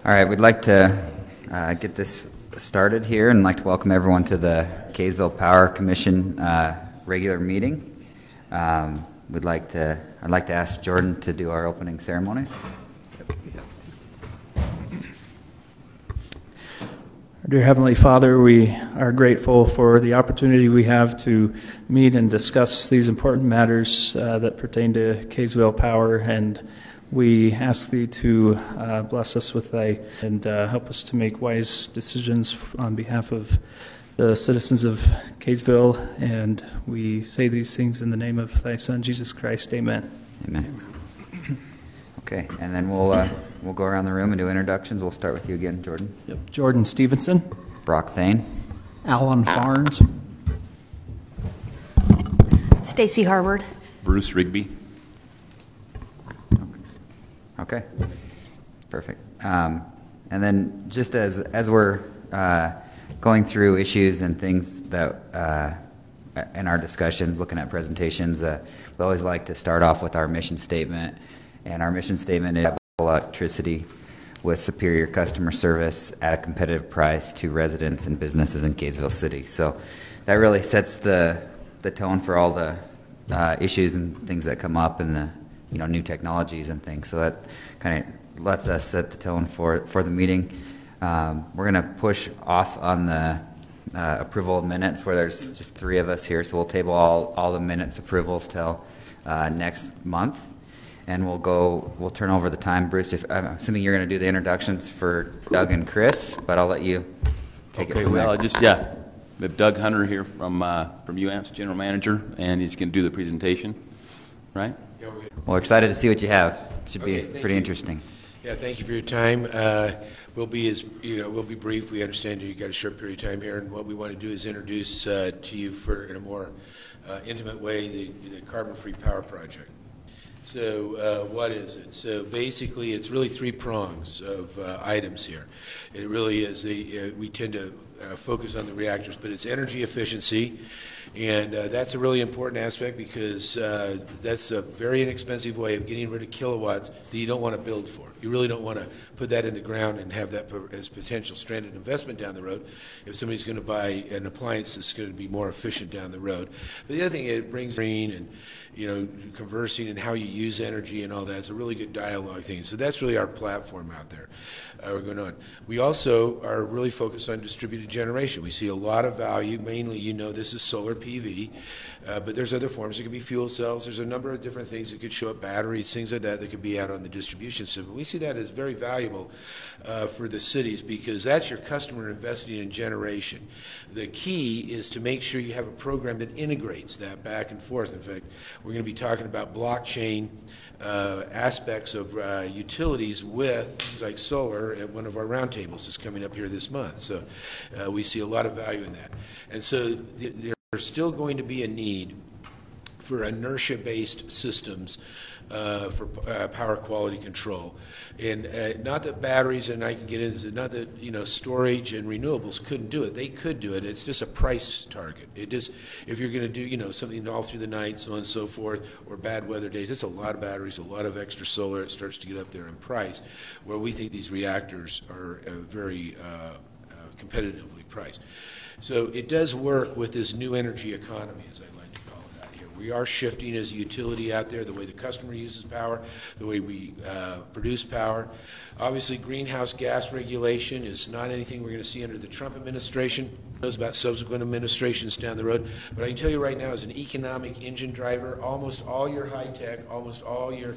All right, we'd like to get this started here and like to welcome everyone to the Kaysville Power Commission regular meeting. I'd like to ask Jordan to do our opening ceremony. Dear Heavenly Father, we are grateful for the opportunity we have to meet and discuss these important matters that pertain to Kaysville Power, and we ask Thee to bless us with Thy and help us to make wise decisions on behalf of the citizens of Kaysville, and we say these things in the name of Thy Son, Jesus Christ. Amen. Amen. Okay, and then we'll go around the room and do introductions. We'll start with you again, Jordan. Yep. Jordan Stevenson. Brock Thane. Alan Farnes. Stacy Harward. Bruce Rigby. Okay, perfect. And then just as we're going through issues and things that in our discussions, looking at presentations, we always like to start off with our mission statement. And our mission statement is electricity with superior customer service at a competitive price to residents and businesses in Kaysville City. So that really sets the tone for all the issues and things that come up and the new technologies and things. So that kind of lets us set the tone for the meeting. We're going to push off on the approval of minutes where there's just 3 of us here. So we'll table all the minutes approvals till next month. And we'll turn over the time. Bruce, I'm assuming you're going to do the introductions for Doug and Chris, but I'll let you take it from there. We have Doug Hunter here from UAMPS, General Manager, and he's going to do the presentation, right? Well, we're excited to see what you have. It should be pretty interesting. Yeah, thank you for your time. We'll be brief. We understand you've got a short period of time here, and what we want to do is introduce to you in a more intimate way the Carbon-Free Power Project. So what is it? So basically it's really 3 prongs of items here. It really is, we tend to focus on the reactors, but it's energy efficiency, and that's a really important aspect because that's a very inexpensive way of getting rid of kilowatts that you don't want to build for. You really don't want to put that in the ground and have that as potential stranded investment down the road if somebody's going to buy an appliance that's going to be more efficient down the road. But the other thing, it brings green and conversing and how you use energy and all that. It's a really good dialogue thing. So that's really our platform out there we're going on. We also are really focused on distributed generation. We see a lot of value. Mainly, this is solar PV, but there's other forms. It could be fuel cells. There's a number of different things that could show up, batteries, things like that could be out on the distribution system. We see that as very valuable for the cities because that's your customer investing in generation. The key is to make sure you have a program that integrates that back and forth. In fact, we're going to be talking about blockchain aspects of utilities with things like solar at one of our roundtables that's coming up here this month. So we see a lot of value in that. And so there's still going to be a need for inertia-based systems for power quality control. And not that batteries, and I can get into this, not that storage and renewables couldn't do it. They could do it. It's just a price target. It just, if you're going to do something all through the night, so on and so forth, or bad weather days, it's a lot of batteries, a lot of extra solar. It starts to get up there in price, where we think these reactors are very competitively priced. So it does work with this new energy economy, as I like to call it out here. We are shifting as a utility out there, the way the customer uses power, the way we produce power. Obviously, greenhouse gas regulation is not anything we're going to see under the Trump administration. Who knows about subsequent administrations down the road. But I can tell you right now, as an economic engine driver, almost all your high tech, almost all your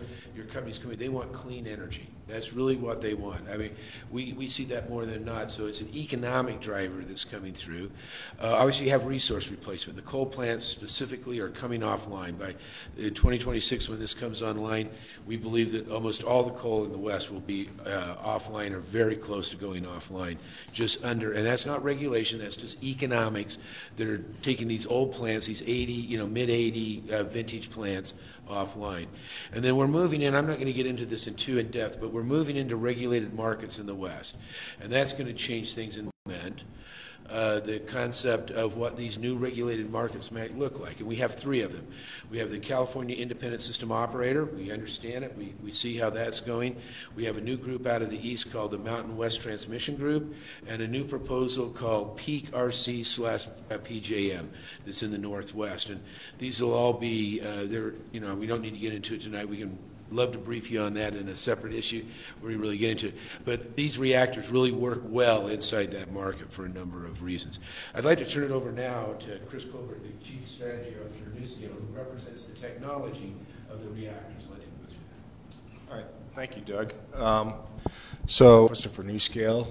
companies, they want clean energy. That's really what they want. I mean, we see that more than not. So it's an economic driver that's coming through. Obviously, you have resource replacement. The coal plants specifically are coming offline. By 2026, when this comes online, we believe that almost all the coal in the West will be offline or very close to going offline. And that's not regulation. That's just economics that are taking these old plants, these mid-80 vintage plants, offline. And then we're moving in, I'm not going to get into this in depth, but we're moving into regulated markets in the West. And that's going to change things in demand. the concept of what these new regulated markets might look like. And we have three of them. We have the California Independent System Operator. We understand it. We see how that's going. We have a new group out of the East called the Mountain West Transmission Group, and a new proposal called Peak RC/PJM that's in the Northwest. And these will all be, we don't need to get into it tonight. We can love to brief you on that in a separate issue where we really get into it. But these reactors really work well inside that market for a number of reasons. I'd like to turn it over now to Chris Colbert, the Chief Strategy Officer of NuScale, who represents the technology of the reactors. Let him go through that. All right. Thank you, Doug. So for NuScale,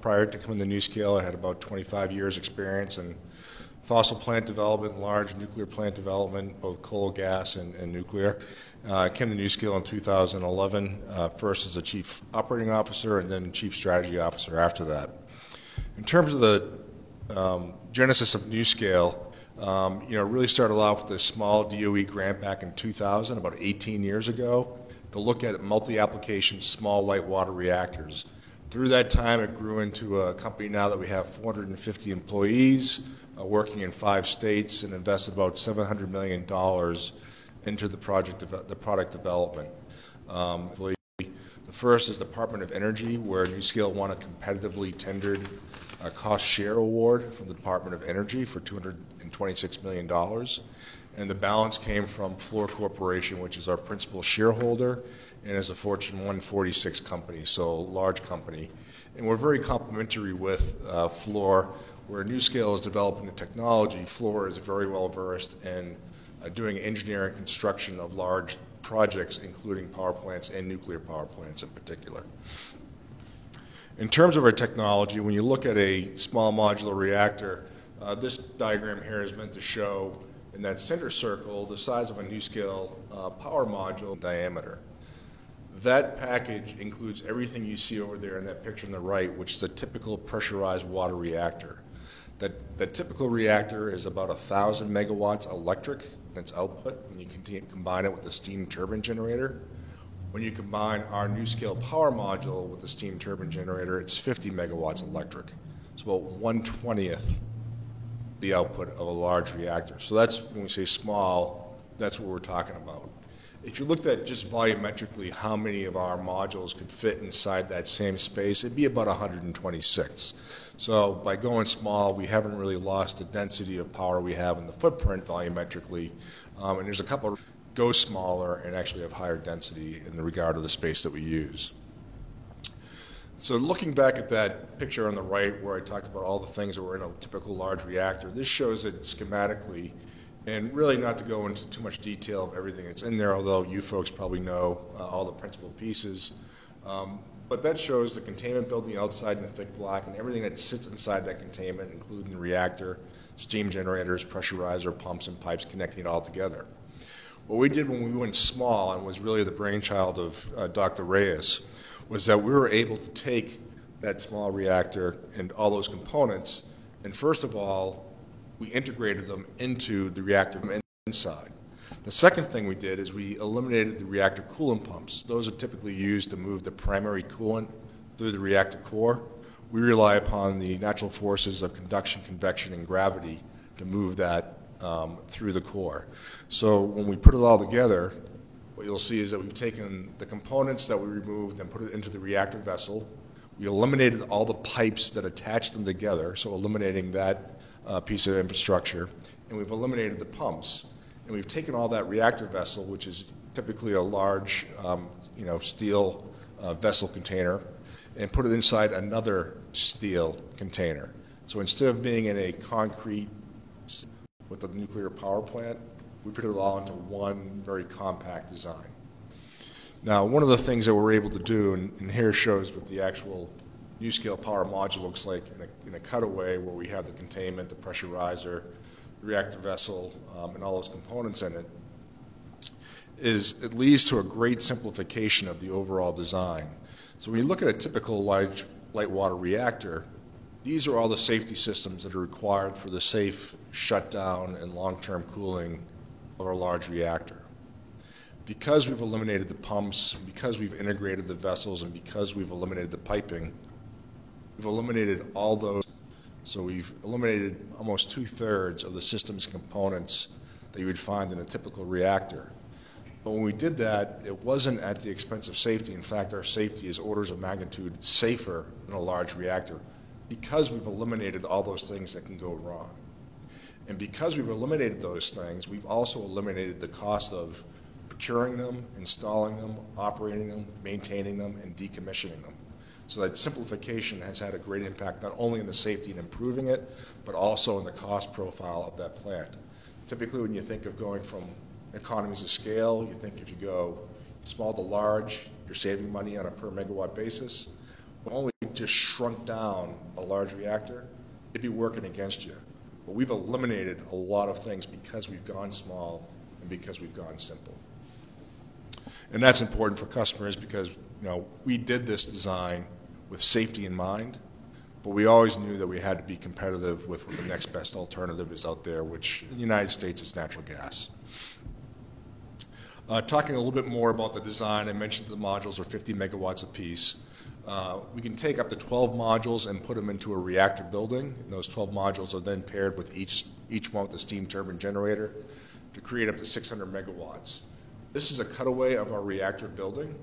prior to coming to NuScale, I had about 25 years experience in fossil plant development, large nuclear plant development, both coal, gas, and nuclear. I came to NuScale in 2011, first as a Chief Operating Officer and then Chief Strategy Officer after that. In terms of the genesis of NuScale, really started off with a small DOE grant back in 2000, about 18 years ago, to look at multi-application small light water reactors. Through that time, it grew into a company now that we have 450 employees, working in 5 states, and invested about $700 million into the product development. The first is Department of Energy, where NuScale won a competitively tendered cost share award from the Department of Energy for $226 million. And the balance came from Fluor Corporation, which is our principal shareholder and is a Fortune 146 company, so a large company. And we're very complementary with Fluor. Where NuScale is developing the technology, Fluor is very well versed in doing engineering and construction of large projects, including power plants and nuclear power plants in particular. In terms of our technology, when you look at a small modular reactor, this diagram here is meant to show in that center circle the size of a NuScale power module in diameter. That package includes everything you see over there in that picture on the right, which is a typical pressurized water reactor. That typical reactor is about 1,000 megawatts electric in its output when you combine it with the steam turbine generator. When you combine our NuScale power module with the steam turbine generator, it's 50 megawatts electric. It's about 1/20th the output of a large reactor. So that's, when we say small, that's what we're talking about. If you looked at just volumetrically how many of our modules could fit inside that same space, it'd be about 126. So by going small, we haven't really lost the density of power we have in the footprint volumetrically. And there's a couple go smaller and actually have higher density in the regard of the space that we use. So looking back at that picture on the right where I talked about all the things that were in a typical large reactor, this shows it schematically. And really not to go into too much detail of everything that's in there, although you folks probably know all the principal pieces. But that shows the containment building outside in the thick block and everything that sits inside that containment, including the reactor, steam generators, pressurizer, pumps, and pipes connecting it all together. What we did when we went small, and was really the brainchild of Dr. Reyes, was that we were able to take that small reactor and all those components, and first of all, we integrated them into the reactor from inside. The second thing we did is we eliminated the reactor coolant pumps. Those are typically used to move the primary coolant through the reactor core. We rely upon the natural forces of conduction, convection, and gravity to move that through the core. So when we put it all together, what you'll see is that we've taken the components that we removed and put it into the reactor vessel. We eliminated all the pipes that attach them together, so eliminating that piece of infrastructure, and we've eliminated the pumps. And we've taken all that reactor vessel, which is typically a large steel vessel container, and put it inside another steel container. So instead of being in a concrete with a nuclear power plant, we put it all into one very compact design. Now, one of the things that we're able to do, and here shows what the actual NuScale power module looks like in a cutaway where we have the containment, the pressurizer, the reactor vessel, and all those components in it, is it leads to a great simplification of the overall design. So when you look at a typical light water reactor, these are all the safety systems that are required for the safe shutdown and long-term cooling of our large reactor. Because we've eliminated the pumps, because we've integrated the vessels, and because we've eliminated the piping, we've eliminated all those So we've eliminated almost 2/3 of the system's components that you would find in a typical reactor. But when we did that, it wasn't at the expense of safety. In fact, our safety is orders of magnitude safer than a large reactor because we've eliminated all those things that can go wrong. And because we've eliminated those things, we've also eliminated the cost of procuring them, installing them, operating them, maintaining them, and decommissioning them. So that simplification has had a great impact not only in the safety and improving it, but also in the cost profile of that plant. Typically, when you think of going from economies of scale, you think if you go small to large, you're saving money on a per megawatt basis. But only just shrunk down a large reactor, it'd be working against you. But we've eliminated a lot of things because we've gone small and because we've gone simple. And that's important for customers because we did this design with safety in mind, but we always knew that we had to be competitive with what the next best alternative is out there, which in the United States is natural gas. Talking a little bit more about the design, I mentioned the modules are 50 megawatts apiece. We can take up to 12 modules and put them into a reactor building. And those 12 modules are then paired with each one with a steam turbine generator to create up to 600 megawatts. This is a cutaway of our reactor building.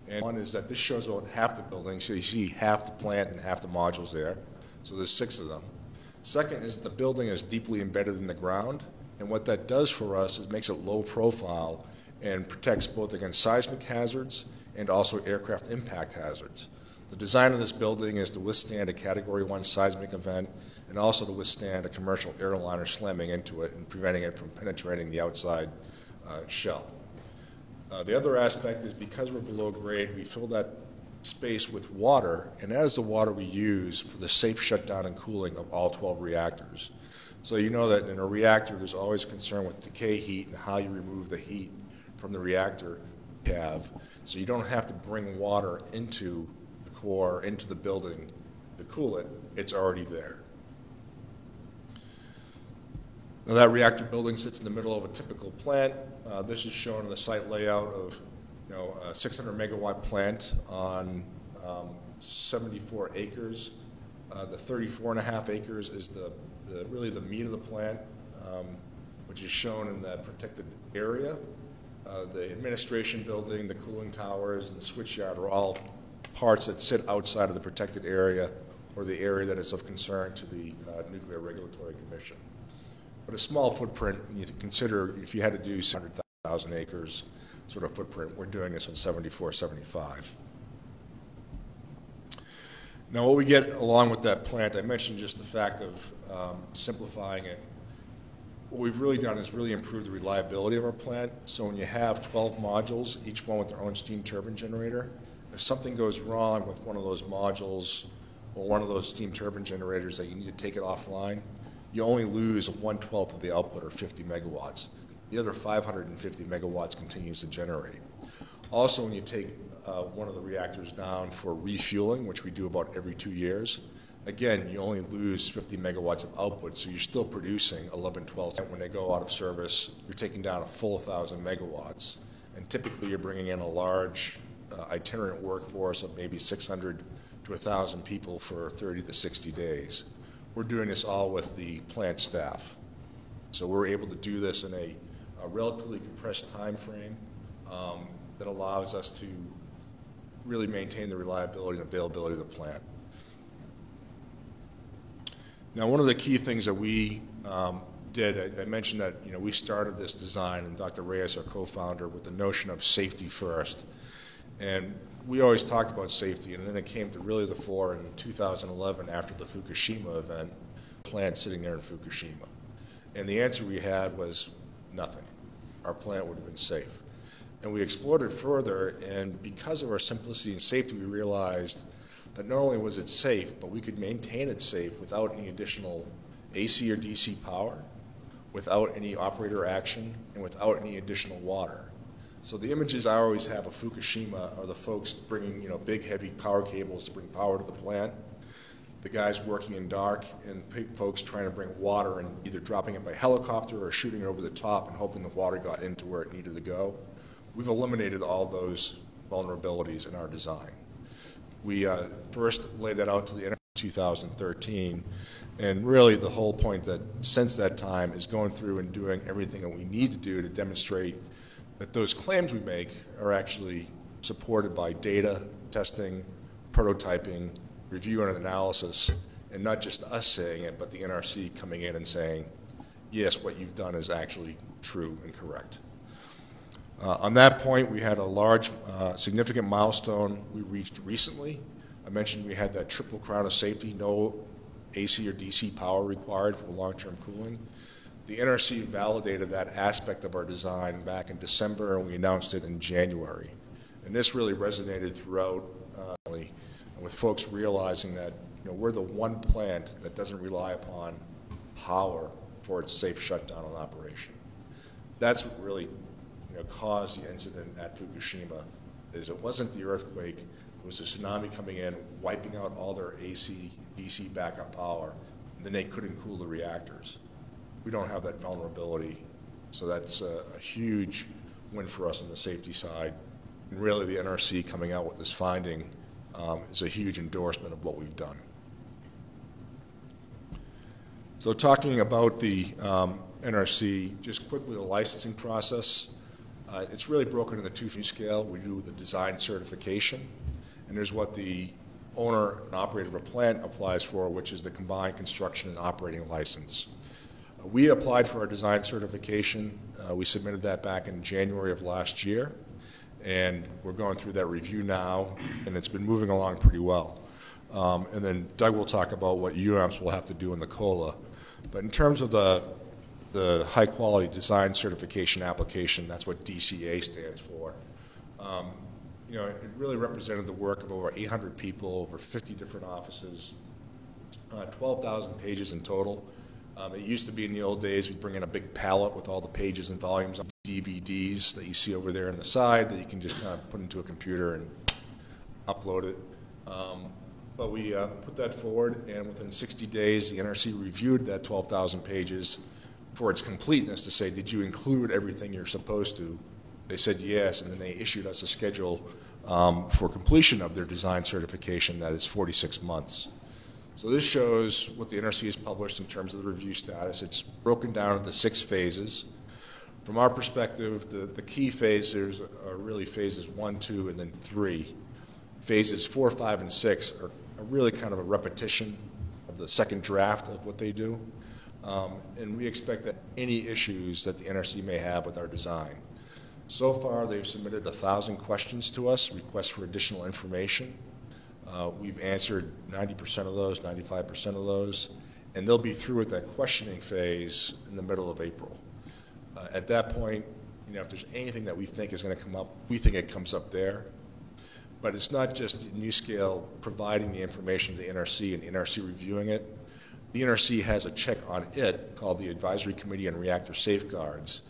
And one is that this shows about half the building, so you see half the plant and half the modules there. So there's 6 of them. Second is the building is deeply embedded in the ground. And what that does for us is it makes it low profile and protects both against seismic hazards and also aircraft impact hazards. The design of this building is to withstand a Category 1 seismic event and also to withstand a commercial airliner slamming into it and preventing it from penetrating the outside shell. The other aspect is because we're below grade, we fill that space with water, and that is the water we use for the safe shutdown and cooling of all 12 reactors. So you know that in a reactor, there's always concern with decay heat and how you remove the heat from the reactor you have. So you don't have to bring water into the core, into the building to cool it. It's already there. Now that reactor building sits in the middle of a typical plant. This is shown in the site layout of a 600 megawatt plant on 74 acres. The 34.5 acres is really the meat of the plant, which is shown in that protected area. The administration building, the cooling towers, and the switchyard are all parts that sit outside of the protected area or the area that is of concern to the Nuclear Regulatory Commission. But a small footprint, you consider if you had to do 100,000 acres sort of footprint, we're doing this on 74, 75. Now what we get along with that plant, I mentioned just the fact of simplifying it. What we've really done is really improve the reliability of our plant. So when you have 12 modules, each one with their own steam turbine generator, if something goes wrong with one of those modules or one of those steam turbine generators that you need to take it offline, you only lose 1/12 of the output, or 50 megawatts. The other 550 megawatts continues to generate. Also, when you take one of the reactors down for refueling, which we do about every 2 years, again, you only lose 50 megawatts of output, so you're still producing 11, 12. When they go out of service, you're taking down a full 1,000 megawatts. And typically, you're bringing in a large itinerant workforce of maybe 600 to 1,000 people for 30 to 60 days. We're doing this all with the plant staff. So we're able to do this in a relatively compressed time frame that allows us to really maintain the reliability and availability of the plant. Now, one of the key things that we did, I mentioned that we started this design, and Dr. Reyes, our co-founder, with the notion of safety first. And we always talked about safety, and then it came to really the fore in 2011 after the Fukushima event, plant sitting there in Fukushima. And the answer we had was nothing. Our plant would have been safe. And we explored it further, and because of our simplicity and safety, we realized that not only was it safe, but we could maintain it safe without any additional AC or DC power, without any operator action, and without any additional water. So the images I always have of Fukushima are the folks bringing big heavy power cables to bring power to the plant, the guys working in dark, and folks trying to bring water and either dropping it by helicopter or shooting it over the top and hoping the water got into where it needed to go. We've eliminated all those vulnerabilities in our design. We first laid that out to the 2013. And really the whole point that since that time is going through and doing everything that we need to do to demonstrate that those claims we make are actually supported by data, testing, prototyping, review and analysis, and not just us saying it, but the NRC coming in and saying, yes, what you've done is actually true and correct. On that point, we had a large, significant milestone we reached recently. I mentioned we had that triple crown of safety, no AC or DC power required for long-term cooling. The NRC validated that aspect of our design back in December, and we announced it in January. And this really resonated throughout, with folks realizing that we're the one plant that doesn't rely upon power for its safe shutdown and operation. That's what really caused the incident at Fukushima. Is it wasn't the earthquake, it was a tsunami coming in, wiping out all their AC, DC backup power, and then they couldn't cool the reactors. We don't have that vulnerability, so that's a huge win for us on the safety side. And really the NRC coming out with this finding is a huge endorsement of what we've done. So talking about the NRC, just quickly the licensing process. It's really broken into two scale. We do the design certification, and there's what the owner and operator of a plant applies for, which is the combined construction and operating license. We applied for our design certification. We submitted that back in January of last year, and we're going through that review now, and it's been moving along pretty well. And then Doug will talk about what UAMPS will have to do in the COLA. But in terms of the high-quality design certification application, that's what DCA stands for. It really represented the work of over 800 people, over 50 different offices, 12,000 pages in total. It used to be in the old days, we'd bring in a big pallet with all the pages and volumes of DVDs that you see over there on the side that you can just kind of put into a computer and upload it. But we put that forward, and within 60 days, the NRC reviewed that 12,000 pages for its completeness to say, did you include everything you're supposed to? They said yes, and then they issued us a schedule for completion of their design certification that is 46 months. So this shows what the NRC has published in terms of the review status. It's broken down into 6 phases. From our perspective, the key phases are really phases 1, 2, and then 3. Phases 4, 5, and 6 are really kind of a repetition of the second draft of what they do. And we expect that any issues that the NRC may have with our design. So far, they've submitted 1,000 questions to us, requests for additional information. We've answered 90% of those, 95% of those, and they'll be through with that questioning phase in the middle of April. At that point, if there's anything that we think is going to come up, we think it comes up there. But it's not just NuScale providing the information to the NRC and the NRC reviewing it. The NRC has a check on it called the Advisory Committee on Reactor Safeguards,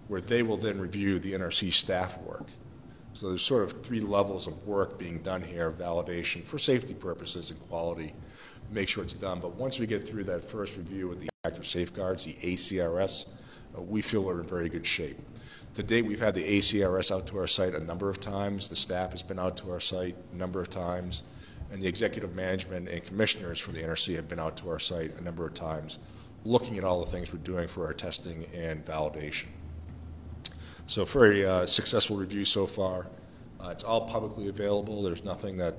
where they will then review the NRC staff work. So there's sort of 3 levels of work being done here, validation for safety purposes and quality, make sure it's done. But once we get through that first review with the reactor safeguards, the ACRS, we feel we're in very good shape. To date, we've had the ACRS out to our site a number of times. The staff has been out to our site a number of times. And the executive management and commissioners from the NRC have been out to our site a number of times, looking at all the things we're doing for our testing and validation. So very successful review so far. It's all publicly available. There's nothing that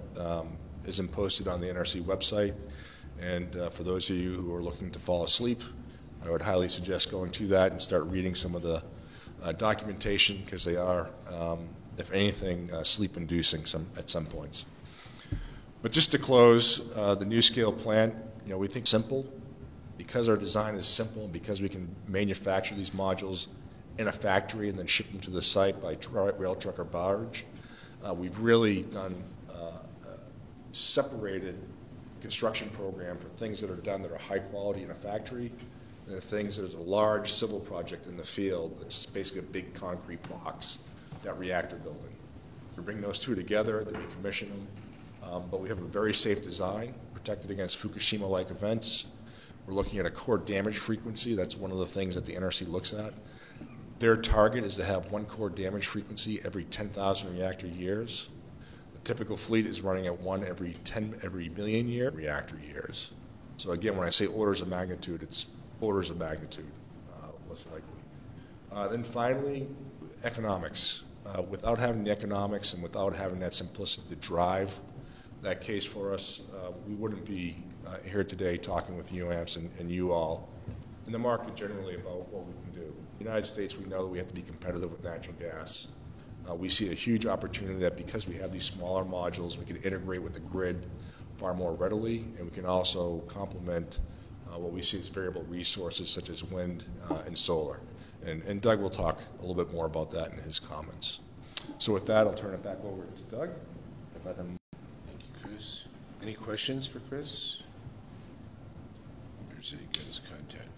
isn't posted on the NRC website. And for those of you who are looking to fall asleep, I would highly suggest going to that and start reading some of the documentation, because they are, if anything, sleep-inducing at some points. But just to close, the NuScale plant, we think simple. Because our design is simple and because we can manufacture these modules in a factory and then ship them to the site by rail, truck, or barge, we've really done a separated construction program for things that are done that are high quality in a factory, and the things that is a large civil project in the field that's basically a big concrete box, that reactor building. We bring those two together, then we commission them, but we have a very safe design, protected against Fukushima-like events. We're looking at a core damage frequency. That's one of the things that the NRC looks at. Their target is to have 1 core damage frequency every 10,000 reactor years. The typical fleet is running at one every million reactor years. So again, when I say orders of magnitude, it's orders of magnitude less likely. Then finally, economics. Without having the economics and without having that simplicity to drive that case for us, we wouldn't be here today talking with UAMPS and you all in the market generally about what we can do. In the United States, we know that we have to be competitive with natural gas. We see a huge opportunity that because we have these smaller modules, we can integrate with the grid far more readily, and we can also complement what we see as variable resources such as wind and solar. And Doug will talk a little bit more about that in his comments. So with that, I'll turn it back over to Doug. Thank you, Chris. Any questions for Chris? Here's he got his contact.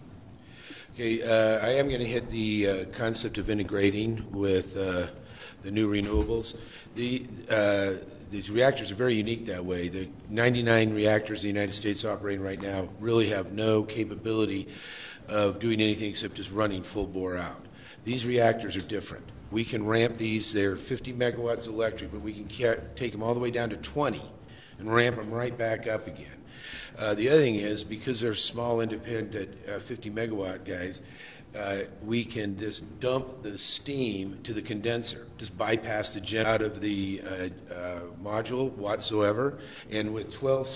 Okay, I am going to hit the concept of integrating with the new renewables. These reactors are very unique that way. The 99 reactors in the United States operating right now really have no capability of doing anything except just running full bore out. These reactors are different. We can ramp these. They're 50 megawatts electric, but we can take them all the way down to 20 and ramp them right back up again. The other thing is, because they're small, independent 50 megawatt guys, we can just dump the steam to the condenser, just bypass the gen out of the module whatsoever, and with 12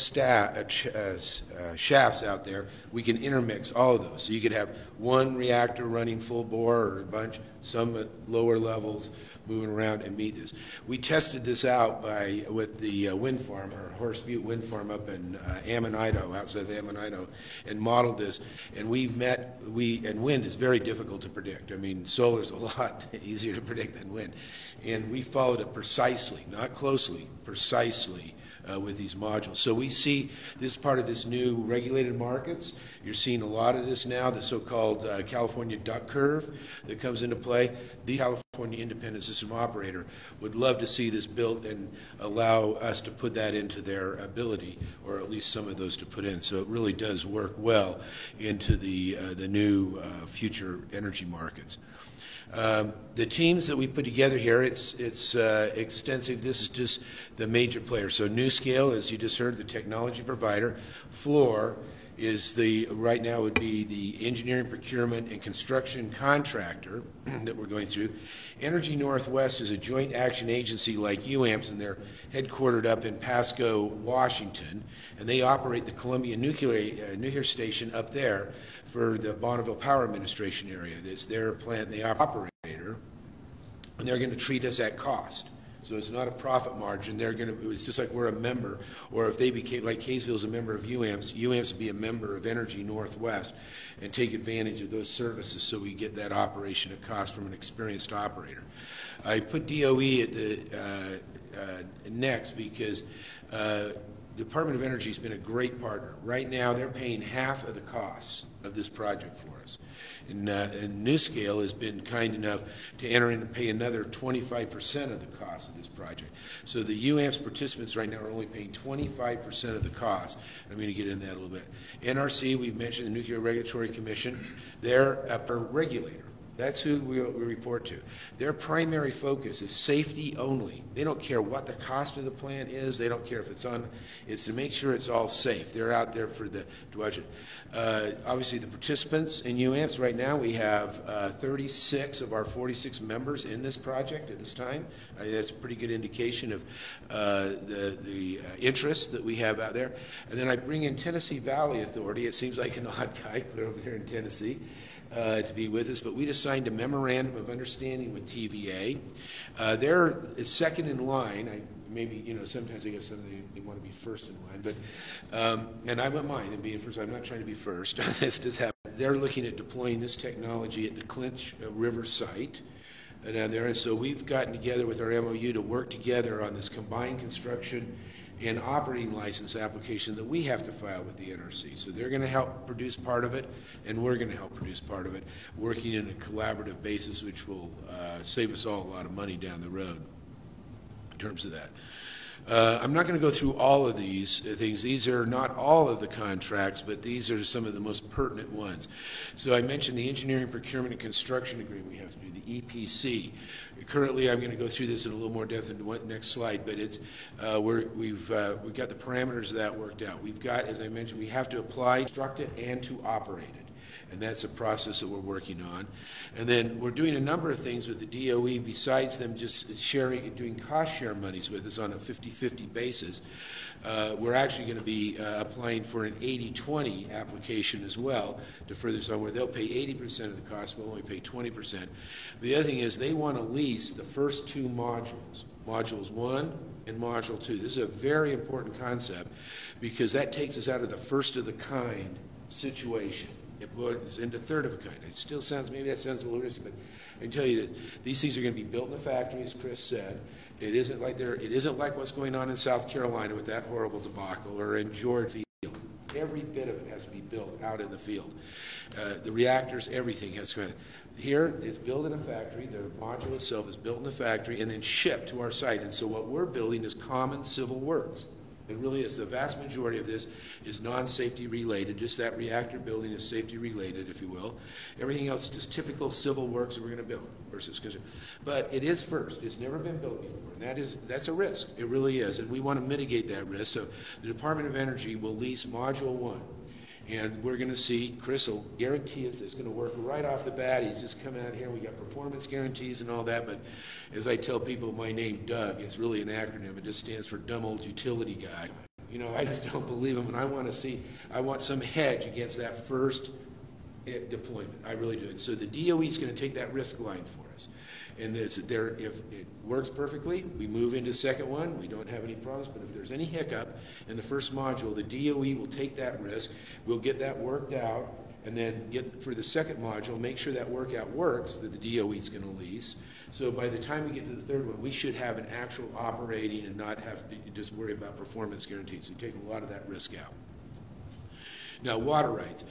shafts out there, we can intermix all of those. So you could have one reactor running full bore or a bunch, some at lower levels, moving around and meet this. We tested this out with the wind farm, or Horace Butte wind farm up in Ammon, Idaho, outside of Ammon, Idaho, and modeled this. And and wind is very difficult to predict. I mean, solar is a lot easier to predict than wind. And we followed it precisely, not closely, precisely with these modules. So we see this part of this new regulated markets. You're seeing a lot of this now, the so-called California duck curve that comes into play. The California Independent System Operator would love to see this built and allow us to put that into their ability, or at least some of those to put in. So it really does work well into the new future energy markets. The teams that we put together here, it's extensive. This is just the major players. So NuScale, as you just heard, the technology provider. Fluor is right now would be the engineering, procurement, and construction contractor that we're going through. Energy Northwest is a joint action agency like UAMPS, and they're headquartered up in Pasco, Washington, and they operate the Columbia nuclear station up there for the Bonneville Power Administration area. It's their plant, and they operator, and they're going to treat us at cost. So it's not a profit margin. It's just like we're a member, or if they became, like Kaysville's a member of UAMPS, UAMPS would be a member of Energy Northwest and take advantage of those services so we get that operation at cost from an experienced operator. I put DOE at the next because the Department of Energy has been a great partner. Right now, they're paying half of the costs of this project for us. And NuScale has been kind enough to enter in and pay another 25% of the cost of this project. So the UAMPS participants right now are only paying 25% of the cost. I'm going to get into that a little bit. NRC, we've mentioned the Nuclear Regulatory Commission. They're a regulator. That's who we report to. Their primary focus is safety only. They don't care what the cost of the plant is. They don't care if it's to make sure it's all safe. They're out there to watch it. Obviously, the participants in UAMPS right now, we have 36 of our 46 members in this project at this time. That's a pretty good indication of the interest that we have out there. And then I bring in Tennessee Valley Authority. It seems like an odd guy, they're over there in Tennessee. To be with us, but we just signed a memorandum of understanding with TVA. They're second in line. Sometimes I guess they want to be first in line, but and I wouldn't mind being first. I'm not trying to be first. This just happened. They're looking at deploying this technology at the Clinch River site down there, and so we've gotten together with our MOU to work together on this combined construction and operating license application that we have to file with the NRC. So they're going to help produce part of it, and we're going to help produce part of it, working in a collaborative basis, which will save us all a lot of money down the road in terms of that. I'm not going to go through all of these things. These are not all of the contracts, but these are some of the most pertinent ones. So I mentioned the engineering, procurement, and construction agreement we have to do, the EPC. Currently, I'm going to go through this in a little more depth in the next slide, but it's we've got the parameters of that worked out. We've got, as I mentioned, we have to apply, construct it, and to operate it. And that's a process that we're working on. And then we're doing a number of things with the DOE besides them just sharing, doing cost share monies with us on a 50-50 basis. We're actually going to be applying for an 80-20 application as well to further on where they'll pay 80% of the cost, we'll only pay 20%. The other thing is they want to lease the first two modules, Modules 1 and Module 2. This is a very important concept because that takes us out of the first of the kind situation. It was into third of a kind. It still sounds, maybe that sounds a little risky, but I can tell you that these things are going to be built in the factory, as Chris said. It isn't like what's going on in South Carolina with that horrible debacle, or in Georgia. Every bit of it has to be built out in the field. The reactors, everything has to be. Here, it's built in a factory. The module itself is built in a factory and then shipped to our site. And so what we're building is common civil works. It really is. The vast majority of this is non-safety related. Just that reactor building is safety related, if you will. Everything else is just typical civil works that we're going to build versus. But it is first. It's never been built before, and that's a risk. It really is, and we want to mitigate that risk. So the Department of Energy will lease Module 1. And we're going to see, Chris will guarantee us it's going to work right off the bat. He's just coming out here, and we got performance guarantees and all that. But as I tell people, my name, Doug, it's really an acronym. It just stands for dumb old utility guy. You know, I just don't believe him, and I want some hedge against that first deployment. I really do. And so the DOE is going to take that risk line for us. And if it works perfectly, we move into the second one. We don't have any problems. But if there's any hiccup in the first module, the DOE will take that risk. We'll get that worked out, and then get for the second module, make sure that workout works that the DOE is going to lease. So by the time we get to the third one, we should have an actual operating and not have to just worry about performance guarantees. We take a lot of that risk out. Now, water rights.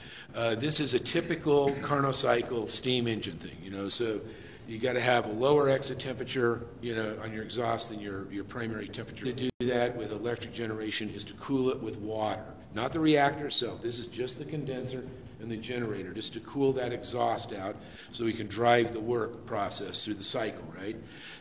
This is a typical Carnot cycle steam engine thing, you know, so you got to have a lower exit temperature, you know, on your exhaust than your primary temperature. To do that with electric generation is to cool it with water, not the reactor itself. This is just the condenser and the generator, just to cool that exhaust out so we can drive the work process through the cycle, right,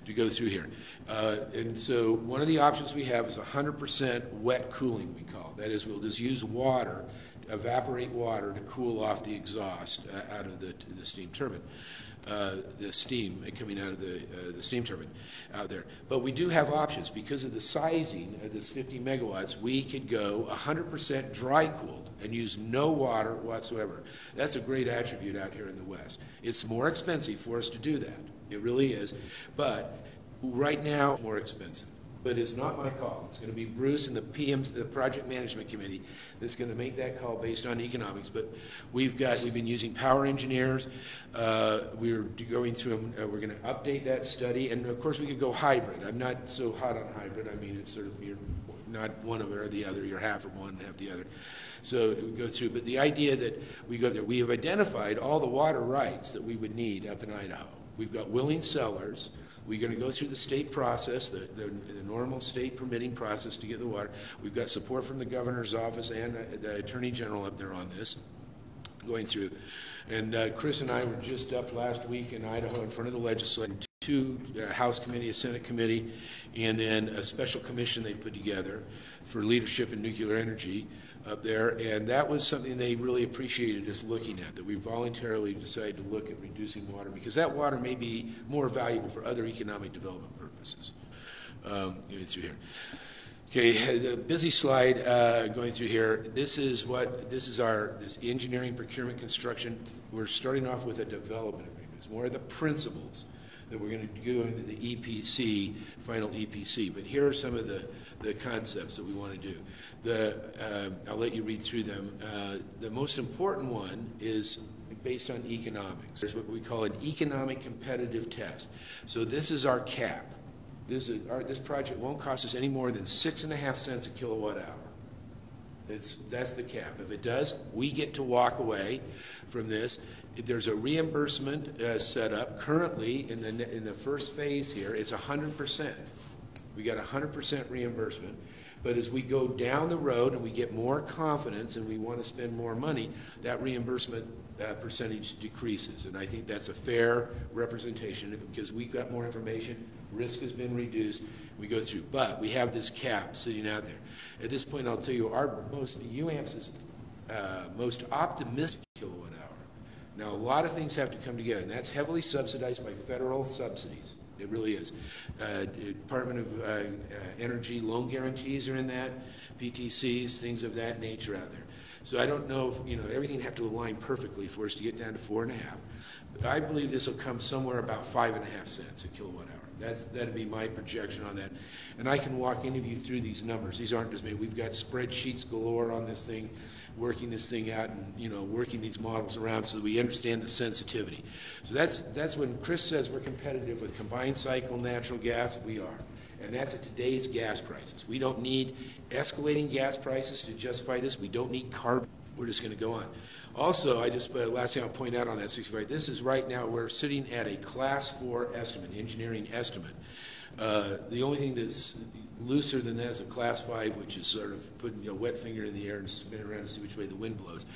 to go through here. And so one of the options we have is 100% wet cooling, we call it. That is, we'll just use water, evaporate water to cool off the exhaust out of the steam turbine. The steam coming out of the steam turbine out there. But we do have options. Because of the sizing of this 50 megawatts, we could go 100% dry cooled and use no water whatsoever. That's a great attribute out here in the West. It's more expensive for us to do that. It really is. But right now, more expensive. But it's not my call. It's going to be Bruce and the project management committee that's going to make that call based on economics. But we've been using power engineers. We're going through them. We're going to update that study, and of course we could go hybrid. I'm not so hot on hybrid. I mean, it's sort of you're not one or the other. You're half of one and half the other. So we go through. But the idea that we go there, we have identified all the water rights that we would need up in Idaho. We've got willing sellers. We're going to go through the state process, the normal state permitting process to get the water. We've got support from the governor's office and the attorney general up there on this, going through. And Chris and I were just up last week in Idaho in front of the legislature, two House committee, a Senate committee, and then a special commission they put together for leadership in nuclear energy up there, and that was something they really appreciated us looking at, that we voluntarily decided to look at reducing water, because that water may be more valuable for other economic development purposes. Going through here. Okay, the busy slide going through here. This is this engineering, procurement, construction. We're starting off with a development agreement. It's more of the principles that we're going to go into the EPC, final EPC. But here are some of the concepts that we want to do. I'll let you read through them. The most important one is based on economics. There's what we call an economic competitive test. So this is our cap. This project won't cost us any more than 6.5 cents a kilowatt hour. That's the cap. If it does, we get to walk away from this. There's a reimbursement set up. Currently, in the first phase here, it's 100%. We got 100% reimbursement. But as we go down the road and we get more confidence and we want to spend more money, that reimbursement percentage decreases. And I think that's a fair representation because we've got more information, risk has been reduced, we go through. But we have this cap sitting out there. At this point, I'll tell you, UAMPS's most optimistic kilowatt hour. Now, a lot of things have to come together, and that's heavily subsidized by federal subsidies. It really is. Department of Energy loan guarantees are in that, PTCs, things of that nature out there. So I don't know if, everything would have to align perfectly for us to get down to 4.5. But I believe this will come somewhere about 5.5 cents a kilowatt hour. That'd be my projection on that. And I can walk any of you through these numbers. These aren't just me. We've got spreadsheets galore on this thing, working this thing out and, working these models around so that we understand the sensitivity. So that's when Chris says we're competitive with combined cycle natural gas, we are. And that's at today's gas prices. We don't need escalating gas prices to justify this. We don't need carbon. We're just going to go on. Also, last thing I'll point out on that 65, this is right now, we're sitting at a class 4 estimate, engineering estimate. The only thing that's looser than that is a class 5, which is sort of putting a wet finger in the air and spinning around to see which way the wind blows.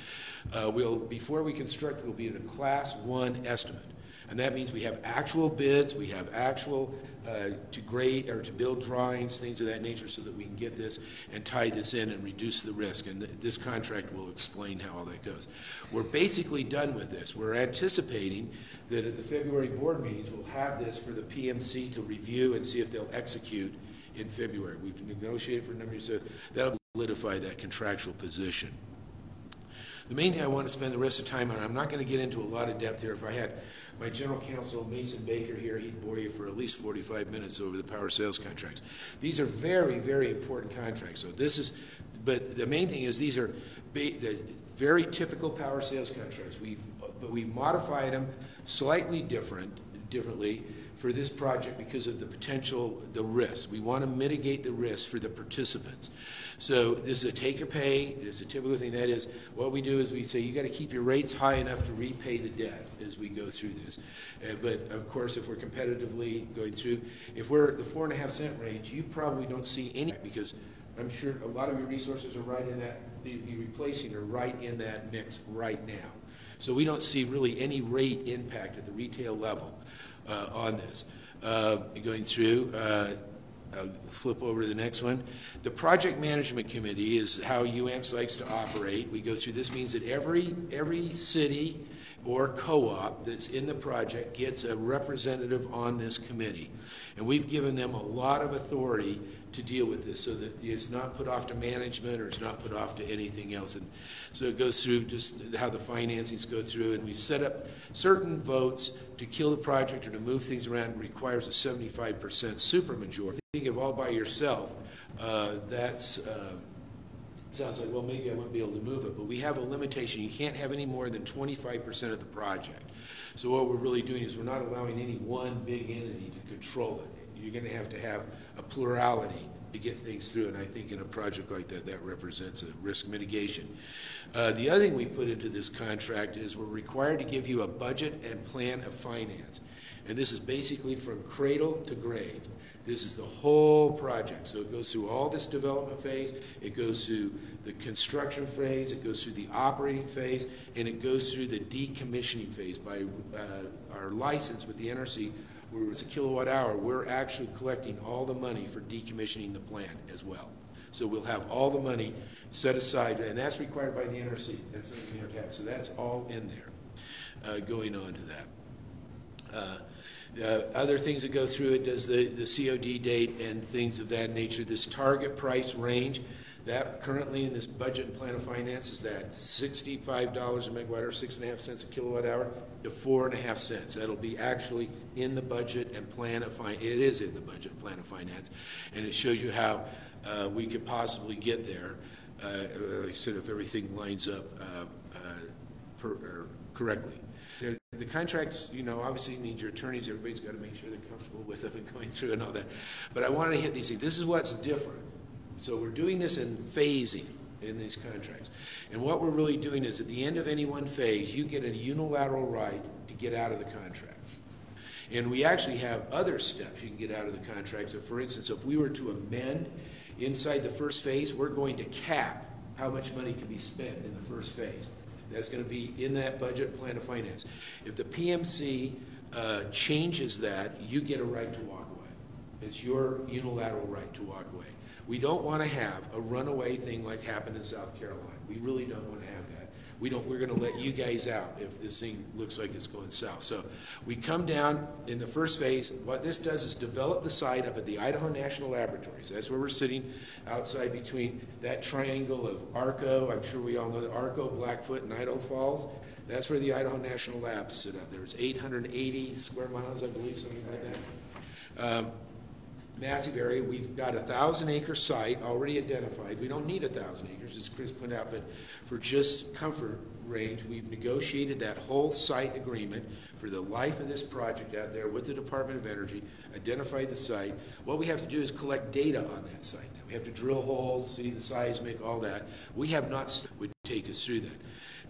Before we construct, we'll be at a class 1 estimate. And that means we have actual bids, we have actual to grade or to build drawings, things of that nature, so that we can get this and tie this in and reduce the risk. And this contract will explain how all that goes. We're basically done with this. We're anticipating that at the February board meetings, we'll have this for the PMC to review and see if they'll execute in February. We've negotiated for a number of years, so that'll solidify that contractual position. The main thing I want to spend the rest of the time on, I'm not going to get into a lot of depth here. If I had my general counsel, Mason Baker, here, he'd bore you for at least 45 minutes over the power sales contracts. These are very, very important contracts. So but the main thing is these are the very typical power sales contracts. But we've modified them slightly differently for this project because of the risk. We want to mitigate the risk for the participants. So this is a take or pay. It's a typical thing. That is, what we do is we say you got to keep your rates high enough to repay the debt as we go through this. But of course, if we're competitively going through, if we're at the 4.5 cent range, you probably don't see any, because I'm sure a lot of your resources are right in that, you're replacing are right in that mix right now. So we don't see really any rate impact at the retail level on this. Going through, I'll flip over to the next one. The Project Management Committee is how UAMPS likes to operate. We go through, this means that every city or co-op that's in the project gets a representative on this committee. And we've given them a lot of authority to deal with this so that it's not put off to management or it's not put off to anything else. And so it goes through just how the financings go through, and we've set up certain votes to kill the project or to move things around. It requires a 75% supermajority. Think of all by yourself, sounds like, well, maybe I wouldn't be able to move it, but we have a limitation. You can't have any more than 25% of the project. So what we're really doing is we're not allowing any one big entity to control it. You're going to have a plurality to get things through, and I think in a project like that, that represents a risk mitigation. The other thing we put into this contract is we're required to give you a budget and plan of finance. And this is basically from cradle to grave. This is the whole project. So it goes through all this development phase, it goes through the construction phase, it goes through the operating phase, and it goes through the decommissioning phase. By our license with the NRC, where it's a kilowatt hour, we're actually collecting all the money for decommissioning the plant as well. So we'll have all the money set aside, and that's required by the NRC. That's the tax. So that's all in there. Going on to that. Other things that go through it does the COD date and things of that nature. This target price range, that currently in this budget and plan of finance is that $65 a megawatt hour, 6.5 cents a kilowatt hour to 4.5 cents. That'll be actually in the budget and plan of finance. It is in the budget and plan of finance, and it shows you how we could possibly get there. Like I said, if everything lines up correctly. The contracts, obviously need your attorneys. Everybody's got to make sure they're comfortable with them and going through and all that. But I want to hit these things. This is what's different. So we're doing this in phasing in these contracts. And what we're really doing is at the end of any one phase, you get a unilateral right to get out of the contract. And we actually have other steps you can get out of the contract. So for instance, if we were to amend inside the first phase, we're going to cap how much money can be spent in the first phase. That's going to be in that budget plan of finance. If the PMC changes that, you get a right to walk away. It's your unilateral right to walk away. We don't want to have a runaway thing like happened in South Carolina. We really don't want to have that. We're going to let you guys out if this thing looks like it's going south. So we come down in the first phase. What this does is develop the site up at the Idaho National Laboratories. That's where we're sitting outside between that triangle of ARCO. I'm sure we all know that ARCO, Blackfoot, and Idaho Falls. That's where the Idaho National Labs sit out there. It's 880 square miles, I believe, something like that. Massive area. We've got a 1,000-acre site already identified. We don't need 1,000 acres, as Chris pointed out, but for just comfort range, we've negotiated that whole site agreement for the life of this project out there with the Department of Energy, identified the site. What we have to do is collect data on that site now. We have to drill holes, see the seismic, all that. We have not would take us through that.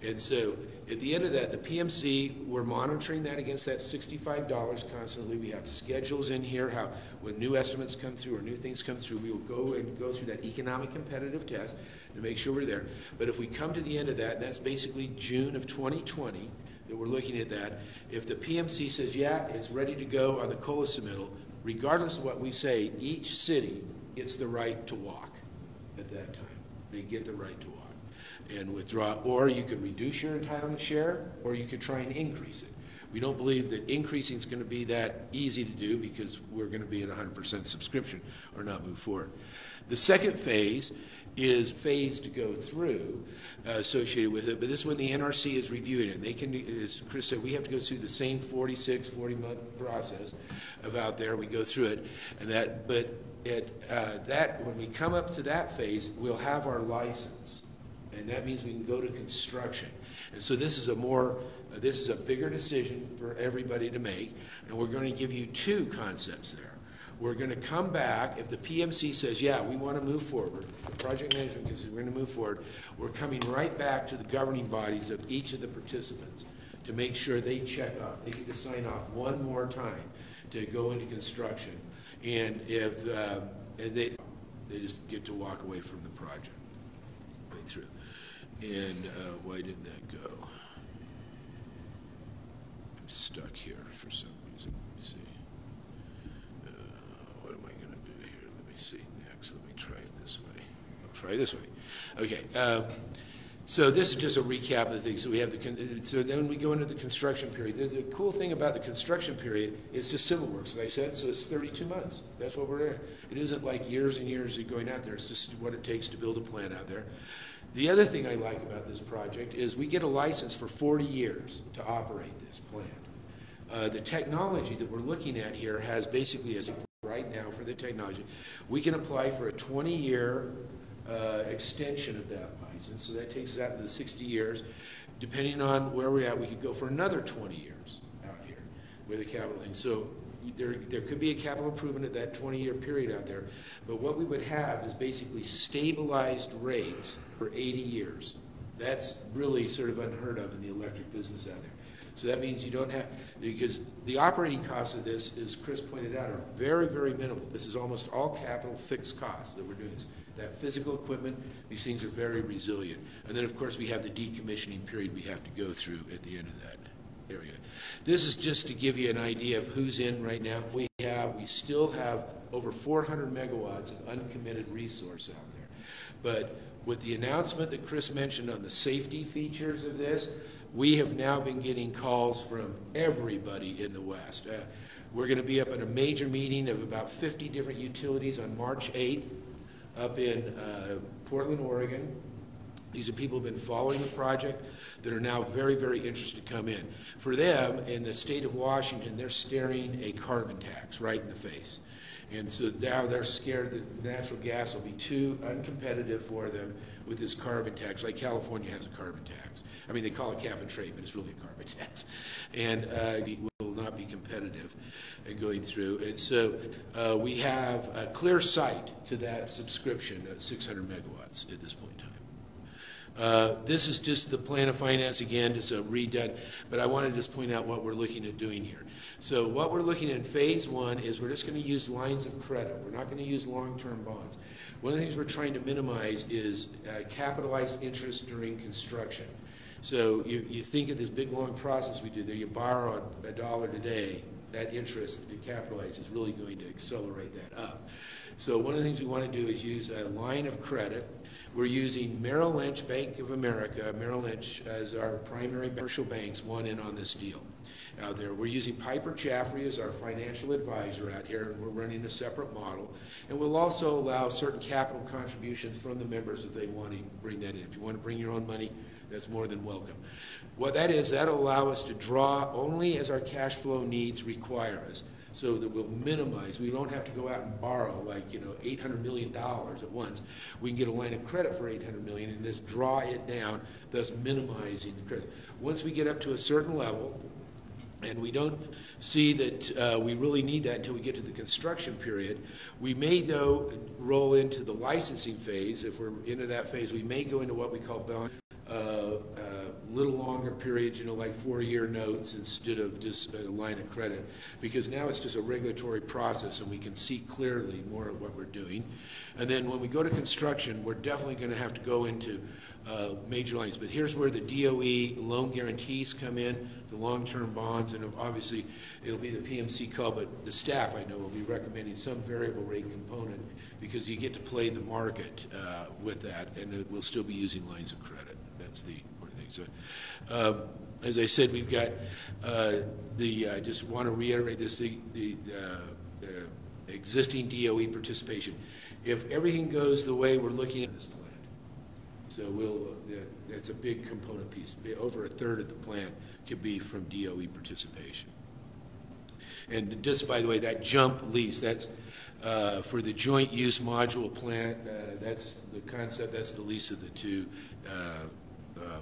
And so at the end of that, the PMC, we're monitoring that against that $65 constantly. We have schedules in here, how when new estimates come through or new things come through, we will go through that economic competitive test to make sure we're there. But if we come to the end of that, that's basically June of 2020 that we're looking at that. If the PMC says, yeah, it's ready to go on the COLA submittal, regardless of what we say, each city gets the right to walk at that time. They get the right to walk and withdraw, or you could reduce your entitlement share, or you could try and increase it. We don't believe that increasing is going to be that easy to do because we're going to be at 100% subscription or not move forward. The second phase is phase to go through associated with it, but this is when the NRC is reviewing it. They can, as Chris said, we have to go through the same 40-month process of out there. We go through it, and that, but at when we come up to that phase, we'll have our license. And that means we can go to construction. And so this is a bigger decision for everybody to make. And we're going to give you two concepts there. We're going to come back, if the PMC says, yeah, we want to move forward, the project management says we're going to move forward, we're coming right back to the governing bodies of each of the participants to make sure they check off. They need to sign off one more time to go into construction. And if and they just get to walk away from the project right through. And why didn't that go? I'm stuck here for some reason. Let me see. What am I going to do here? Let me see next. Let me try it this way. I'll try this way. Okay. So this is just a recap of the things. So we have so then we go into the construction period. The cool thing about the construction period is just civil works, as I said. So it's 32 months. That's what we're in. It isn't like years and years of going out there. It's just what it takes to build a plant out there. The other thing I like about this project is we get a license for 40 years to operate this plant. The technology that we're looking at here has basically right now for the technology. We can apply for a 20-year extension of that license, so that takes us out to the 60 years. Depending on where we're at, we could go for another 20 years out here with a capital thing. So there could be a capital improvement at that 20-year period out there, but what we would have is basically stabilized rates for 80 years. That's really sort of unheard of in the electric business out there. So that means you don't have, because the operating costs of this, as Chris pointed out, are very, very minimal. This is almost all capital fixed costs that we're doing. That physical equipment, these things are very resilient. And then, of course, we have the decommissioning period we have to go through at the end of that area. This is just to give you an idea of who's in right now. We still have over 400 megawatts of uncommitted resource out there. But with the announcement that Chris mentioned on the safety features of this, we have now been getting calls from everybody in the West. We're going to be up at a major meeting of about 50 different utilities on March 8th up in Portland, Oregon. These are people who have been following the project that are now very, very interested to come in. For them, in the state of Washington, they're staring a carbon tax right in the face. And so now they're scared that natural gas will be too uncompetitive for them with this carbon tax, like California has a carbon tax. I mean, they call it cap and trade, but it's really a carbon tax. And it will not be competitive going through. And so we have a clear sight to that subscription at 600 megawatts at this point in time. This is just the plan of finance again, just a redone, but I want to just point out what we're looking at doing here. So what we're looking at in phase one is we're just going to use lines of credit. We're not going to use long-term bonds. One of the things we're trying to minimize is capitalized interest during construction. So you think of this big long process we do there, you borrow $1 today, that interest to capitalize is really going to accelerate that up. So one of the things we want to do is use a line of credit. We're using Merrill Lynch, Bank of America, Merrill Lynch as our primary commercial banks, one in on this deal out there. We're using Piper Jaffray as our financial advisor out here, and we're running a separate model. And we'll also allow certain capital contributions from the members if they want to bring that in. If you want to bring your own money, that's more than welcome. What that is, that'll allow us to draw only as our cash flow needs require us, so that we'll minimize. We don't have to go out and borrow like, $800 million at once. We can get a line of credit for $800 million and just draw it down, thus minimizing the credit. Once we get up to a certain level, and we don't see that we really need that until we get to the construction period, we may, though, roll into the licensing phase. If we're into that phase, we may go into what we call bond. Little longer periods, like 4-year notes instead of just a line of credit, because now it's just a regulatory process and we can see clearly more of what we're doing. And then when we go to construction, we're definitely going to have to go into major lines. But here's where the DOE loan guarantees come in, the long-term bonds, and obviously it'll be the PMC call, but the staff, I know, will be recommending some variable rate component because you get to play the market with that, and we'll still be using lines of credit. That's the important thing. So, as I said, we've got I just want to reiterate this, the existing DOE participation. If everything goes the way we're looking at this plan, so that's a big component piece. Over a third of the plan could be from DOE participation. And just by the way, that jump lease, that's for the joint use module plant, that's the concept, that's the lease of the two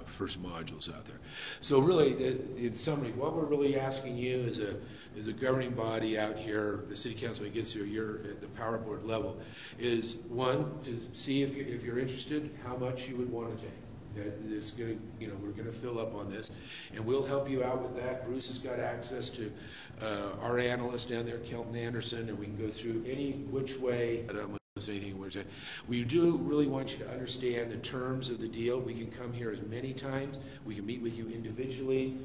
first modules out there. So really, in summary, what we're really asking you as a governing body out here, the city council, when it gets here, you're at the power board level, is one, to see if you're interested, how much you would want to take. That is going to, we're going to fill up on this, and we'll help you out with that. Bruce has got access to our analyst down there, Kelton Anderson, and we can go through any which way. I don't want to say anything we're saying. We do really want you to understand the terms of the deal. We can come here as many times. We can meet with you individually.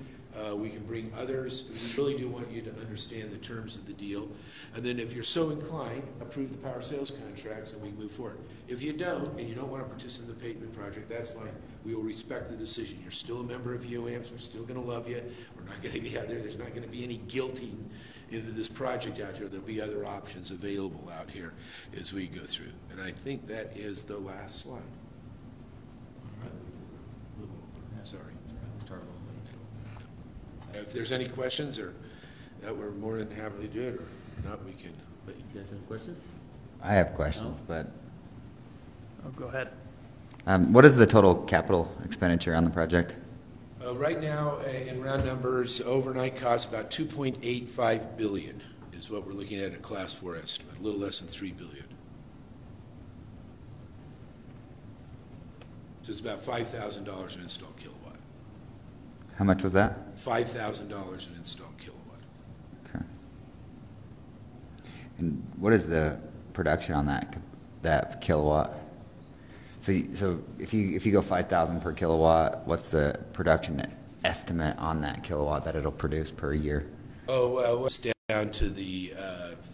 We can bring others. We really do want you to understand the terms of the deal. And then if you're so inclined, approve the power sales contracts and we move forward. If you don't, and you don't want to participate in the project, that's fine. We will respect the decision. You're still a member of UAMPS. We're still going to love you. We're not going to be out there. There's not going to be any guilting into this project out here. There'll be other options available out here as we go through. And I think that is the last slide. Sorry. If there's any questions, or that we're more than happy to do it, or not, we can. You guys have questions? I have questions, but Oh, go ahead. what is the total capital expenditure on the project? Right now, in round numbers, overnight costs about $2.85 billion is what we're looking at a class 4 estimate, a little less than $3 billion. So it's about $5,000 an installed kilowatt. How much was that? $5,000 an installed kilowatt. Okay. And what is the production on that kilowatt? So if you go 5,000 per kilowatt, what's the production estimate on that kilowatt that it'll produce per year? Oh, it's down to the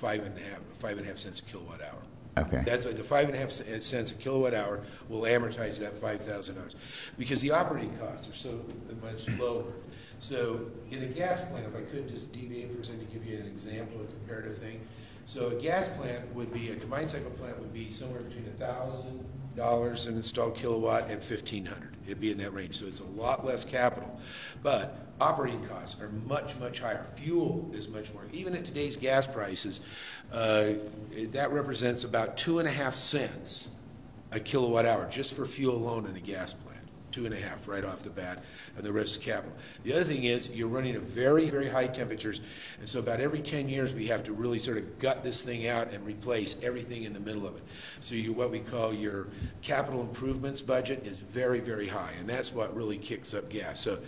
5.5 cents a kilowatt hour. Okay. That's the 5.5 cents a kilowatt hour will amortize that $5,000 because the operating costs are so much lower. So in a gas plant, if I could just deviate for a second to give you an example, a comparative thing. So a gas plant would be, a combined cycle plant would be somewhere between $1,000 an installed kilowatt and $1,500. It'd be in that range. So it's a lot less capital. But operating costs are much, much higher. Fuel is much more. Even at today's gas prices, that represents about 2.5 cents a kilowatt hour just for fuel alone in a gas plant. 2.5 right off the bat, and the rest is capital. The other thing is you're running at very, very high temperatures, and so about every 10 years we have to really sort of gut this thing out and replace everything in the middle of it. So what we call your capital improvements budget is very, very high, and that's what really kicks up gas. So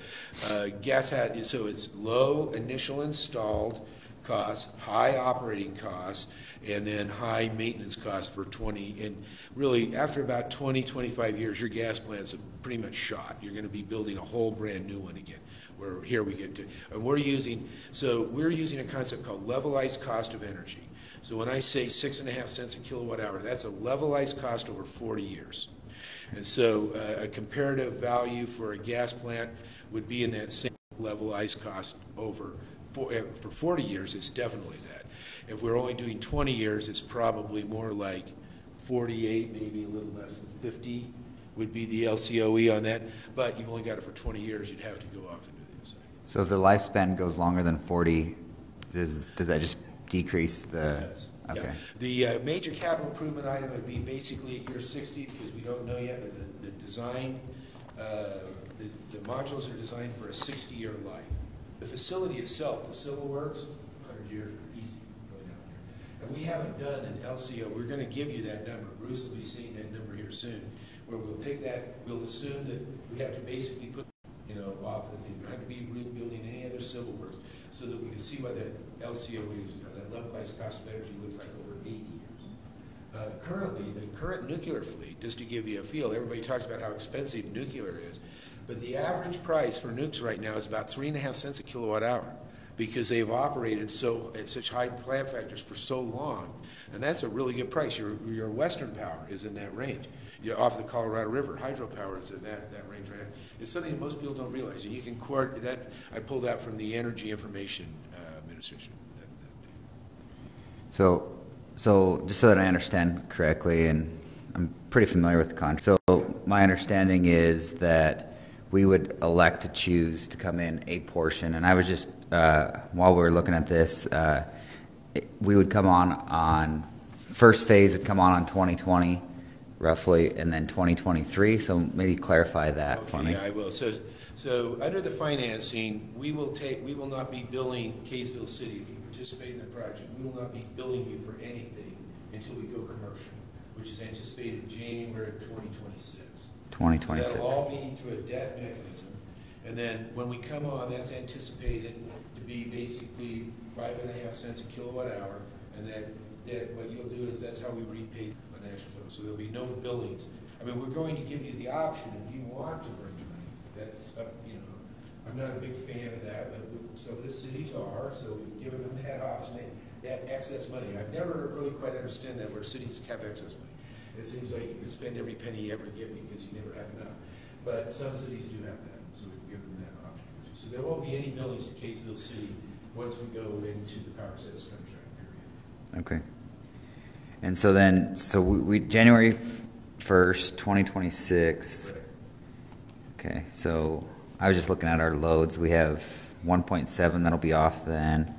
so it's low initial installed costs, high operating costs, and then high maintenance costs for 20. And really, after about 20, 25 years, your gas plant's pretty much shot. You're going to be building a whole brand new one again. Where here we get to, and we're using a concept called levelized cost of energy. So when I say 6.5 cents a kilowatt hour, that's a levelized cost over 40 years. And so a comparative value for a gas plant would be in that same levelized cost over for 40 years. It's definitely that. If we're only doing 20 years, it's probably more like 48, maybe a little less than 50 would be the LCOE on that. But you've only got it for 20 years. You'd have to go off and do this. So if the lifespan goes longer than 40, does that just decrease the? It does. Okay. Yeah. The major capital improvement item would be basically at year 60, because we don't know yet, but the design, the modules are designed for a 60-year life. The facility itself, the civil works, 100 years are easy going out there. And we haven't done an LCO. We're going to give you that number. Bruce will be seeing that number here soon, where we'll take that, we'll assume that we have to basically put, off the thing. We don't have to be rebuilding any other civil works, so that we can see what that LCO is, that levelized cost of energy looks like over 80 years. Currently, the current nuclear fleet, just to give you a feel, everybody talks about how expensive nuclear is, but the average price for nukes right now is about 3.5 cents a kilowatt hour, because they've operated at such high plant factors for so long, and that's a really good price. Your Western power is in that range. You're off the Colorado River, hydropower is in that range right now. It's something that most people don't realize, and you can coordinate that. I pulled that from the Energy Information Administration. So just so that I understand correctly, and I'm pretty familiar with the contract. So my understanding is that we would elect to choose to come in a portion, and I was just while we were looking at this, we would come on first phase would come on 2020. Roughly, and then 2023. So maybe clarify that for me. Yeah, I will. So under the financing, we will not be billing Kaysville City. If you participate in the project, we will not be billing you for anything until we go commercial, which is anticipated January of 2026. 2026. So that'll all be through a debt mechanism, and then when we come on, that's anticipated to be basically 5.5 cents a kilowatt hour, and that what you'll do is that's how we repay. So there'll be no billings. I mean, we're going to give you the option if you want to bring money. That's up, I'm not a big fan of that, but so the cities are, so we've given them that option. They have excess money. I've never really quite understood that where cities have excess money. It seems like you can spend every penny you ever give because you never have enough. But some cities do have that, so we've given them that option. So there won't be any billings to Kaysville City once we go into the power sales contract period. Okay. And so then, we January 1st, 2026. Okay, so I was just looking at our loads. We have 1.7 that'll be off then,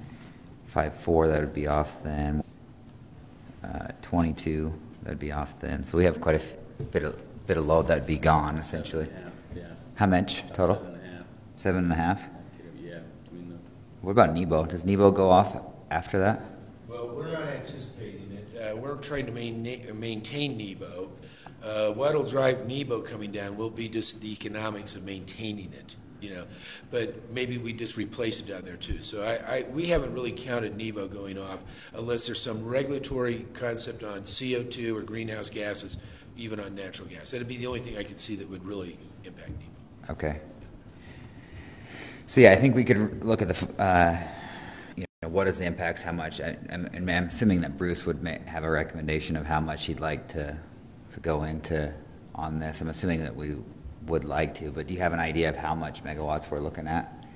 5.4 that would be off then, 22 that would be off then. So we have quite a bit of load that would be gone essentially. 7.5, yeah. How much total? 7.5. 7.5. Yeah. What about Nebo? Does Nebo go off after that? Well, we're not anticipating it. We're trying to maintain Nebo. What'll drive Nebo coming down will be just the economics of maintaining it, But maybe we just replace it down there too. So we haven't really counted Nebo going off unless there's some regulatory concept on CO2 or greenhouse gases, even on natural gas. That'd be the only thing I could see that would really impact Nebo. Okay. So yeah, I think we could look at the. What is the impacts, how much, and I'm assuming that Bruce would have a recommendation of how much he'd like to go into on this. I'm assuming that we would like to, but do you have an idea of how much megawatts we're looking at?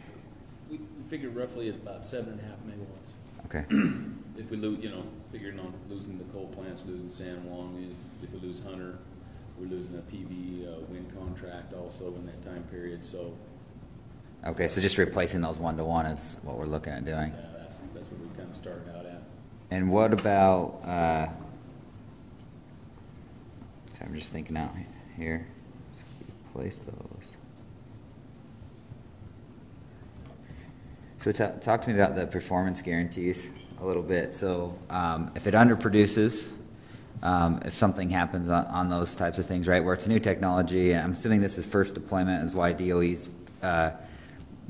We figure roughly it's about 7.5 megawatts. Okay. If we lose, figuring on losing the coal plants, losing San Juan, if we lose Hunter, we're losing a PV wind contract also in that time period. So. Okay, so just replacing those 1-to-1 is what we're looking at doing. That's what we kind of started out at. And what about, so I'm just thinking out here. replace those. So talk to me about the performance guarantees a little bit. So if it underproduces, if something happens on those types of things, right, where it's a new technology, I'm assuming this is first deployment, is why DOE's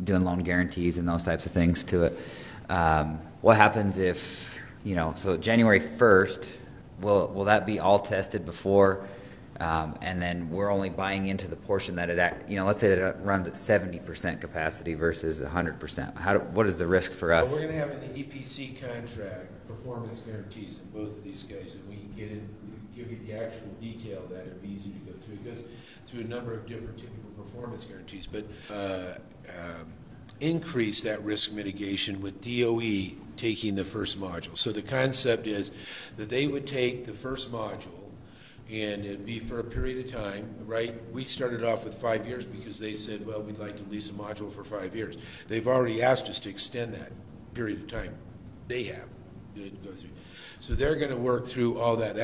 doing loan guarantees and those types of things to it. What happens if, so January 1st, will that be all tested before, and then we're only buying into the portion that let's say that it runs at 70% capacity versus 100%. What is the risk for us? Well, we're going to have in the EPC contract performance guarantees in both of these guys, and we can give you the actual detail of that. It'd be easy to go through. It goes through a number of different typical performance guarantees, but increase that risk mitigation with DOE taking the first module. So the concept is that they would take the first module, and it'd be for a period of time, right? We started off with 5 years because they said, well, we'd like to lease a module for 5 years. They've already asked us to extend that period of time. They have to go through. So they're going to work through all that.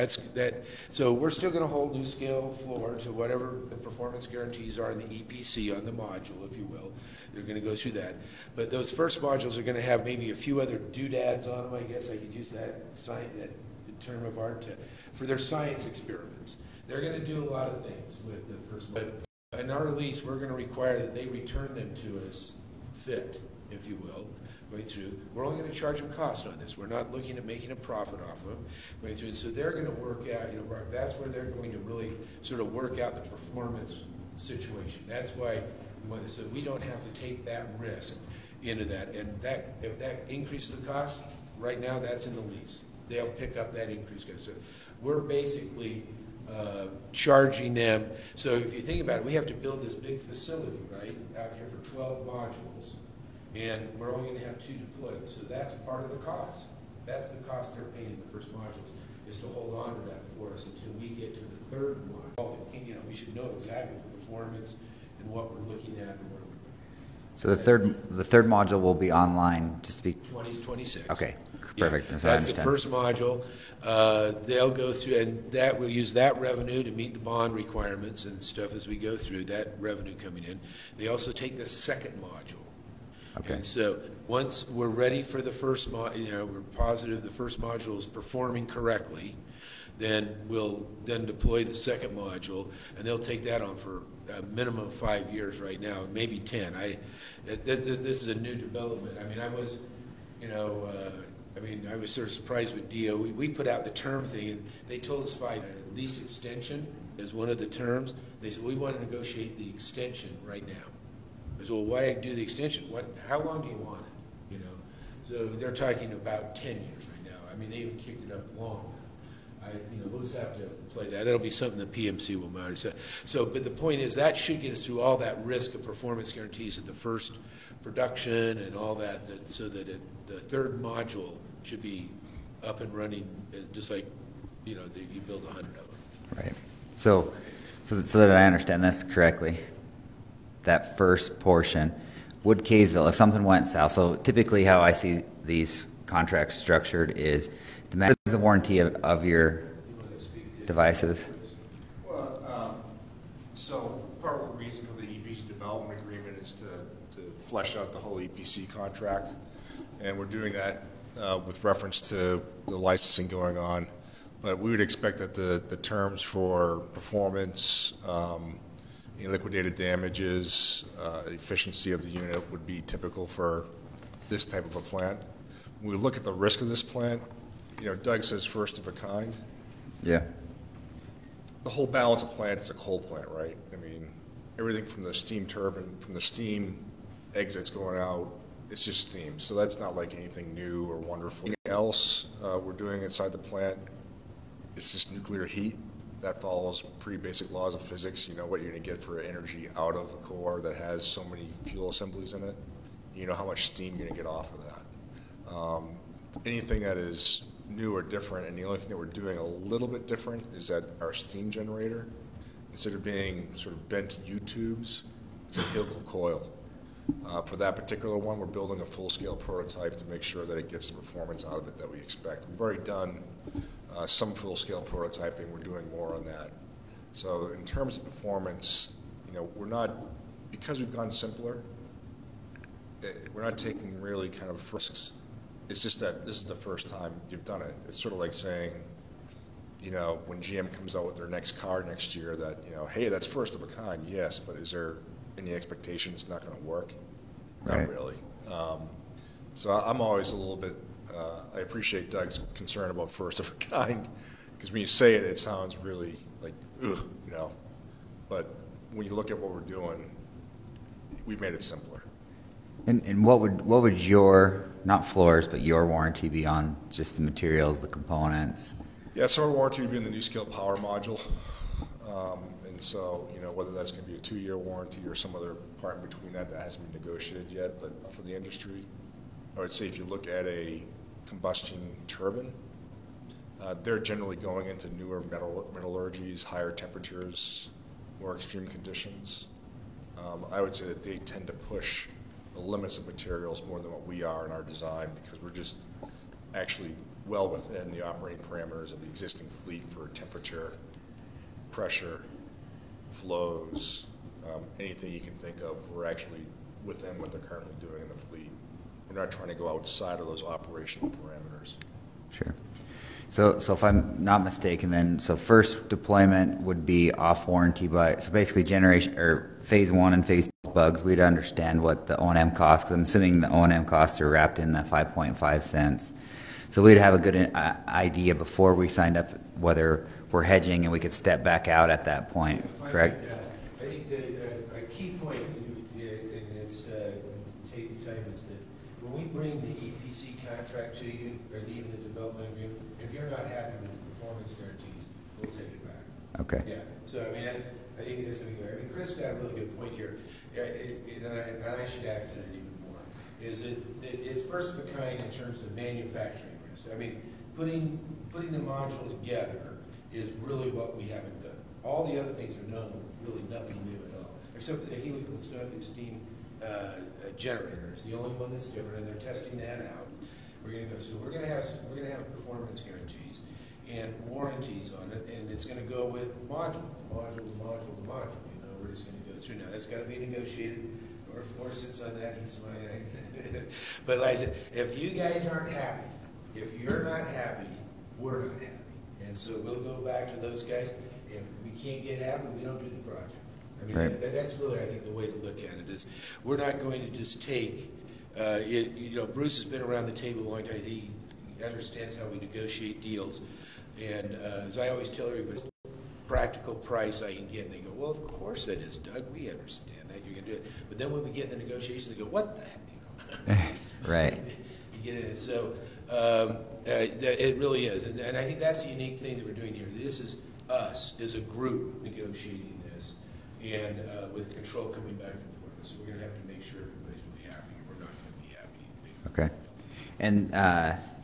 So we're still going to hold NuScale floor to whatever the performance guarantees are in the EPC on the module, if you will. They're going to go through that. But those first modules are going to have maybe a few other doodads on them, I guess I could use that term of art, for their science experiments. They're going to do a lot of things with the first module. But in our lease, we're going to require that they return them to us fit, if you will, going through. We're only going to charge them cost on this. We're not looking at making a profit off of them going through. And so they're going to work out, that's where they're going to really sort of work out the performance situation. That's why we want to, so we don't have to take that risk into that. And if that increases the cost, right now that's in the lease. They'll pick up that increase. So we're basically charging them. So if you think about it, we have to build this big facility, right, out here for 12 modules. And we're only going to have 2 deployed. So that's part of the cost. That's the cost they're paying in the first modules, is to hold on to that for us until we get to the third module. We should know exactly the performance and what we're looking at. And where So the third module will be online to speak. 2026. Okay, perfect. Yeah, That's the first module. They'll go through, and that we'll use that revenue to meet the bond requirements and stuff as we go through that revenue coming in. They also take the second module. Okay. And so once we're ready for the first module, we're positive the first module is performing correctly, then we'll then deploy the second module, and they'll take that on for a minimum of 5 years right now, maybe 10. This is a new development. I mean, I was sort of surprised with DOE. We put out the term thing, and they told us lease extension is one of the terms. They said, we want to negotiate the extension right now. I said, well, why do the extension? How long do you want it? So they're talking about 10 years right now. I mean, they even kicked it up long. We'll just have to play that. That'll be something the PMC will monitor. But the point is that should get us through all that risk of performance guarantees at the first production and all that so that the third module should be up and running, just like you build 100 of them. Right. So that I understand this correctly, that first portion, would Kaysville, if something went south, so typically how I see these contracts structured is the warranty of your devices. Well, so part of the reason for the EPC development agreement is to flesh out the whole EPC contract, and we're doing that with reference to the licensing going on. But we would expect that the terms for performance, liquidated damages, efficiency of the unit would be typical for this type of a plant. When we look at the risk of this plant, Doug says first of a kind. Yeah. The whole balance of plant is a coal plant, right? I mean, everything from the steam turbine, from the steam exits going out, it's just steam. So that's not like anything new or wonderful. Anything else we're doing inside the plant, it's just nuclear heat. That follows pretty basic laws of physics. You know what you're going to get for energy out of a core that has so many fuel assemblies in it. You know how much steam you're going to get off of that. Anything that is new or different, and the only thing that we're doing a little bit different is that our steam generator, instead of being sort of bent U-tubes, it's a helical coil. For that particular one, we're building a full-scale prototype to make sure that it gets the performance out of it that we expect. We've already done some full-scale prototyping. We're doing more on that. So in terms of performance, we're not, because we've gone simpler, we're not taking really kind of risks. It's just that this is the first time you've done it. It's sort of like saying, when GM comes out with their next car next year that, hey, that's first of a kind, yes, but is there any expectation it's not going to work? Right. Not really. So I'm always a little bit, I appreciate Doug's concern about first of a kind, because when you say it, it sounds really like, ugh, but when you look at what we're doing, we've made it simpler. And what would your, not floors, but your warranty be on just the materials, the components? Yeah, so our warranty would be in the NuScale power module. And so, whether that's going to be a 2-year warranty or some other part in between that hasn't been negotiated yet, but for the industry, I would say if you look at a combustion turbine, they're generally going into newer metallurgies, higher temperatures, more extreme conditions. I would say that they tend to push the limits of materials more than what we are in our design, because we're just actually well within the operating parameters of the existing fleet for temperature, pressure, flows, anything you can think of. We're actually within what they're currently doing in the fleet. We're not trying to go outside of those operational parameters. Sure. So if I'm not mistaken, then first deployment would be off warranty so basically phase 1 and phase 2 bugs, we'd understand what the O&M costs, because I'm assuming the O&M costs are wrapped in the 5.5 cents. So we'd have a good idea before we signed up whether we're hedging, and we could step back out at that point, correct? I think a key point in this time is that when we bring the EPC contract to you, or even the development agreement, if you're not happy with the performance guarantees, we'll take it back. Okay. Yeah. So I think there's something there. Chris got a really good point here, and I should accent it even more. Is that it's first of a kind in terms of manufacturing risk. Putting the module together is really what we haven't done. All the other things are known, really nothing new at all, except the helical steam generator is the only one that's different, and they're testing that out. We're going to go. So we're going to have performance guarantees and warranties on it, and it's going to go with module. We're just going to go through now. That's got to be negotiated. Or forces on that. He's smiling. But like I said, if you guys aren't happy, if you're not happy, we're not happy. And so we'll go back to those guys. If we can't get happy, we don't do the project. Right. That's really, I think, the way to look at it is we're not going to just take, Bruce has been around the table a long time. He understands how we negotiate deals. And as I always tell everybody, practical price I can get. And they go, well, of course it is, Doug. We understand that. You're going to do it. But then when we get in the negotiations, they go, what the heck? Right. You get it. So it really is. And I think that's the unique thing that we're doing here. This is us as a group negotiating this, and with control coming back and forth. So we're going to have to make sure everybody's really happy. We're not going to be happy. Okay. And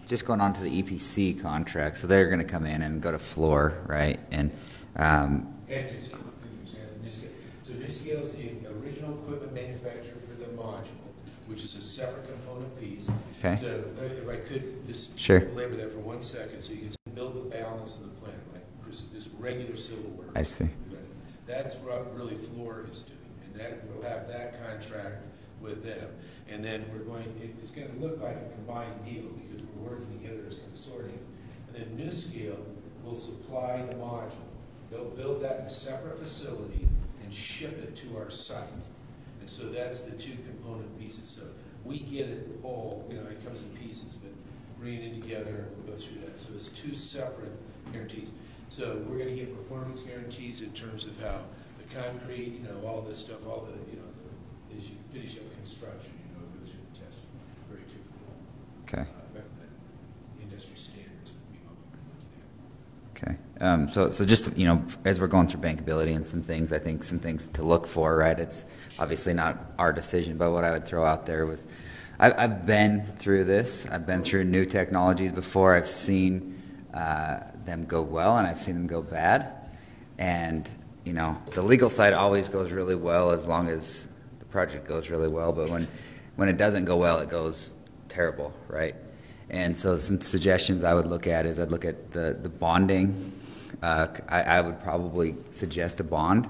just going on to the EPC contract, so they're going to come in and go to floor, right? And NuScale. So NuScale is the original equipment manufacturer for the module, which is a separate component piece. Okay. So if I could just Sure. labor that for 1 second, so you can build the balance of the plant, like just regular civil work. I see. That's what really Fluor is doing, and that we'll have that contract with them. And then it's going to look like a combined deal because we're working together as a consortium. And then NuScale will supply the module. They'll build that in a separate facility and ship it to our site. And so that's the 2 component pieces. So we get it all, it comes in pieces, but bringing it together and we'll go through that. So it's 2 separate guarantees. So we're going to get performance guarantees in terms of how the concrete, all this stuff, all the, as you finish up construction, go through the testing. Very typical. Okay. Industry standards would be what we're looking at. Okay. So just, as we're going through bankability and some things, I think some things to look for, right? It's obviously not our decision, but what I would throw out there was I've been through this. I've been through new technologies before. I've seen them go well, and I've seen them go bad. And, the legal side always goes really well as long as the project goes really well. But when it doesn't go well, it goes terrible, right? And so some suggestions I would look at is I'd look at the bonding. I would probably suggest a bond.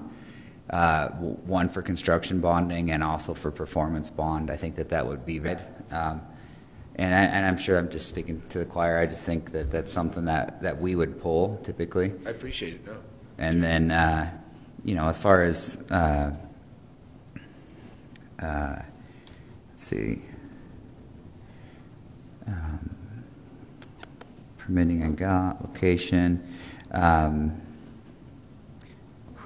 one for construction bonding and also for performance bond. I think that would be good. And I'm sure I'm just speaking to the choir. I just think that that's something that we would pull typically. I appreciate it, no. And then, as far as, let's see, permitting and location,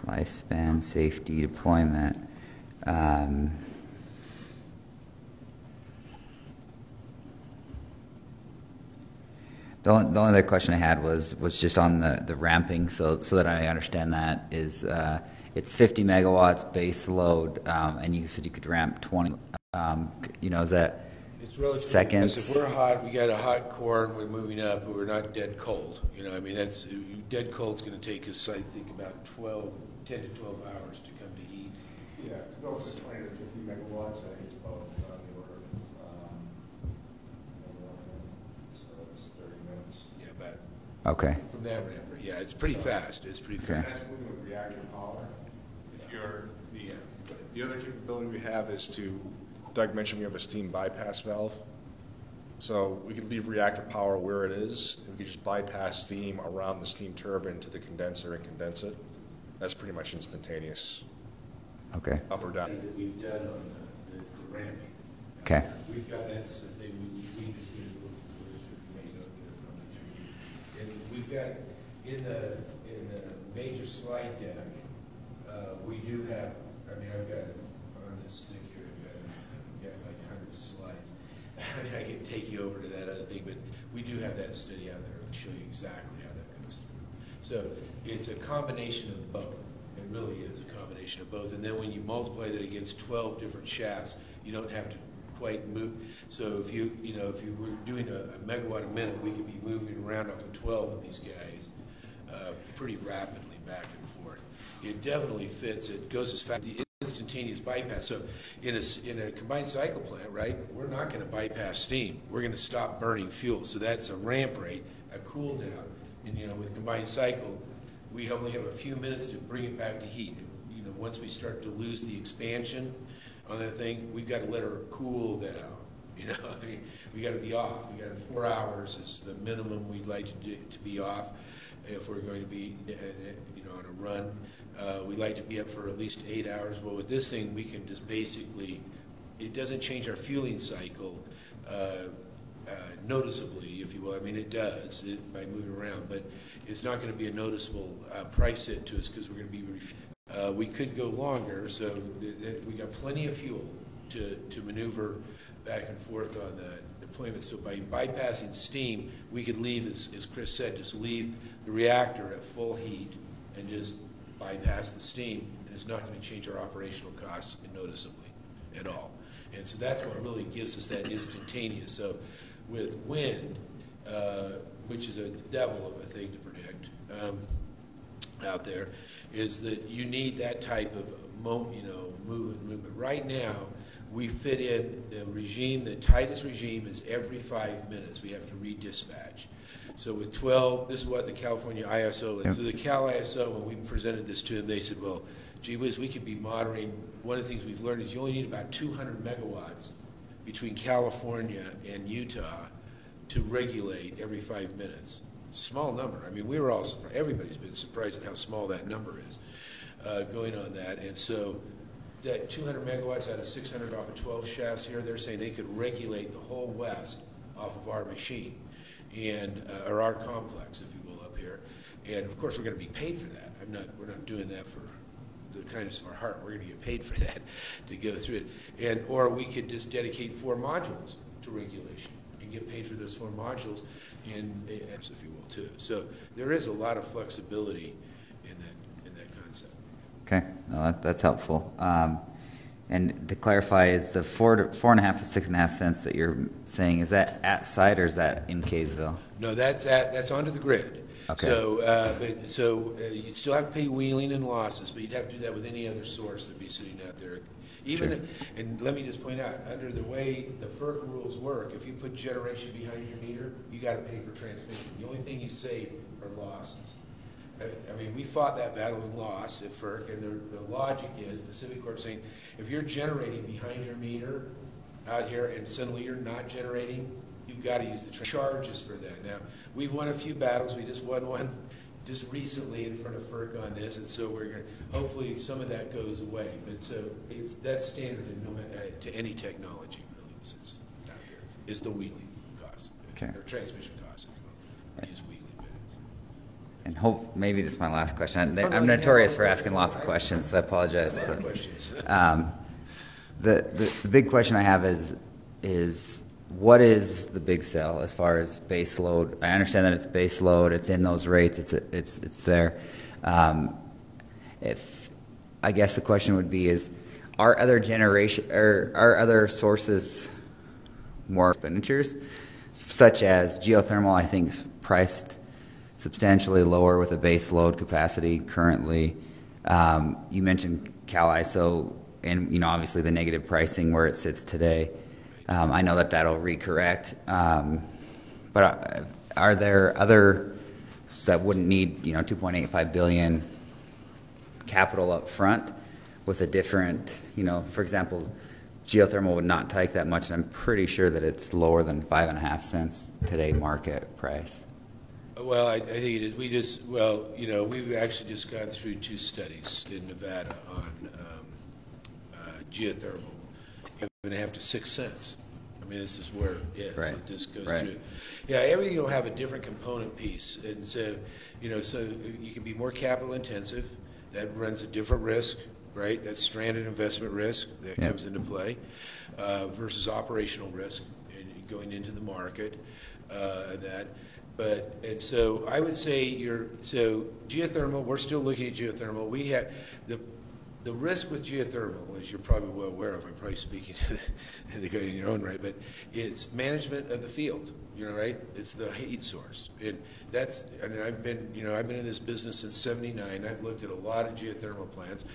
lifespan, safety, deployment. The only other question I had was just on the ramping, so that I understand that is it's 50 megawatts base load, and you said you could ramp 20. Is that It's relatively seconds? If we're hot, we got a hot core and we're moving up, but we're not dead cold. That's dead cold's going to take us, I think, about 10 to 12 hours to come to heat. Yeah, to go from 20 to 50 megawatts, I think it's about on the order of, so it's 30 minutes. Yeah, about Okay. from that ramper. Yeah, it's pretty fast. It's pretty Okay. fast. That's with reactor power. If you're, the other capability we have is Doug mentioned we have a steam bypass valve. So we could leave reactor power where it is, and we could just bypass steam around the steam turbine to the condenser and condense it. That's pretty much instantaneous, Okay. up or down. That we've done on the ramping. Okay. We've got that's the thing we just did. And we've got in the major slide deck, we do have. I've got on this stick here. I've got like 100 slides. I can take you over to that other thing, but we do have that study out there and show you exactly how that comes through. So it's a combination of both. It really is a combination of both. And then when you multiply that against 12 different shafts, you don't have to quite move. So if you were doing a megawatt a minute, we could be moving around up to 12 of these guys pretty rapidly back and forth. It definitely fits. It goes as fast. The instantaneous bypass. So in a combined cycle plant, right, we're not going to bypass steam. We're going to stop burning fuel. So that's a ramp rate, a cool down. And with combined cycle, we only have a few minutes to bring it back to heat. Once we start to lose the expansion on that thing, we've got to let her cool down. We got to be off. We got 4 hours is the minimum we'd like to be off if we're going to be on a run. We like to be up for at least 8 hours. Well, with this thing, we can just basically, it doesn't change our fueling cycle noticeably, if you will. It does by moving around, but it's not going to be a noticeable price hit to us because we're going to be. We could go longer, so we got plenty of fuel to maneuver back and forth on the deployment. So by bypassing steam, we could leave, as Chris said, just leave the reactor at full heat and just bypass the steam, and it's not going to change our operational costs noticeably at all. And so that's what really gives us that instantaneous. So with wind, which is a devil of a thing to predict out there, is that you need that type of movement. Right now, we fit in the regime. The tightest regime is every 5 minutes we have to redispatch. So with 12, this is what the California ISO. Yep. So the Cal ISO, when we presented this to them, they said, well, gee whiz, we could be monitoring. One of the things we've learned is you only need about 200 megawatts between California and Utah to regulate every 5 minutes. Small number. We were all surprised. Everybody's been surprised at how small that number is going on that. And so that 200 megawatts out of 600 off of 12 shafts here, they're saying they could regulate the whole West off of our machine, and or our complex, if you will, up here. And of course, we're going to be paid for that. We're not doing that for the kindness of our heart. We're going to get paid for that to go through it. Or we could just dedicate 4 modules to regulation and get paid for those 4 modules, if you will, too. So there is a lot of flexibility in that concept. Okay, no, that's helpful. And to clarify, is the 4.5 to 6.5 cents that you're saying, is that at site or is that in Kaysville? No, that's onto the grid. Okay. So you'd still have to pay wheeling and losses, but you'd have to do that with any other source that'd be sitting out there. And let me just point out, under the way the FERC rules work, if you put generation behind your meter, you got to pay for transmission. The only thing you save are losses. I mean, we fought that battle and lost at FERC, and the logic is Pacific Corp saying, if you're generating behind your meter out here and suddenly you're not generating, you've got to use the charges for that. Now, we've won a few battles. We just won one just recently in front of FERC on this, and so we're going to, hopefully some of that goes away. But so that's standard in to any technology, really, that's out there, is the wheeling cost, Okay. or transmission cost, if you use wheeling. And hope maybe this is my last question. no, I'm you notorious have for one asking question. lots of questions, so I apologize. A lot of but, questions. The big question I have is what is the big sell as far as base load? I understand that it's base load. It's in those rates. It's there. If I guess the question would be is, are other sources more expenditures, such as geothermal? I think is priced substantially lower with a base load capacity currently. You mentioned CAISO, and obviously the negative pricing where it sits today. I know that'll recorrect, but are there other that wouldn't need $2.85 billion capital up front with a different, for example, geothermal would not take that much, and I'm pretty sure that it's lower than 5.5 cents today market price. Well, I think it is. We've actually just gone through 2 studies in Nevada on geothermal, 5.5 to 6 cents. I mean, this is where it is. Right. It just goes Right. through. Yeah, everything will have a different component piece, and so so you can be more capital intensive. That runs a different risk, right? That's stranded investment risk that comes into play versus operational risk and going into the market. And so I would say geothermal, we're still looking at geothermal. We have the risk with geothermal, as you're probably well aware of, I'm probably speaking to the guy in your own right, but it's management of the field, right? It's the heat source. And I've been in this business since '79. I've looked at a lot of geothermal plants,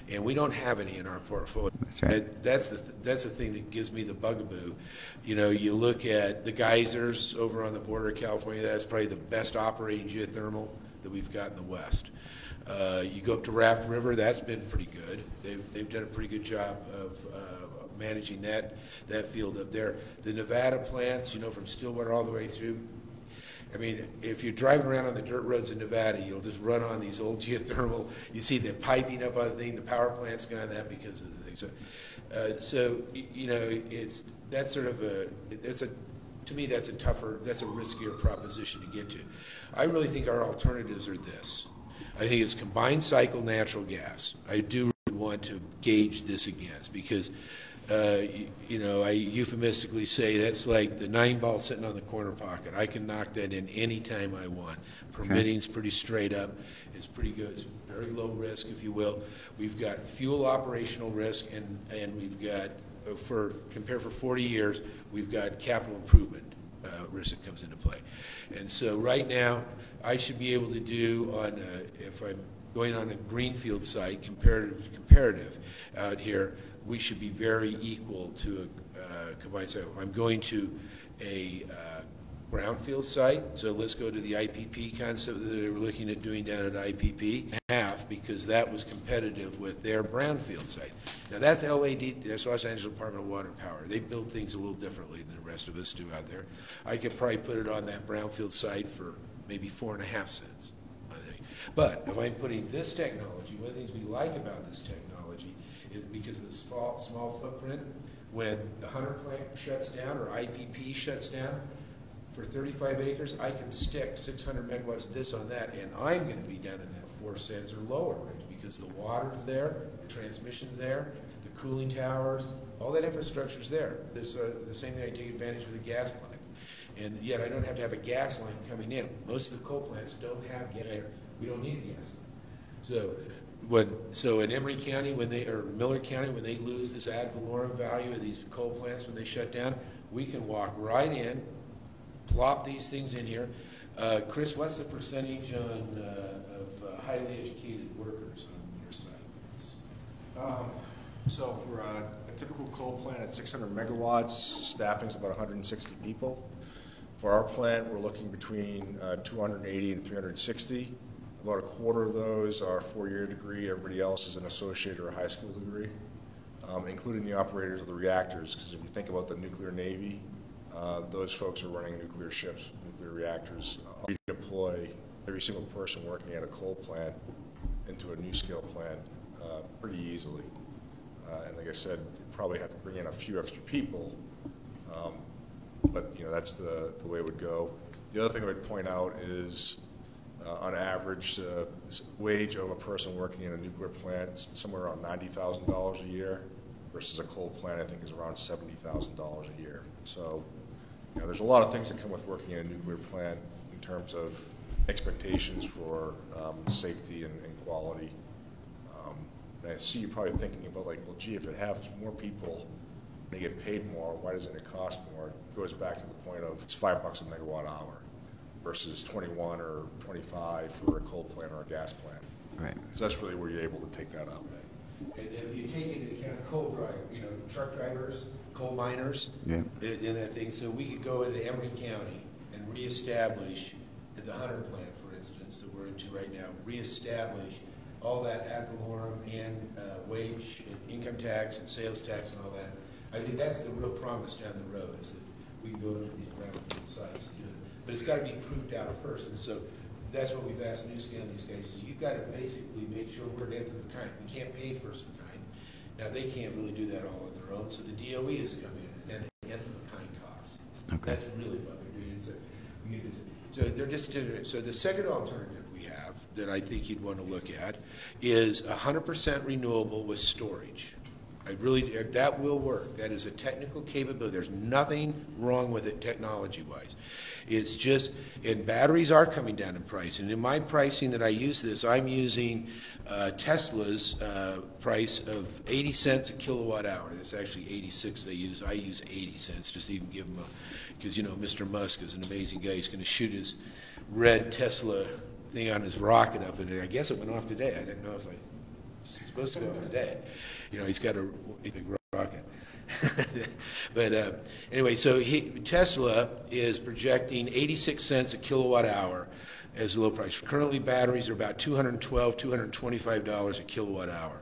and we don't have any in our portfolio. That's right. That's the thing that gives me the bugaboo. You look at the geysers over on the border of California. That's probably the best operating geothermal that we've got in the West. You go up to Raft River. That's been pretty good. They've done a pretty good job of managing that field up there. The Nevada plants, from Stillwater all the way through. I mean, if you're driving around on the dirt roads in Nevada, you'll just run on these old geothermal. You see the piping up on the thing. The power plant's gone that because of the thing. That's sort of to me, that's a riskier proposition to get to. I really think our alternatives are this. I think it's combined cycle natural gas. I do want to gauge this against because, I euphemistically say that's like the 9-ball sitting on the corner pocket. I can knock that in any time I want. Permitting's pretty straight up. It's pretty good. It's very low risk, if you will. We've got fuel operational risk, and we've got, for 40 years, we've got capital improvement risk that comes into play. And so right now, I should be able to do if I'm going on a greenfield site, comparative out here, we should be very equal to a combined cycle. I'm going to a brownfield site, so let's go to the IPP concept that they were looking at doing down at IPP, because that was competitive with their brownfield site. Now that's that's Los Angeles Department of Water and Power. They build things a little differently than the rest of us do out there. I could probably put it on that brownfield site for maybe 4.5 cents, I think. But if I'm putting this technology, one of the things we like about this technology is because of the small footprint, when the Hunter plant shuts down or IPP shuts down, for 35 acres, I can stick 600 megawatts of this on that, and I'm going to be down in that 4 cents or lower range because the water's there, the transmission's there, the cooling towers, all that infrastructure's there. There's the same thing I take advantage of the gas plant. And yet I don't have to have a gas line coming in. Most of the coal plants don't have gas. We don't need a gas line. So in Emory County, or Miller County, when they lose this ad valorem value of these coal plants when they shut down, we can walk right in, plop these things in here. Chris, what's the percentage of highly educated workers on your site? So for a typical coal plant at 600 megawatts, staffing's about 160 people. For our plant, we're looking between 280 and 360. About a quarter of those are a 4-year degree. Everybody else is an associate or a high school degree, including the operators of the reactors, because if you think about the nuclear navy, those folks are running nuclear ships, nuclear reactors. We deploy every single person working at a coal plant into a NuScale plant pretty easily. And like I said, you probably have to bring in a few extra people, but that's the way it would go. The other thing I would point out is, on average, wage of a person working in a nuclear plant is somewhere around $90,000 a year, versus a coal plant I think is around $70,000 a year. So there's a lot of things that come with working in a nuclear plant in terms of expectations for safety and quality. And I see you probably thinking about, like, well, gee, if it has more people, they get paid more, why doesn't it cost more? It goes back to the point of it's $5 a megawatt hour versus 21 or 25 for a coal plant or a gas plant. Right. So that's really where you're able to take that out. And if you take into account coal drive, truck drivers, coal miners, Yeah. in that thing, so we could go into Emory County and reestablish at the Hunter plant, for instance, that we're into right now, reestablish all that ad valorem and wage and income tax and sales tax and all that. I think that's the real promise down the road, is that we can go into these brownfield sites and do it. But it's got to be proved out first, and so that's what we've asked NuScale in these cases. You've got to basically make sure we're nth of a kind. We can't pay first of a kind. Now, they can't really do that all on their own, so the DOE has come in and the nth of a kind costs. Okay. That's really what they're doing. So they're just doing it. So the second alternative we have that I think you'd want to look at is 100% renewable with storage. That will work. That is a technical capability. There's nothing wrong with it technology-wise. It's just, and batteries are coming down in price. And in my pricing that I use this, I'm using Tesla's price of 80 cents a kilowatt hour. That's actually 86 they use. I use 80 cents just to even give them because, Mr. Musk is an amazing guy. He's going to shoot his red Tesla thing on his rocket up, and I guess it went off today. I didn't know if it's supposed to go off today. He's got a big rocket. But anyway, so Tesla is projecting 86 cents a kilowatt hour as a low price. Currently, batteries are about $212, $225 a kilowatt hour.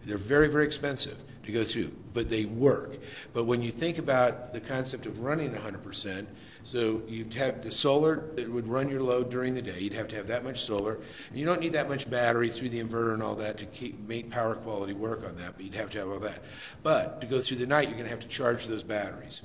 They're very, very expensive to go through, but they work. But when you think about the concept of running 100%, so you'd have the solar that would run your load during the day. You'd have to have that much solar. And you don't need that much battery through the inverter and all that to make power quality work on that, but you'd have to have all that. But to go through the night, you're going to have to charge those batteries.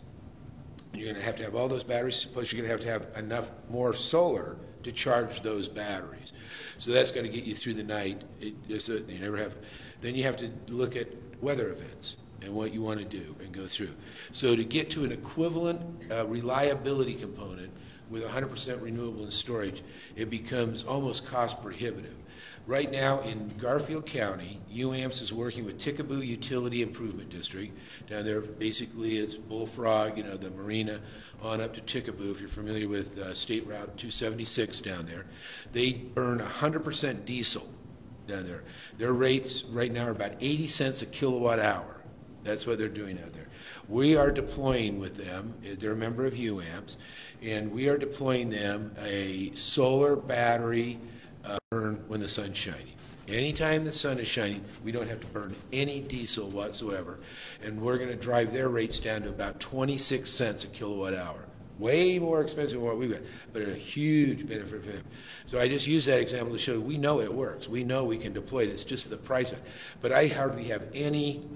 You're going to have all those batteries, plus you're going to have enough more solar to charge those batteries. So that's going to get you through the night. Then you have to look at weather events and what you want to do and go through. So to get to an equivalent reliability component with 100% renewable and storage, it becomes almost cost prohibitive. Right now in Garfield County, UAMPS is working with Tickaboo Utility Improvement District. Down there, basically, it's Bullfrog, the marina, on up to Tickaboo, if you're familiar with State Route 276 down there. They burn 100% diesel down there. Their rates right now are about 80 cents a kilowatt hour. That's what they're doing out there. We are deploying with them, they're a member of UAMPS, and we are deploying them a solar battery burn when the sun's shining. Anytime the sun is shining, we don't have to burn any diesel whatsoever, and we're going to drive their rates down to about 26 cents a kilowatt hour. Way more expensive than what we've got, but a huge benefit for them. So I just use that example to show we know it works. We know we can deploy it. It's just the price of it. But I hardly have any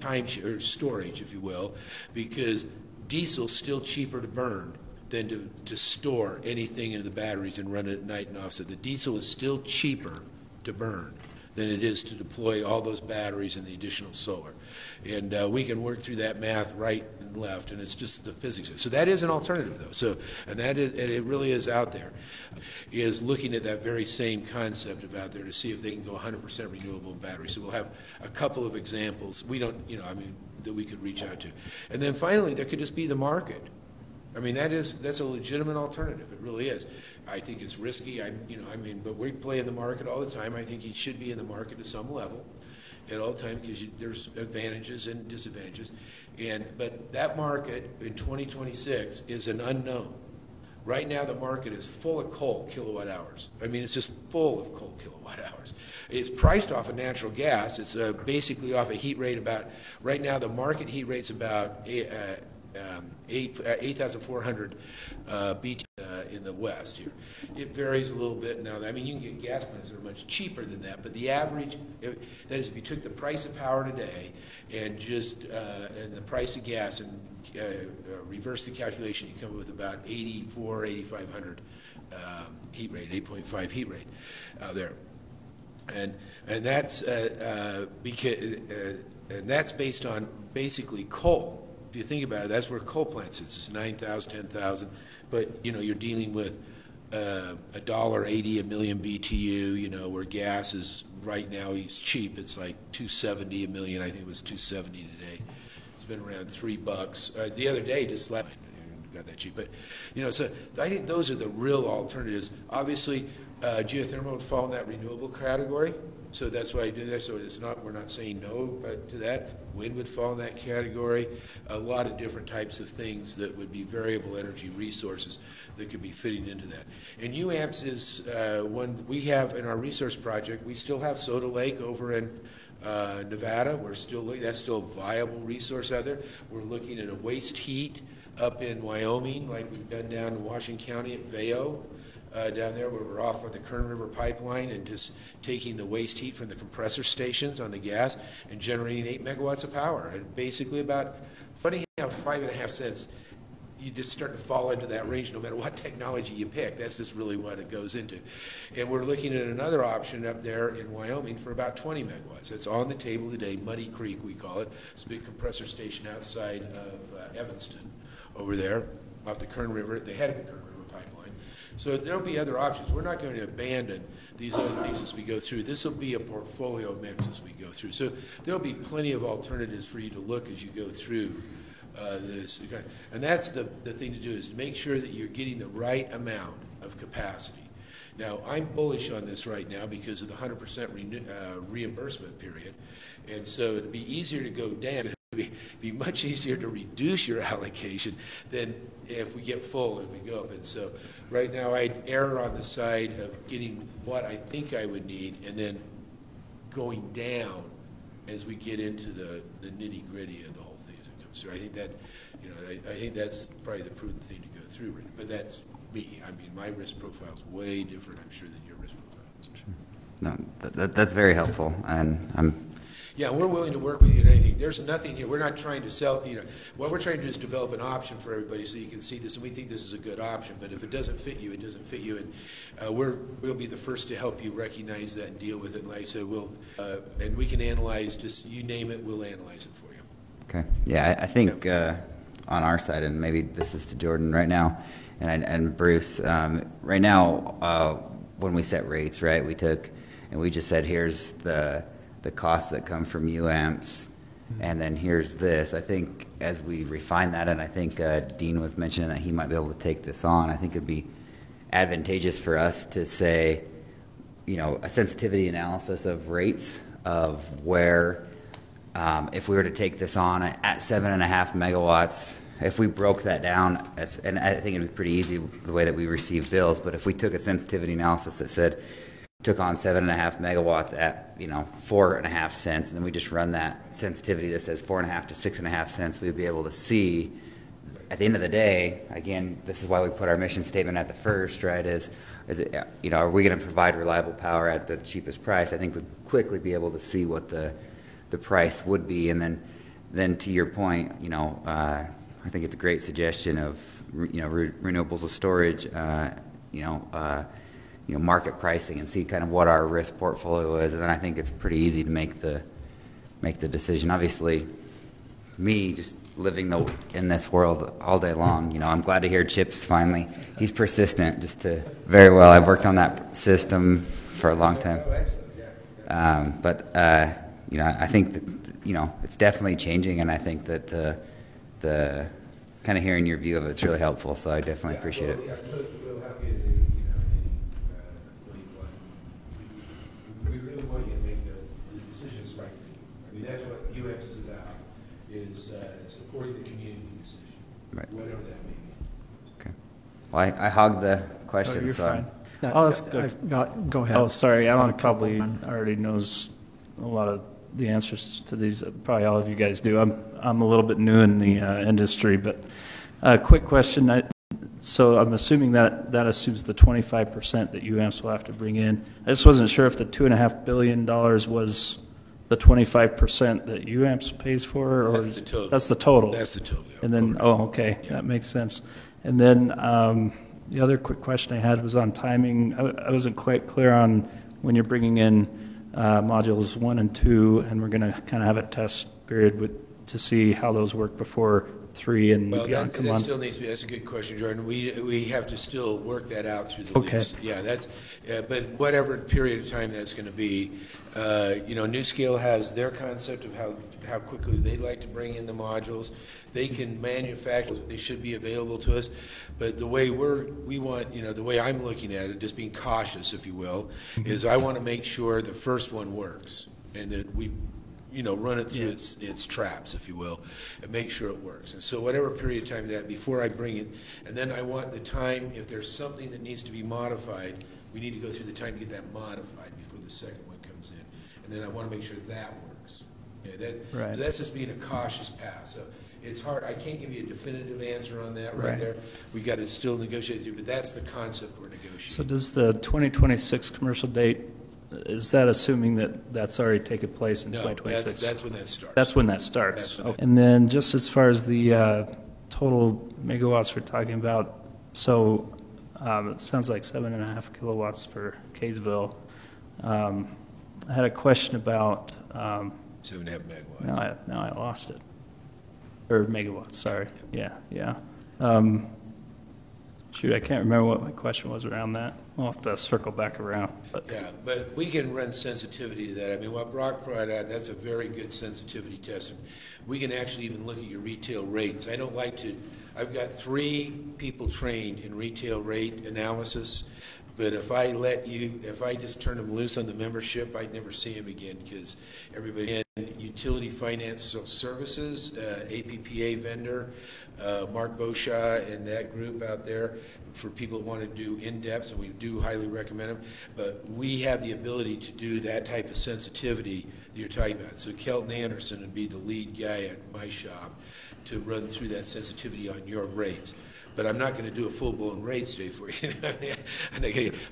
or storage, if you will, because diesel's still cheaper to burn than to store anything in the batteries and run it at night and off. So the diesel is still cheaper to burn than it is to deploy all those batteries and the additional solar. And we can work through that math right and left, and it's just the physics. So that is an alternative, though. So, and it really is out there, is looking at that very same concept of out there to see if they can go 100% renewable batteries. So we'll have a couple of examples. We don't, that we could reach out to. And then finally, there could just be the market. I mean, that's a legitimate alternative. It really is. I think it's risky. But we play in the market all the time. I think you should be in the market to some level at all times because there's advantages and disadvantages. But that market in 2026 is an unknown. Right now, the market is full of coal kilowatt hours. I mean, it's just full of coal kilowatt hours. It's priced off of natural gas. It's basically off a heat rate about, right now, the market heat rate's about 8,400 BTU in the West here. It varies a little bit now. I mean, you can get gas plants that are much cheaper than that, but the average, that is, if you took the price of power today and just, and the price of gas and reverse the calculation, you come up with about 8,500 heat rate, 8.5 heat rate out there. And that's because and that's based on basically coal. If you think about it, that's where coal plants is. It's 9,000, 10,000, but you're dealing with $1.80 a million BTU. Where gas is right now is cheap. It's like $2.70 a million. I think it was $2.70 today. It's been around $3. The other day, just last got that cheap, but so I think those are the real alternatives. Obviously, geothermal would fall in that renewable category, so that's why I do that. So it's not, we're not saying no to that. Wind would fall in that category. A lot of different types of things that would be variable energy resources that could be fitting into that. And UAMPS is one we have in our resource project. We still have Soda Lake over in Nevada. We're still looking, that's still a viable resource out there. We're looking at a waste heat up in Wyoming, like we've done down in Washington County at Vail, down there where we're off on the Kern River pipeline and just taking the waste heat from the compressor stations on the gas and generating 8 megawatts of power. And basically about, funny how 5.5 cents, you just start to fall into that range no matter what technology you pick. That's just really what it goes into. And we're looking at another option up there in Wyoming for about 20 megawatts. It's on the table today, Muddy Creek we call it. It's a big compressor station outside of Evanston over there off the Kern River. They had a Kern River pipeline. So there'll be other options. We're not going to abandon these other things as we go through. This will be a portfolio mix as we go through. So there'll be plenty of alternatives for you to look as you go through this. And that's the thing to do, is to make sure that you're getting the right amount of capacity. Now, I'm bullish on this right now because of the 100% reimbursement period. And so it'd be easier to go down. Be much easier to reduce your allocation than if we get full and we go up. And so right now I'd err on the side of getting what I think I would need and then going down as we get into the nitty gritty of the whole thing as it comes through. I think that, I think that's probably the prudent thing to go through. But that's me. I mean, my risk profile is way different, I'm sure, than your risk profile is. No, that's very helpful, and I'm. Yeah, we're willing to work with you in anything. There's nothing here. We're not trying to sell, what we're trying to do is develop an option for everybody so you can see this, and we think this is a good option. But if it doesn't fit you, it doesn't fit you. And we'll be the first to help you recognize that and deal with it. And like I said, and we can analyze, just you name it, we'll analyze it for you. Okay. Yeah, I think on our side, and maybe this is to Jordan right now, and Bruce, right now, when we set rates, right, we took, and we just said, here's the costs that come from UAMPS, and then here's this. I think as we refine that, and I think Dean was mentioning that he might be able to take this on, I think it'd be advantageous for us to say, a sensitivity analysis of rates of where, if we were to take this on at 7.5 megawatts, if we broke that down, and I think it'd be pretty easy the way that we receive bills, but if we took a sensitivity analysis that said, took on 7.5 megawatts at 4.5 cents, and then we just run that sensitivity that says 4.5 to 6.5 cents, we'd be able to see at the end of the day. Again, this is why we put our mission statement at the first, right? Is it, are we going to provide reliable power at the cheapest price? I think we'd quickly be able to see what the price would be, and then to your point, I think it's a great suggestion of renewables with storage, market pricing, and see kind of what our risk portfolio is, and then I think it's pretty easy to make the decision. Obviously, me just living in this world all day long, I'm glad to hear Chip's finally. He's persistent, very well. I've worked on that system for a long time, but I think that it's definitely changing, and I think that the kind of hearing your view of it's really helpful. So I definitely appreciate it. We'll help you. We really want you to make the decisions right for you. I mean, that's what UAMPS is about, is supporting the community decision, right, whatever that may be. Okay. Well, I hogged the Oh, question, you're so fine. I'll ask Go ahead. Oh, sorry, Alan probably Couple already knows a lot of the answers to these. Probably all of you guys do. I'm a little bit new in the industry, but quick question. So I'm assuming that assumes the 25% that UAMPS will have to bring in. I just wasn't sure if the $2.5 billion was the 25% that UAMPS pays for, or That's the total. That's the total. That's the total. Yeah. And then, okay, that makes sense. And then the other quick question I had was on timing. I wasn't quite clear on when you're bringing in modules 1 and 2, and we're going to kind of have a test period to see how those work before 3 and Well, beyond that come on. still needs to be, that's a good question, Jordan. We have to still work that out through the Okay. lease. Yeah, but whatever period of time that's going to be, NewScale has their concept of how quickly they'd like to bring in the modules. They can manufacture, they should be available to us. But the way we want, the way I'm looking at it, just being cautious, if you will, is I want to make sure the first one works and that we run it through its traps, if you will, and make sure it works. And so whatever period of time that before I bring it, and then I want the time, if there's something that needs to be modified, we need to go through the time to get that modified before the second one comes in. And then I want to make sure that works. Right. So that's just being a cautious path. So it's hard. I can't give you a definitive answer on that right Right. there. We got to still negotiate through, but that's the concept we're negotiating. So does the 2026 commercial date, is that assuming that that's already taken place in No, 2026? that's when that starts. That's when that starts. That's when that- And then just as far as the total megawatts we're talking about, so it sounds like 7.5 kilowatts for Kaysville. I had a question about, 7.5 megawatts. now I lost it. Or megawatts, sorry. Yeah. Shoot, I can't remember what my question was around that. I'll have to circle back around. But Yeah, but we can run sensitivity to that. I mean, what Brock brought out, that's a very good sensitivity test. And we can actually even look at your retail rates. I've got 3 people trained in retail rate analysis, but if I just turn them loose on the membership, I'd never see them again because everybody in utility finance services, APPA vendor, Mark Boshaw and that group out there for people who want to do in-depth, and we do highly recommend them. But we have the ability to do that type of sensitivity that you're talking about. So Kelton Anderson would be the lead guy at my shop to run through that sensitivity on your rates. But I'm not going to do a full-blown rates day for you.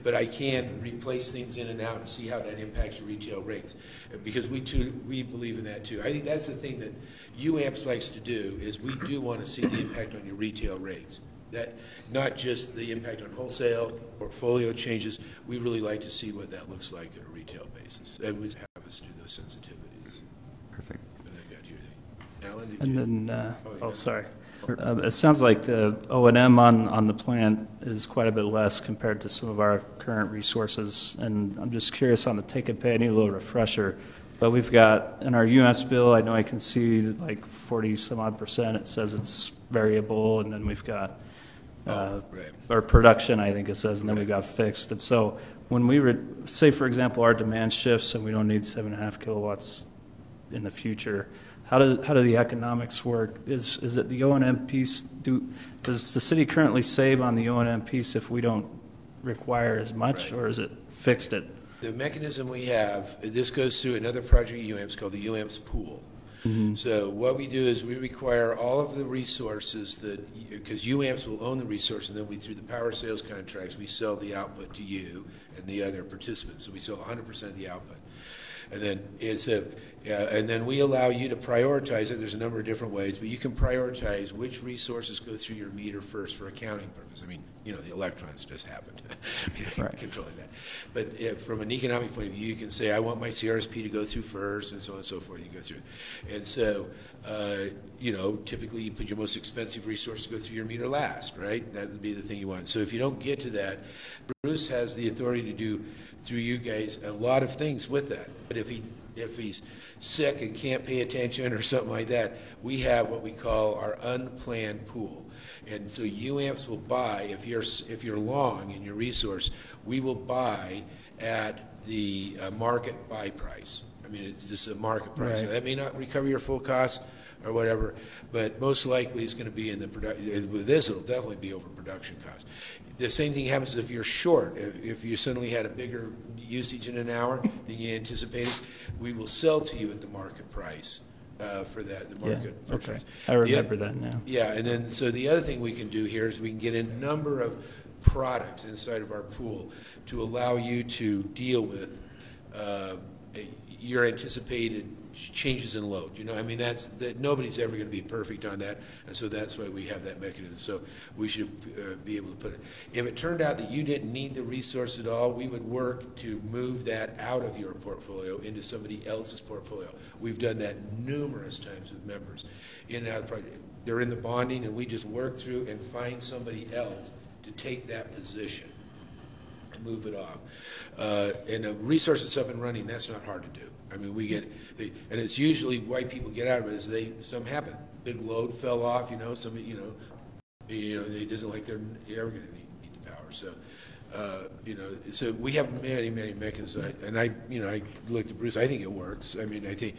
But I can replace things in and out and see how that impacts your retail rates. Because we believe in that too. I think that's the thing that UAMPS likes to do is we do want to see the impact on your retail rates. That not just the impact on wholesale, portfolio changes. We really like to see what that looks like at a retail basis. And we have us do those sensitivities. Perfect. And I got you. Alan, did And you? then, yeah. sorry. It sounds like the O&M on the plant is quite a bit less compared to some of our current resources. And I'm just curious on the take and pay. I need a little refresher. But we've got, in our UMS bill, I know I can see like 40-some-odd%. It says it's variable. And then we've got Right. our production, I think it says, and then we've got fixed. And so when we say, for example, our demand shifts and we don't need 7.5 kilowatts in the future, how do the economics work? Is it the O&M piece? Does the city currently save on the O&M piece if we don't require as much, Right. or is it fixed at? The mechanism we have, this goes through another project at UAMPS called the UAMPS pool. So what we do is we require all of the resources because UAMPS will own the resource, and then through the power sales contracts, we sell the output to you and the other participants. So we sell 100% of the output. And then we allow you to prioritize it. There's a number of different ways, but you can prioritize which resources go through your meter first for accounting purposes. I mean, the electrons just happen to Right. controlling that. But from an economic point of view, you can say, I want my CRSP to go through first, and so on and so forth. You go through. And so, typically you put your most expensive resource to go through your meter last, right? That would be the thing you want. So if you don't get to that, Bruce has the authority to do, through you guys, a lot of things with that. But if he's sick and can't pay attention or something like that, we have what we call our unplanned pool. And so UAMPS will buy, if you're long in your resource, we will buy at the market buy price. I mean, it's just a market price. Right. Now, that may not recover your full cost, or whatever, but most likely it's going to be in the production. With this, it'll definitely be over production cost. The same thing happens if you're short. If you suddenly had a bigger usage in an hour than you anticipated, we will sell to you at the market price for that, the market okay. price. I remember that now. Yeah, and then so the other thing we can do here is we can get a number of products inside of our pool to allow you to deal with your anticipated changes in load. You know, I mean, that nobody's ever going to be perfect on that, and so that's why we have that mechanism. So we should be able to put it. If it turned out that you didn't need the resource at all, we would work to move that out of your portfolio into somebody else's portfolio. We've done that numerous times with members in and out of the project. They're in the bonding, and we just work through and find somebody else to take that position and move it off. And a resource that's up and running, that's not hard to do. I mean, and it's usually why people get out of it is something happened. Big load fell off, somebody, they doesn't like they're ever going to need the power. So, so we have many, many mechanisms. And I looked at Bruce, I think it works. I mean, I think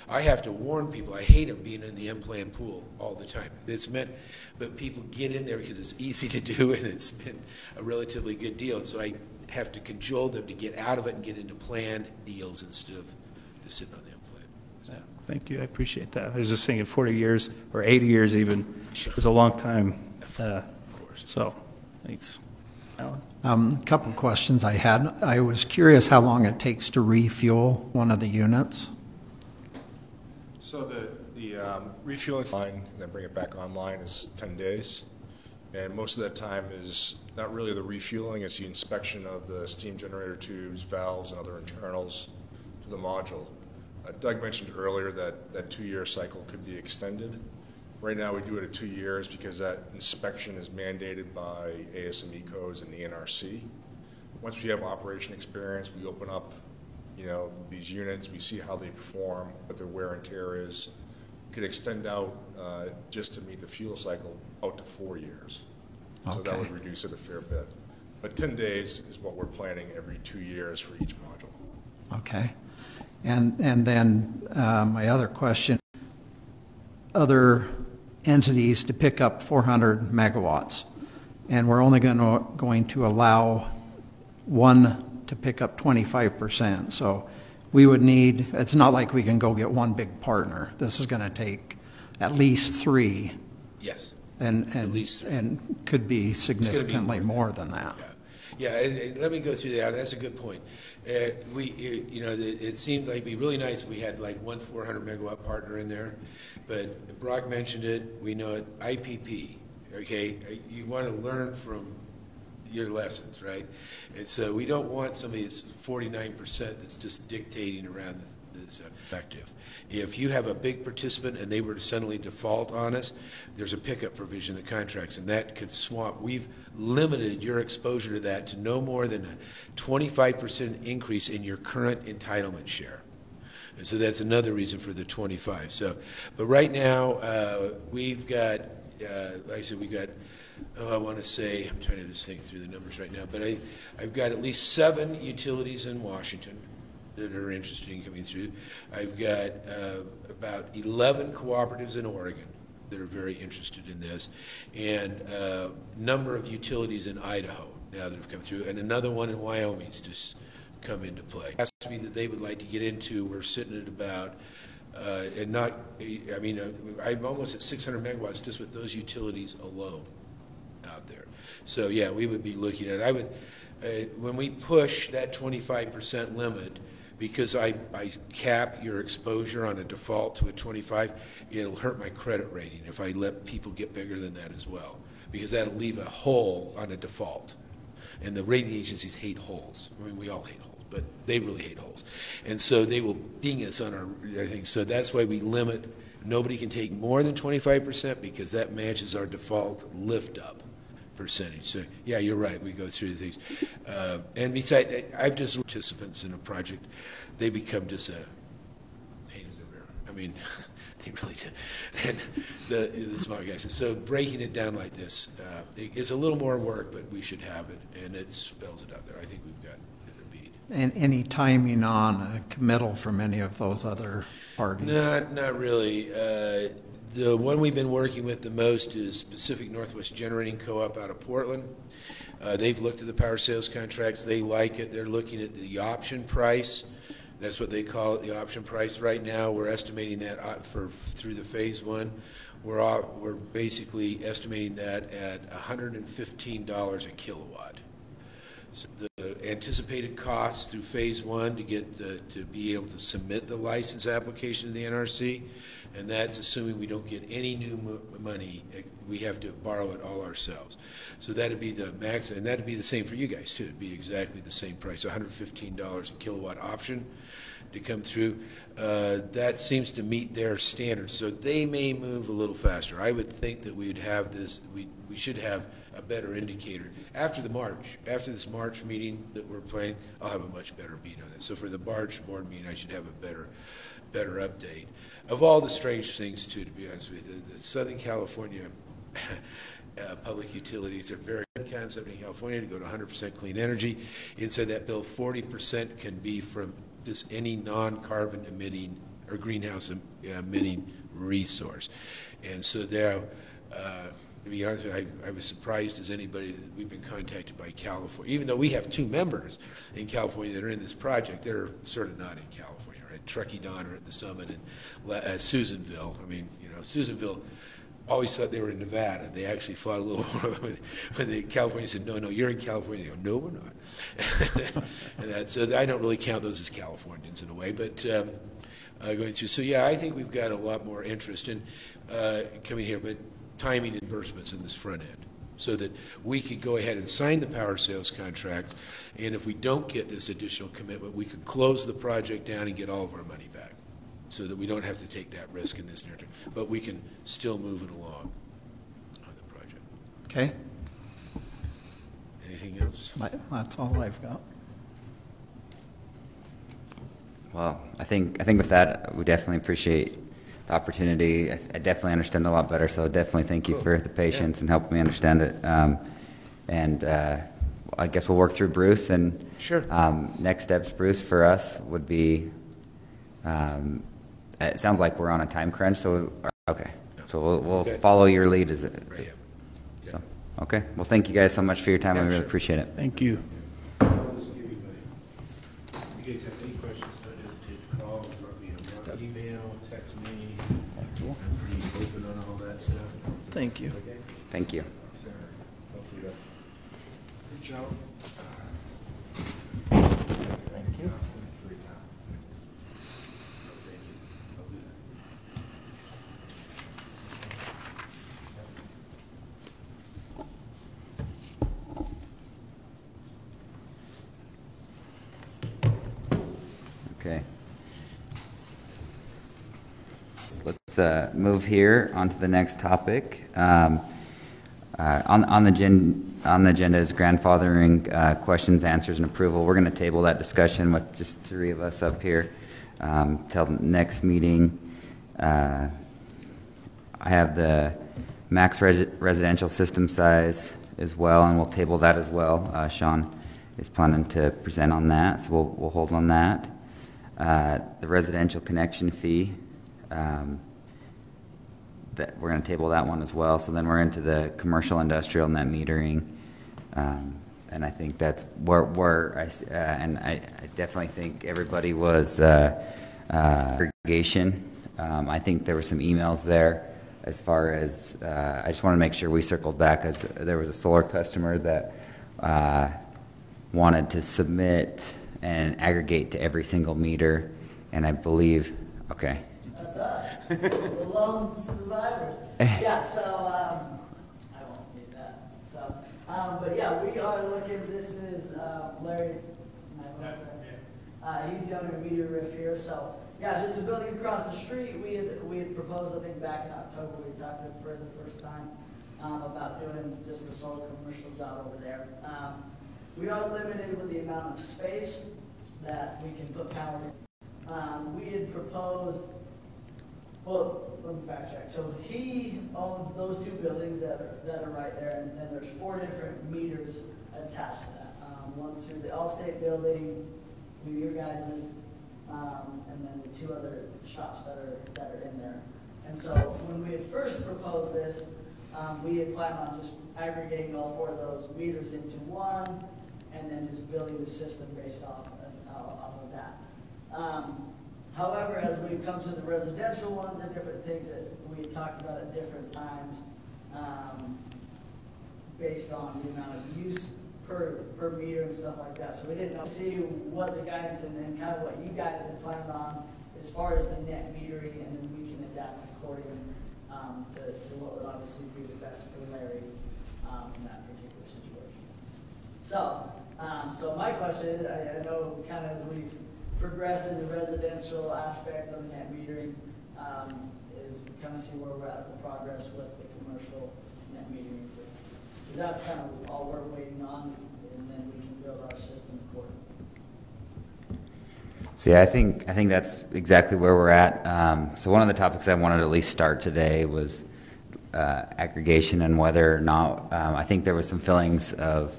I have to warn people, I hate them being in the M-Plan pool all the time. But people get in there because it's easy to do and it's been a relatively good deal. And so I have to cajole them to get out of it and get into planned deals instead of just sitting on the M-Plan. So. Thank you. I appreciate that. I was just thinking 40 years or 80 years even is a long time. Of course. So, thanks. Alan? A couple of questions I had. I was curious how long it takes to refuel one of the units. So the refueling line and then bring it back online is 10 days. And most of that time is not really the refueling, it's the inspection of the steam generator tubes, valves, and other internals to the module. Doug mentioned earlier that 2-year cycle could be extended. Right now we do it at 2 years because that inspection is mandated by ASME codes and the NRC. Once we have operation experience, we open up these units, we see how they perform, what their wear and tear is. We could extend out just to meet the fuel cycle out to 4 years. So that would reduce it a fair bit. But 10 days is what we're planning every 2 years for each module. Okay. And then my other question, other entities to pick up 400 megawatts, and we're only going to allow one to pick up 25%. So we would need, it's not like we can go get one big partner. This is going to take at least 3. Yes. And at least 3. And could be significantly more than that. Yeah, and let me go through that. That's a good point. It seemed like it'd be really nice if we had like one 400 megawatt partner in there, but Brock mentioned it. We know it. IPP. Okay, you want to learn from your lessons, right? And so we don't want somebody that's 49% that's just dictating around this effective. If you have a big participant and they were to suddenly default on us, there's a pickup provision in the contracts, and that could swamp. We've limited your exposure to that to no more than a 25% increase in your current entitlement share. And so that's another reason for the 25. So, but right now, we've got, like I said, we've got, I want to say, I'm trying to just think through the numbers right now, but I've got at least 7 utilities in Washington that are interested in coming through. I've got about 11 cooperatives in Oregon that are very interested in this, and a number of utilities in Idaho now that have come through, and another one in Wyoming's just come into play. Asked me that they would like to get into. We're sitting at about, I'm almost at 600 megawatts just with those utilities alone out there. So yeah, we would be looking at it. When we push that 25% limit, because I cap your exposure on a default to a 25, it'll hurt my credit rating if I let people get bigger than that as well, because that'll leave a hole on a default. And the rating agencies hate holes. I mean, we all hate holes, but they really hate holes. And so they will ding us on our things. So that's why we limit. Nobody can take more than 25% because that matches our default lift-up percentage. So yeah, you're right. We go through things, and besides, I've just participants in a project. They become just a pain in the rear. I mean, they really do. And the smart guys. So breaking it down like this is a little more work, but we should have it, and it spells it out there. I think we've got it beat. any timing on a committal from any of those other parties? Not really. The one we've been working with the most is Pacific Northwest Generating Co-op out of Portland. They've looked at the power sales contracts. They like it. They're looking at the option price. That's what they call it, the option price. Right now, we're estimating that through the phase one. We're basically estimating that at $115 a kilowatt. So the anticipated costs through phase one to be able to submit the license application to the NRC, and that's assuming we don't get any new money. We have to borrow it all ourselves. So that'd be the max, and that'd be the same for you guys too. It'd be exactly the same price, $115 a kilowatt option to come through. That seems to meet their standards, so they may move a little faster. I would think that we would have this. We should have a better indicator after this March meeting that we're planning. I'll have a much better beat on it. So for the March board meeting, I should have a better update. Of all the strange things too, to be honest with you, the Southern California public utilities are very good concept in California to go to 100% clean energy. Inside that bill, 40% can be from just any non-carbon emitting or greenhouse emitting resource. And so there, to be honest with you, I was surprised as anybody that we've been contacted by California. Even though we have 2 members in California that are in this project, they're sort of not in California, right? Truckee Donner at the summit and Susanville. I mean, Susanville always thought they were in Nevada. They actually fought a little when the California said, no, you're in California. They go, no, we're not. So I don't really count those as Californians in a way, but going through. So yeah, I think we've got a lot more interest in coming here, but timing disbursements in this front end so that we could go ahead and sign the power sales contract, and if we don't get this additional commitment, we can close the project down and get all of our money back so that we don't have to take that risk in this near term, but we can still move it along on the project. Okay. Anything else? That's all I've got. Well, I think with that, we definitely appreciate the opportunity. I definitely understand a lot better, so definitely thank you for the patience and helping me understand it. I guess we'll work through Bruce. And sure. Next steps, Bruce, for us would be. It sounds like we're on a time crunch, so okay. So we'll follow your lead. Is it? Right. Yeah. So okay. Well, thank you guys so much for your time. Yeah, I really sure. appreciate it. Thank you. I'll just give you you guys have any questions, don't hesitate to call, drop me an email, text me. Be open on all that stuff. Thank you. Okay? Thank you. Hopefully reach out. Thank you. I'll do that. Okay. Let's move here on to the next topic. On the agenda is grandfathering questions, answers, and approval. We're going to table that discussion with just 3 of us up here till next meeting. I have the max residential system size as well, and we'll table that as well. Sean is planning to present on that, so we'll hold on that. The residential connection fee, that we're going to table that one as well. So then we're into the commercial industrial net metering, and I think that's where I definitely think everybody was irrigation. I think there were some emails there as far as I just want to make sure we circled back, as there was a solar customer that wanted to submit and aggregate to every single meter, and I believe, okay. That's us, the lone survivors. Yeah, so I won't need that. So, but yeah, we are looking. This is Larry. He's the owner of Meteor Riff here. So yeah, just the building across the street. We had proposed, I think back in October, we talked to him for the first time about doing just a solar commercial job over there. We are limited with the amount of space that we can put power in. We had proposed, well, let me backtrack. So he owns those 2 buildings that are right there, and there's 4 different meters attached to that. One through the Allstate building, your guys's, and then the two other shops that are in there. And so when we had first proposed this, we had planned on just aggregating all 4 of those meters into one, and then just building the system based off of that. However, as we've come to the residential ones and different things that we talked about at different times, based on the amount of use per meter and stuff like that. So we didn't see what the guidance and kind of what you guys had planned on as far as the net metering, and then we can adapt according to what would obviously be the best for Larry in that particular situation. So, so my question is, I know kind of as we progress in the residential aspect of the net metering, is kind of see where we're at the progress with the commercial net metering. Because that's kind of all we're waiting on, and then we can build our system accordingly. So yeah, I think that's exactly where we're at. So one of the topics I wanted to at least start today was aggregation and whether or not I think there was some feelings of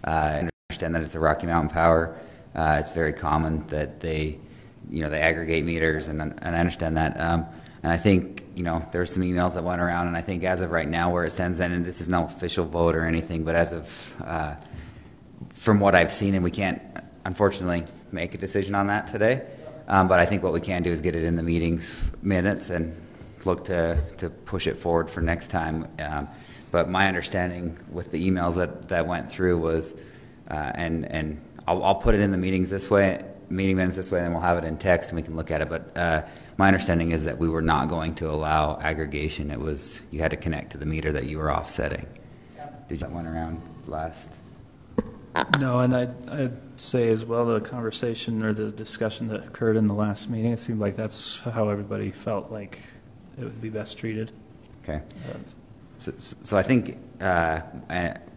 I understand that it's a Rocky Mountain Power. It's very common that they aggregate meters, and I understand that. And I think there were some emails that went around, and I think as of right now, where it stands, and this is no official vote or anything, but as of from what I've seen, and we can't unfortunately make a decision on that today. But I think what we can do is get it in the meetings minutes and look to push it forward for next time. But my understanding with the emails that went through was, and I'll put it in the meeting minutes this way, and then we'll have it in text and we can look at it. But my understanding is that we were not going to allow aggregation. It was you had to connect to the meter that you were offsetting. Did that went around last? No, and I'd say as well the conversation or the discussion that occurred in the last meeting, it seemed like that's how everybody felt like it would be best treated. Okay. So I think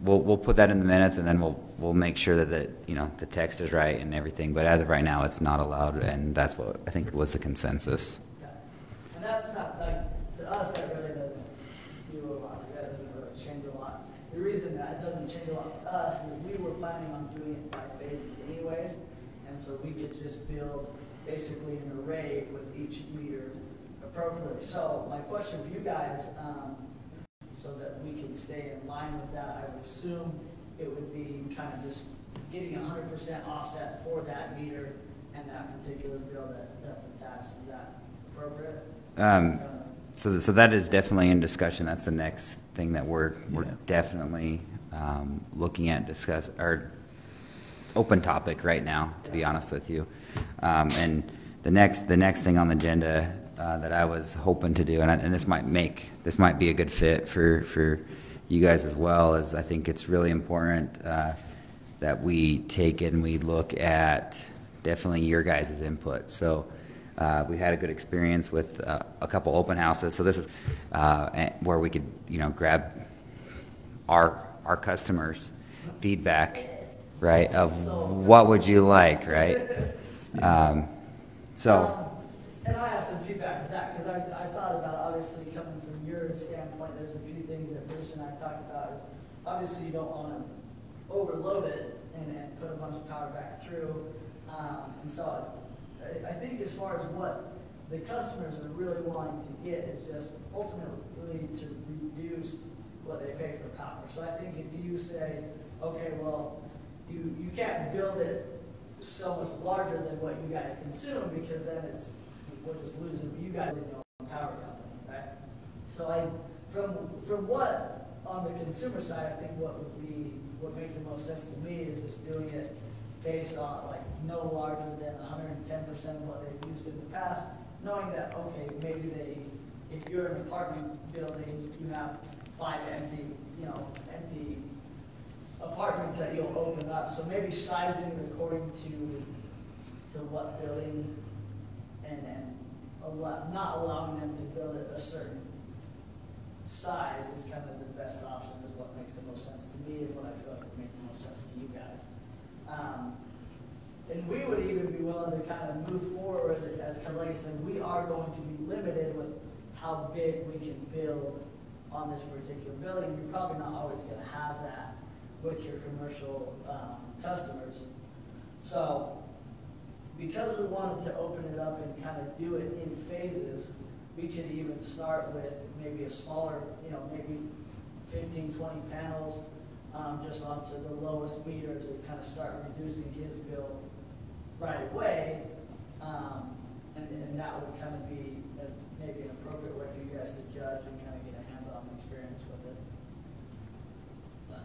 we'll put that in the minutes, and then we'll make sure that the text is right and everything. But as of right now, it's not allowed, and that's what I think was the consensus. And that's not like to us. That really doesn't do a lot. That doesn't really change a lot. The reason that it doesn't change a lot to us is we were planning on doing it by phases anyways, and so we could just build basically an array with each meter appropriately. So my question for you guys, so that we can stay in line with that, I would assume it would be kind of just getting 100% offset for that meter and that particular bill that's attached. Is that appropriate? So that is definitely in discussion. That's the next thing that we're definitely looking at, discuss our open topic right now, to be honest with you. And the next thing on the agenda that I was hoping to do, and this might be a good fit for you guys as well, is I think it's really important that we take it and we look at definitely your guys' input. So we had a good experience with a couple open houses. So this is where we could grab our customers' feedback, right, of what would you like, right? And I have some feedback with that, because I thought about, obviously, coming from your standpoint, there's a few things that Bruce and I talked about. Is obviously you don't want to overload it and put a bunch of power back through. And so I think as far as what the customers are really wanting to get is just ultimately to reduce what they pay for power. So I think if you say, okay, well, you can't build it so much larger than what you guys consume, because then we're just losing you guys in your own power company, right? So from what on the consumer side, I think what would make the most sense to me is just doing it based on like no larger than 110% of what they've used in the past, knowing that maybe if you're an apartment building, you have 5 empty apartments that you'll open up. So maybe sizing it according to what building, and not allowing them to build it a certain size is kind of the best option, is what makes the most sense to me and what I feel like would make the most sense to you guys. And we would even be willing to kind of move forward because like I said, we are going to be limited with how big we can build on this particular building. You're probably not always going to have that with your commercial customers. So because we wanted to open it up and kind of do it in phases, we could even start with maybe a smaller, maybe 15, 20 panels, just onto the lowest meter to kind of start reducing his bill right away. And that would kind of be maybe an appropriate way for you guys to judge and kind of get a hands-on experience with it. But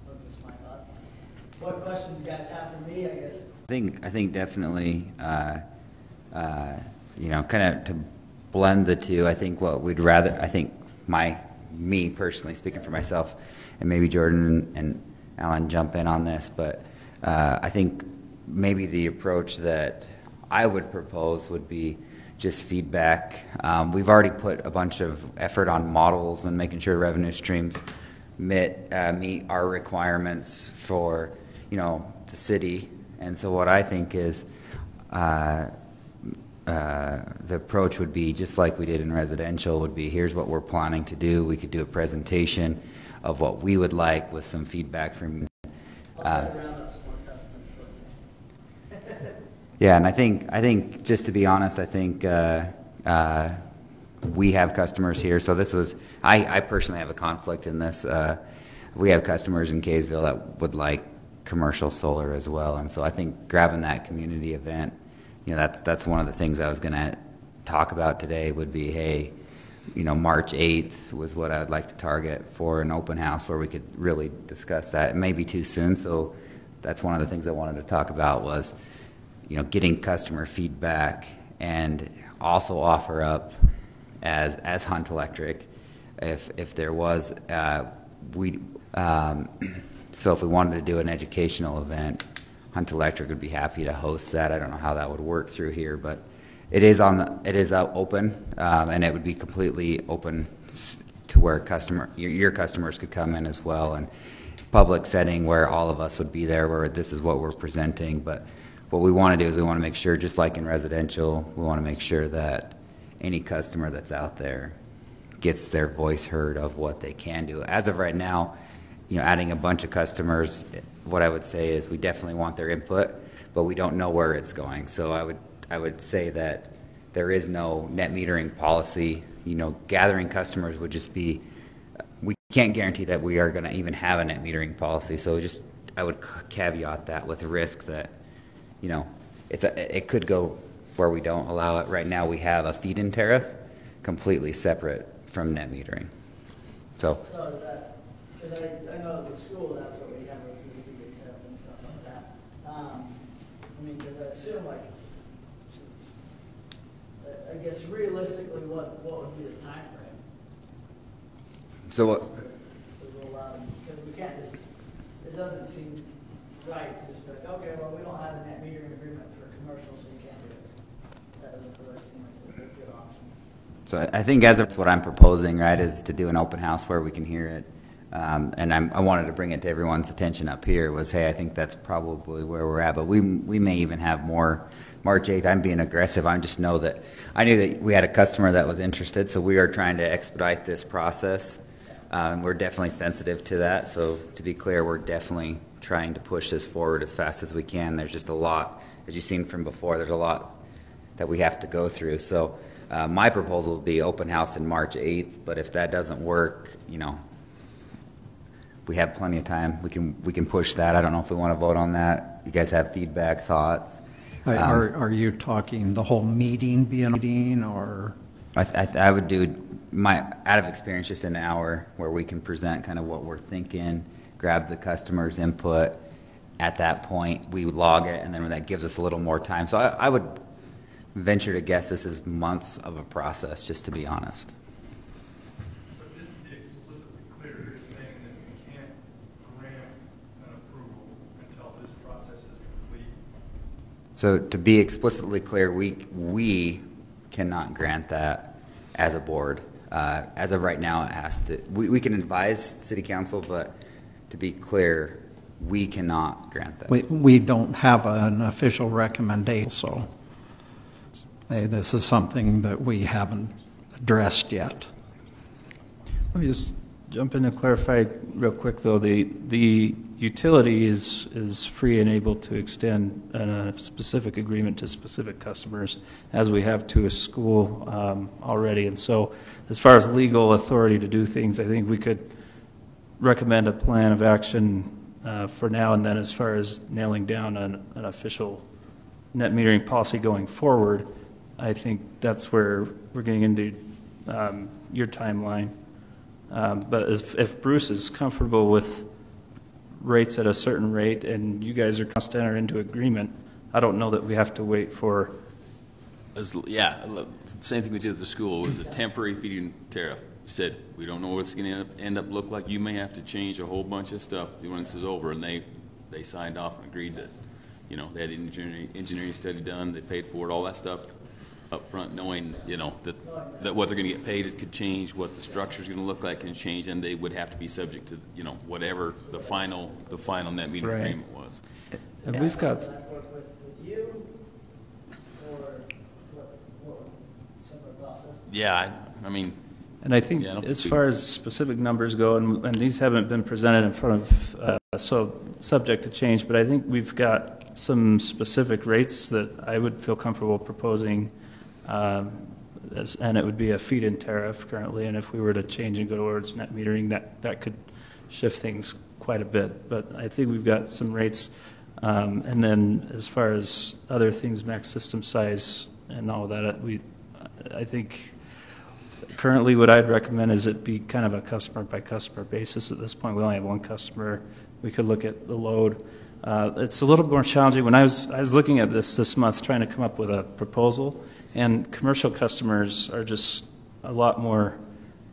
those are just my thoughts. What questions you guys have for me, I guess? I think definitely, kind of to blend the two. I think what we'd rather, me personally speaking for myself, and maybe Jordan and Alan jump in on this, but I think maybe the approach that I would propose would be just feedback. We've already put a bunch of effort on models and making sure revenue streams meet our requirements for, the city. And so what I think is the approach would be just like we did in residential, would be here's what we're planning to do. We could do a presentation of what we would like with some feedback from yeah, and I think just to be honest, I think we have customers here. So this was, I personally have a conflict in this. We have customers in Kaysville that would like commercial solar as well, and so I think grabbing that community event, that's one of the things I was going to talk about today. Would be, hey, March 8th was what I would like to target for an open house where we could really discuss that. It may be too soon, so that's one of the things I wanted to talk about was, getting customer feedback, and also offer up as Hunt Electric, if there was so if we wanted to do an educational event, Hunt Electric would be happy to host that. I don't know how that would work through here, but it is open, and it would be completely open to where your customers could come in as well, and public setting where all of us would be there, where this is what we're presenting. But what we want to do is we want to make sure, just like in residential, we want to make sure that any customer that's out there gets their voice heard of what they can do. As of right now, adding a bunch of customers, what I would say is we definitely want their input, but we don't know where it's going. So I would say that there is no net metering policy. Gathering customers would just be, we can't guarantee that we are going to even have a net metering policy. So I would caveat that with the risk that, it could go where we don't allow it. Right now we have a feed-in tariff completely separate from net metering. So because I know at the school that's what we have, is the feed-in tariff and stuff like that. Because I assume, I guess realistically, what would be the time frame? So what? Because we can't just, it doesn't seem right to just be like, okay, well, we don't have a net metering agreement for commercial, so you can't do it. That doesn't really seem like a good option. So I think that's what I'm proposing, right, is to do an open house where we can hear it. And I wanted to bring it to everyone's attention up here was, hey, I think that's probably where we're at. But we may even have more. March 8th, I'm being aggressive. I just know that I knew that we had a customer that was interested, so we are trying to expedite this process. We're definitely sensitive to that. So to be clear, we're definitely trying to push this forward as fast as we can. There's just a lot, as you've seen from before, there's a lot that we have to go through. So my proposal would be open house in March 8th, but if that doesn't work, we have plenty of time. We can push that. I don't know if we want to vote on that. You guys have feedback, thoughts? Are you talking the whole meeting being a meeting, or? I would do out of experience, just an hour where we can present kind of what we're thinking, grab the customer's input. At that point, we would log it, and then that gives us a little more time. So I would venture to guess this is months of a process, just to be honest. So just to be explicitly clear, you're saying that we can't grant an approval until this process is complete? So to be explicitly clear, we cannot grant that as a board. As of right now, it has to. We can advise City Council, but to be clear, we cannot grant that. We don't have an official recommendation, so this is something that we haven't addressed yet. Let me just jump in and clarify real quick, though. You utility is free and able to extend a specific agreement to specific customers, as we have to a school already. And so, as far as legal authority to do things, I think we could recommend a plan of action for now, and then as far as nailing down an official net metering policy going forward, I think that's where we're getting into your timeline. But if Bruce is comfortable with rates at a certain rate and you guys are constant enter into agreement, I don't know that we have to wait for. Yeah, same thing we did at the school. It was a temporary feed-in tariff. We said, we don't know what it's going to end up look like. You may have to change a whole bunch of stuff when this is over. And they signed off and agreed that, you know, they had an engineering study done. They paid for it, all that stuff up front, knowing, you know, that what they're going to get paid, it could change, what the structure is going to look like can change, and they would have to be subject to, you know, whatever the final net metering agreement was. And we've got. With you, or what similar process? Yeah, I mean. And I think as far as specific numbers go, and these haven't been presented in front of, so subject to change, but I think we've got some specific rates that I would feel comfortable proposing, and it would be a feed-in tariff currently, and if we were to change and go towards net metering, that could shift things quite a bit. But I think we've got some rates, and then as far as other things, max system size and all of that, I think currently what I'd recommend is it be kind of a customer-by-customer basis. At this point, we only have one customer. We could look at the load. It's a little more challenging. When I was looking at this month, trying to come up with a proposal, and commercial customers are just a lot more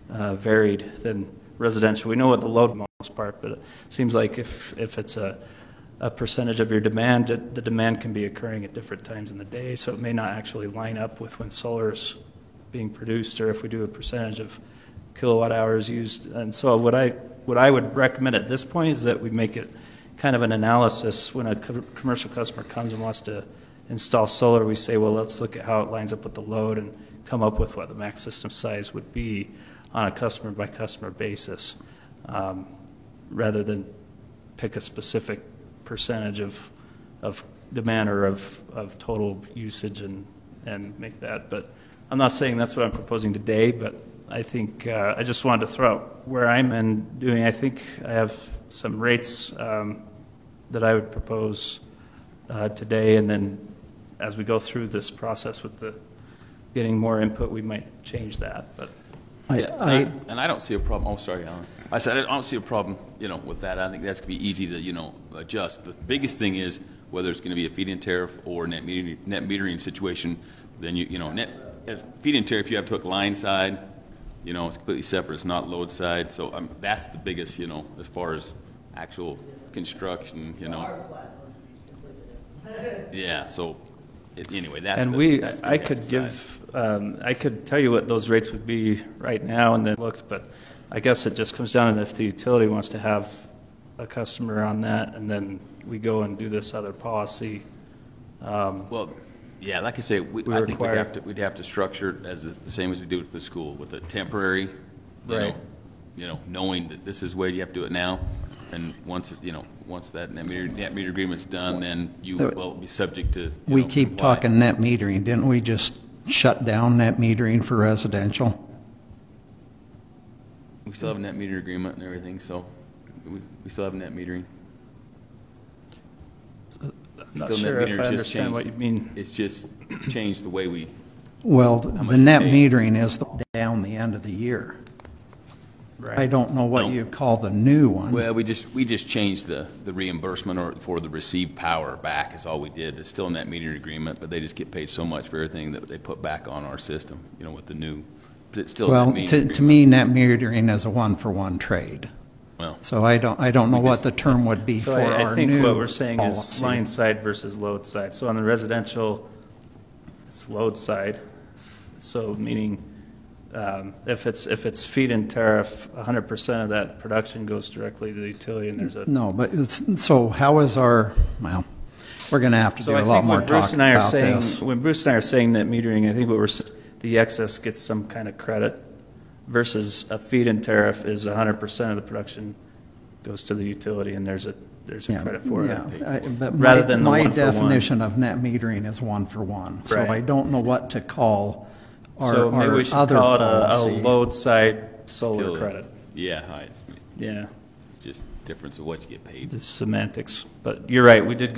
varied than residential. We know what the load most part, but it seems like if it's a percentage of your demand, the demand can be occurring at different times in the day, so it may not actually line up with when solar's being produced, or if we do a percentage of kilowatt hours used. And so what I would recommend at this point is that we make it kind of an analysis. When a commercial customer comes and wants to install solar, we say, well, let's look at how it lines up with the load and come up with what the max system size would be on a customer by customer basis, rather than pick a specific percentage of demand or of total usage and make that. But I'm not saying that's what I'm proposing today, but I think I just wanted to throw out where I'm doing. I think I have some rates that I would propose today, and then as we go through this process with the getting more input, we might change that. But and I don't see a problem. Oh, sorry, Alan. I said I don't see a problem, you know, with that. I think that's going to be easy to, you know, adjust. The biggest thing is whether it's going to be a feed-in tariff or net metering situation. Then you know, feed-in tariff, you have to hook line side. You know, it's completely separate. It's not load side. So that's the biggest, you know, as far as actual construction, you know. Yeah. So anyway, that's. And I could tell you what those rates would be right now, and then looked, but I guess it just comes down to if the utility wants to have a customer on that, and then we go and do this other policy. Well. Yeah, like I say, I think we'd have to structure it as the same as we do with the school, with a temporary, you know, knowing that this is the way you have to do it now, and once that net meter agreement's done, then you will be subject to. We keep talking net metering. Didn't we just shut down net metering for residential? We still have a net meter agreement and everything, so we still have net metering. I'm not sure if I understand what you mean. It's just changed the way we. Well, the net metering is down the end of the year. Right. I don't know what you call the new one. Well, we just changed the reimbursement for the received power back is all we did. It's still a net metering agreement, but they just get paid so much for everything that they put back on our system, you know, with the new. It's still well, to me, net metering is a one-for-one trade. Well, so I don't know what the term would be for our new I think what we're saying policy. is line side versus load side. So on the residential, it's load side. So meaning if it's feed-in tariff, 100% of that production goes directly to the utility, and there's a no. But so how is our well? We're going to have to do a lot more talk about this. When Bruce and I are saying net metering, I think what the excess gets some kind of credit. Versus a feed-in tariff is 100% of the production goes to the utility, and there's a Yeah, credit for yeah. it. But Rather than the my one for one. definition of net metering is one for one. So Right. I don't know what to call our, So maybe our we should other call it a policy. load side solar Still, credit. Yeah, Yeah, it's just difference of what you get paid. the semantics. But you're right, we did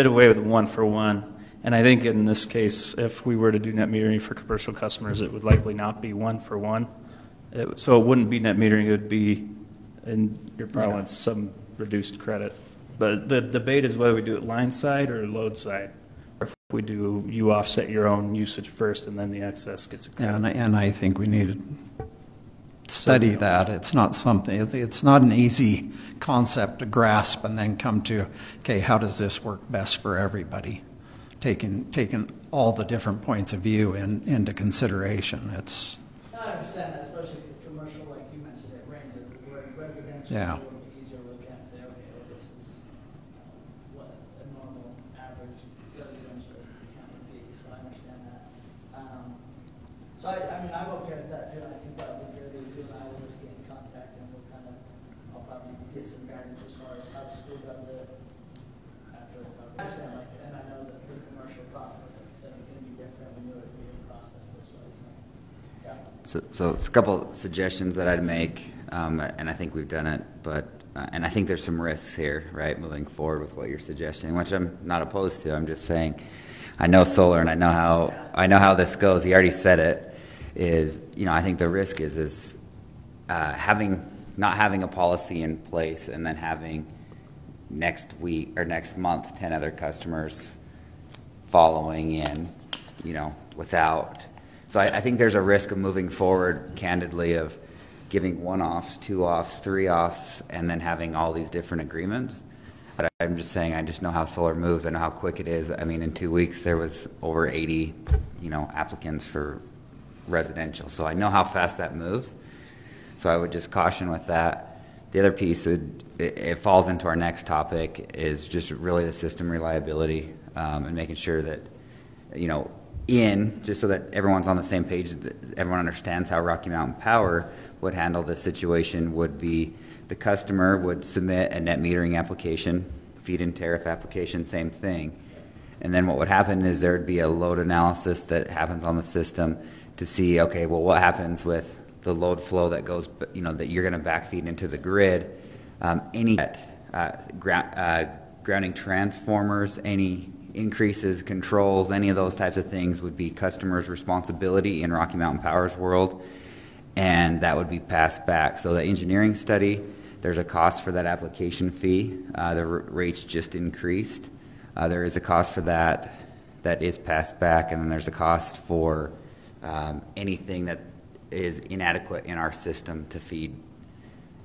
away with the one for one. And I think in this case, if we were to do net metering for commercial customers, it would likely not be one for one. So it wouldn't be net metering, it would be, in your parlance, some reduced credit. But the debate is whether we do it line side or load side. Or if we do, you offset your own usage first and then the excess gets a credit. And I think we need to study that. It's not something, it's not an easy concept to grasp and then come to, okay, how does this work best for everybody? Taking all the different points of view into consideration. It's, I understand that, especially because commercial, like you mentioned, it ranges. Where residential Yeah. is a little bit easier to look at and say, okay, well, this is what a normal average residential account would be, so I understand that. So I mean, I'm okay with that too. I think that would be good. You and I will just get in contact and we'll kind of, I'll probably get some guidance as far as how the school does it after. I understand, like, and I know that the commercial process, like you said, is going to be different. We knew it would be a process this way, so. Yeah. So it's a couple suggestions that I'd make, and I think we've done it, but and I think there's some risks here, right, moving forward with what you're suggesting, which I'm not opposed to. I'm just saying, I know solar, and I know how this goes. He already said it. Is, you know, I think the risk is not having a policy in place and then having next week or next month 10 other customers following in, you know, without. So I think there's a risk of moving forward candidly of giving 1 offs, 2 offs, 3 offs, and then having all these different agreements. But I'm just saying, I just know how solar moves. I know how quick it is. I mean, in 2 weeks there was over 80, you know, applicants for residential. So I know how fast that moves. So I would just caution with that. The other piece, it falls into our next topic, is just really the system reliability and making sure that, you know, just so that everyone's on the same page, that everyone understands how Rocky Mountain Power would handle this situation would be the customer would submit a net metering application, feed-in tariff application, same thing. And then what would happen is there would be a load analysis that happens on the system to see, okay, well, what happens with the load flow that goes, you know, that you're going to backfeed into the grid. Any grounding transformers, any increases, controls, any of those types of things would be customers' responsibility in Rocky Mountain Power's world, and that would be passed back. So the engineering study, there's a cost for that application fee. The rates just increased. There is a cost for that is passed back, and then there's a cost for anything that is inadequate in our system to feed,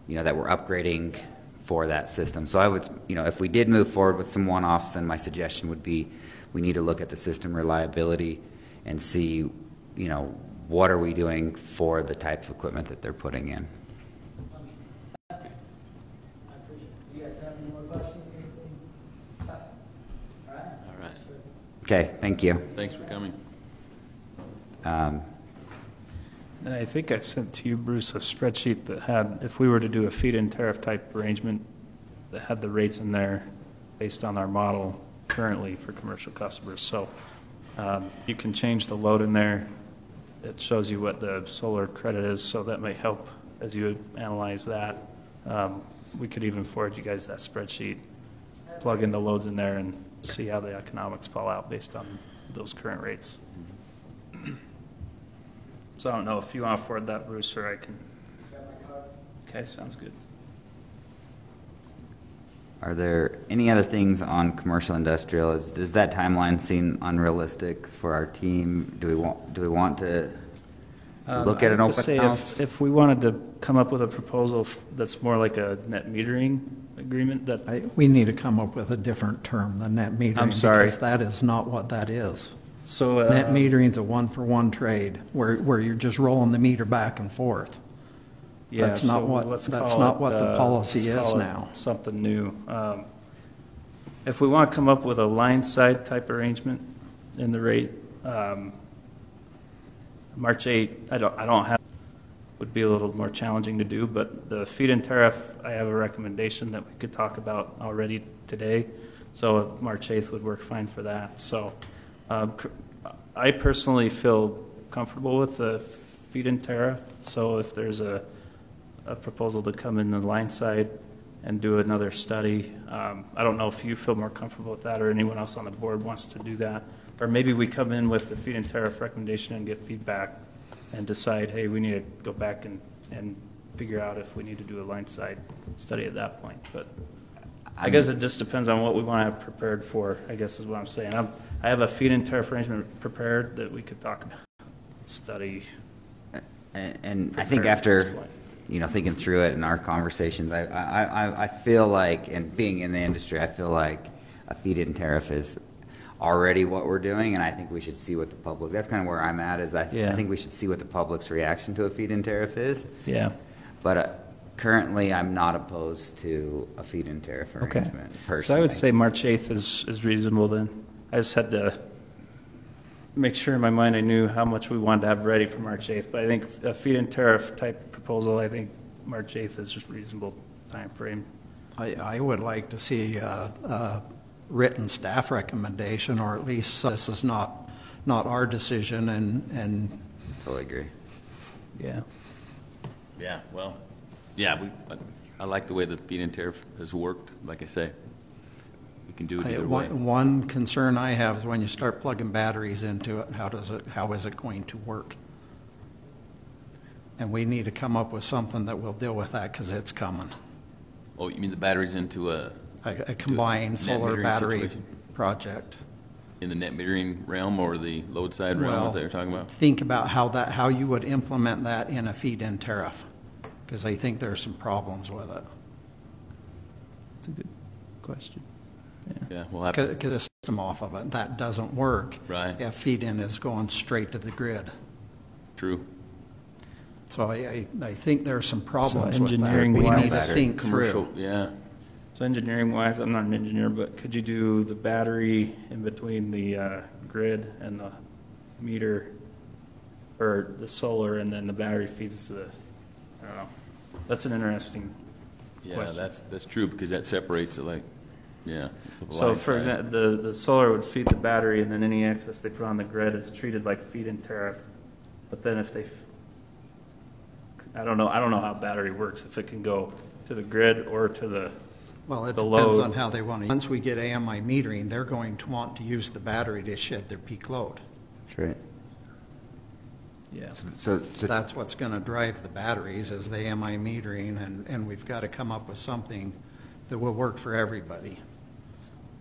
you know, that we're upgrading for that system. So I would, you know, if we did move forward with some one-offs, then my suggestion would be we need to look at the system reliability and see, you know, what are we doing for the type of equipment that they're putting in. I appreciate it. You guys have any more questions? All right. All right. Okay, thank you. Thanks for coming. And I think I sent to you, Bruce, a spreadsheet that had, if we were to do a feed-in tariff type arrangement, that had the rates in there based on our model currently for commercial customers. So you can change the load in there. It shows you what the solar credit is, so that may help as you analyze that. We could even forward you guys that spreadsheet, plug in the loads in there, and see how the economics fall out based on those current rates. So I don't know if you want to forward that, Bruce, or I can. Okay, sounds good. Are there any other things on commercial industrial? Does that timeline seem unrealistic for our team? Do we want to look at an open say house? if we wanted to come up with a proposal that's more like a net metering agreement, we need to come up with a different term than net metering. I'm sorry. Because that is not what that is. So Net metering is a one-for-one trade where you're just rolling the meter back and forth. yeah, That's not so what let's that's call not it, what the policy let's is call it now. Something new. If we want to come up with a line side type arrangement in the rate, March 8, I don't have. would be a little more challenging to do. But the feed-in tariff, I have a recommendation that we could talk about already today. So March 8th would work fine for that. So I personally feel comfortable with the feed-in tariff. So if there's a proposal to come in the line side and do another study, I don't know if you feel more comfortable with that or anyone else on the board wants to do that. Or maybe we come in with the feed-in tariff recommendation and get feedback and decide, hey, we need to go back and figure out if we need to do a line side study at that point. But I guess it just depends on what we want to have prepared for, I guess is what I'm saying. I have a feed-in tariff arrangement prepared that we could talk about, study. And I think after, thinking through it in our conversations, I feel like, and being in the industry, I feel like a feed-in tariff is already what we're doing, and I think we should see what the public, that's kind of where I'm at, is I think we should see what the public's reaction to a feed-in tariff is. Yeah. But currently, I'm not opposed to a feed-in tariff arrangement, personally. So I would say March 8th is reasonable then. I just had to make sure in my mind I knew how much we wanted to have ready for March 8th. But I think a feed-in tariff type proposal, I think March 8th is just reasonable time frame. I would like to see a written staff recommendation, or at least this is not our decision, and Totally agree. Yeah. Yeah, well, yeah, I like the way the feed-in tariff has worked. Like I say, we can do it either way. One concern I have is when you start plugging batteries into it, how is it going to work? And we need to come up with something that will deal with that, because it's coming. Oh, you mean the batteries into a combined solar metering battery situation? Project. In the net metering realm or the load side realm, is that you're talking about? Think about how you would implement that in a feed-in tariff, because I think there's some problems with it. That's a good question. Yeah, we'll have to. Because the system off of it, that doesn't work. Right. If feed-in is going straight to the grid. True. So I think there's some problems with that. engineering We wise- need to think Commercial, through. yeah. So engineering-wise, I'm not an engineer, but could you do the battery in between the grid and the meter, or the solar, and then the battery feeds the, I don't know. That's an interesting Yeah, question. that's true, because that separates it like, yeah. with the So line for side. example, the solar would feed the battery, and then any excess they put on the grid is treated like feed-in tariff. But then if they, I don't know how battery works, if it can go to the grid or to the Well, it the depends load. on how they want to. Once we get AMI metering, they're going to want to use the battery to shed their peak load. That's right. Yeah. So That's what's going to drive the batteries, is the AMI metering, and we've got to come up with something that will work for everybody.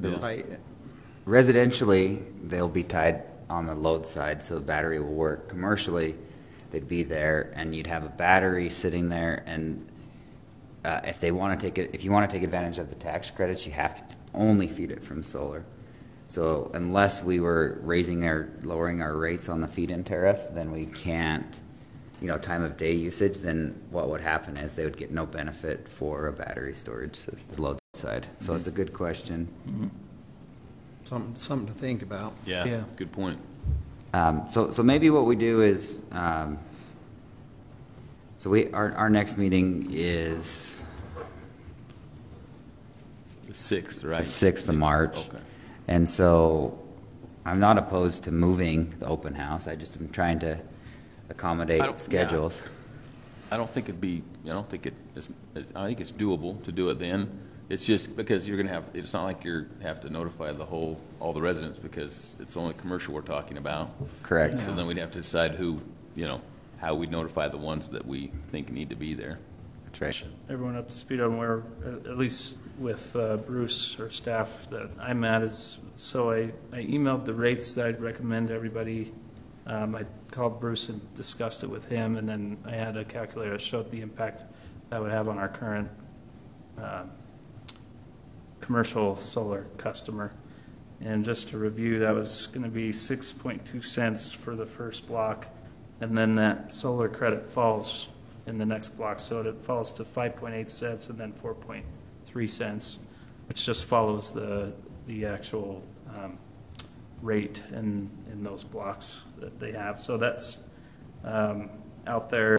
Yeah. residentially, they'll be tied on the load side, so the battery will work. Commercially, they'd be there, and you'd have a battery sitting there, and if you want to take advantage of the tax credits, you have to only feed it from solar. So unless we were lowering our rates on the feed-in tariff, then we can't, time of day usage, then what would happen is they would get no benefit for a battery storage system, load side. So it's a good question. Mm-hmm. Something to think about. Yeah, good point. So maybe what we do is, our next meeting is The 6th, right? the 6th of March. Okay. And so I'm not opposed to moving the open house. I just am trying to accommodate schedules. I don't think it's, I think it's doable to do it then. It's just because you're going to it's not like you have to notify all the residents, because it's only commercial we're talking about. Correct. So then we'd have to decide how we notify the ones that we think need to be there. That's right. Everyone up to speed on where, at least with Bruce or staff that I'm at, so I emailed the rates that I'd recommend to everybody. I called Bruce and discussed it with him, and then I had a calculator that showed the impact that would have on our current commercial solar customer. And just to review, that was going to be 6.2 cents for the first block, and then that solar credit falls in the next block, so it falls to 5.8 cents and then 4.3 cents, which just follows the actual rate in those blocks that they have. So that's out there.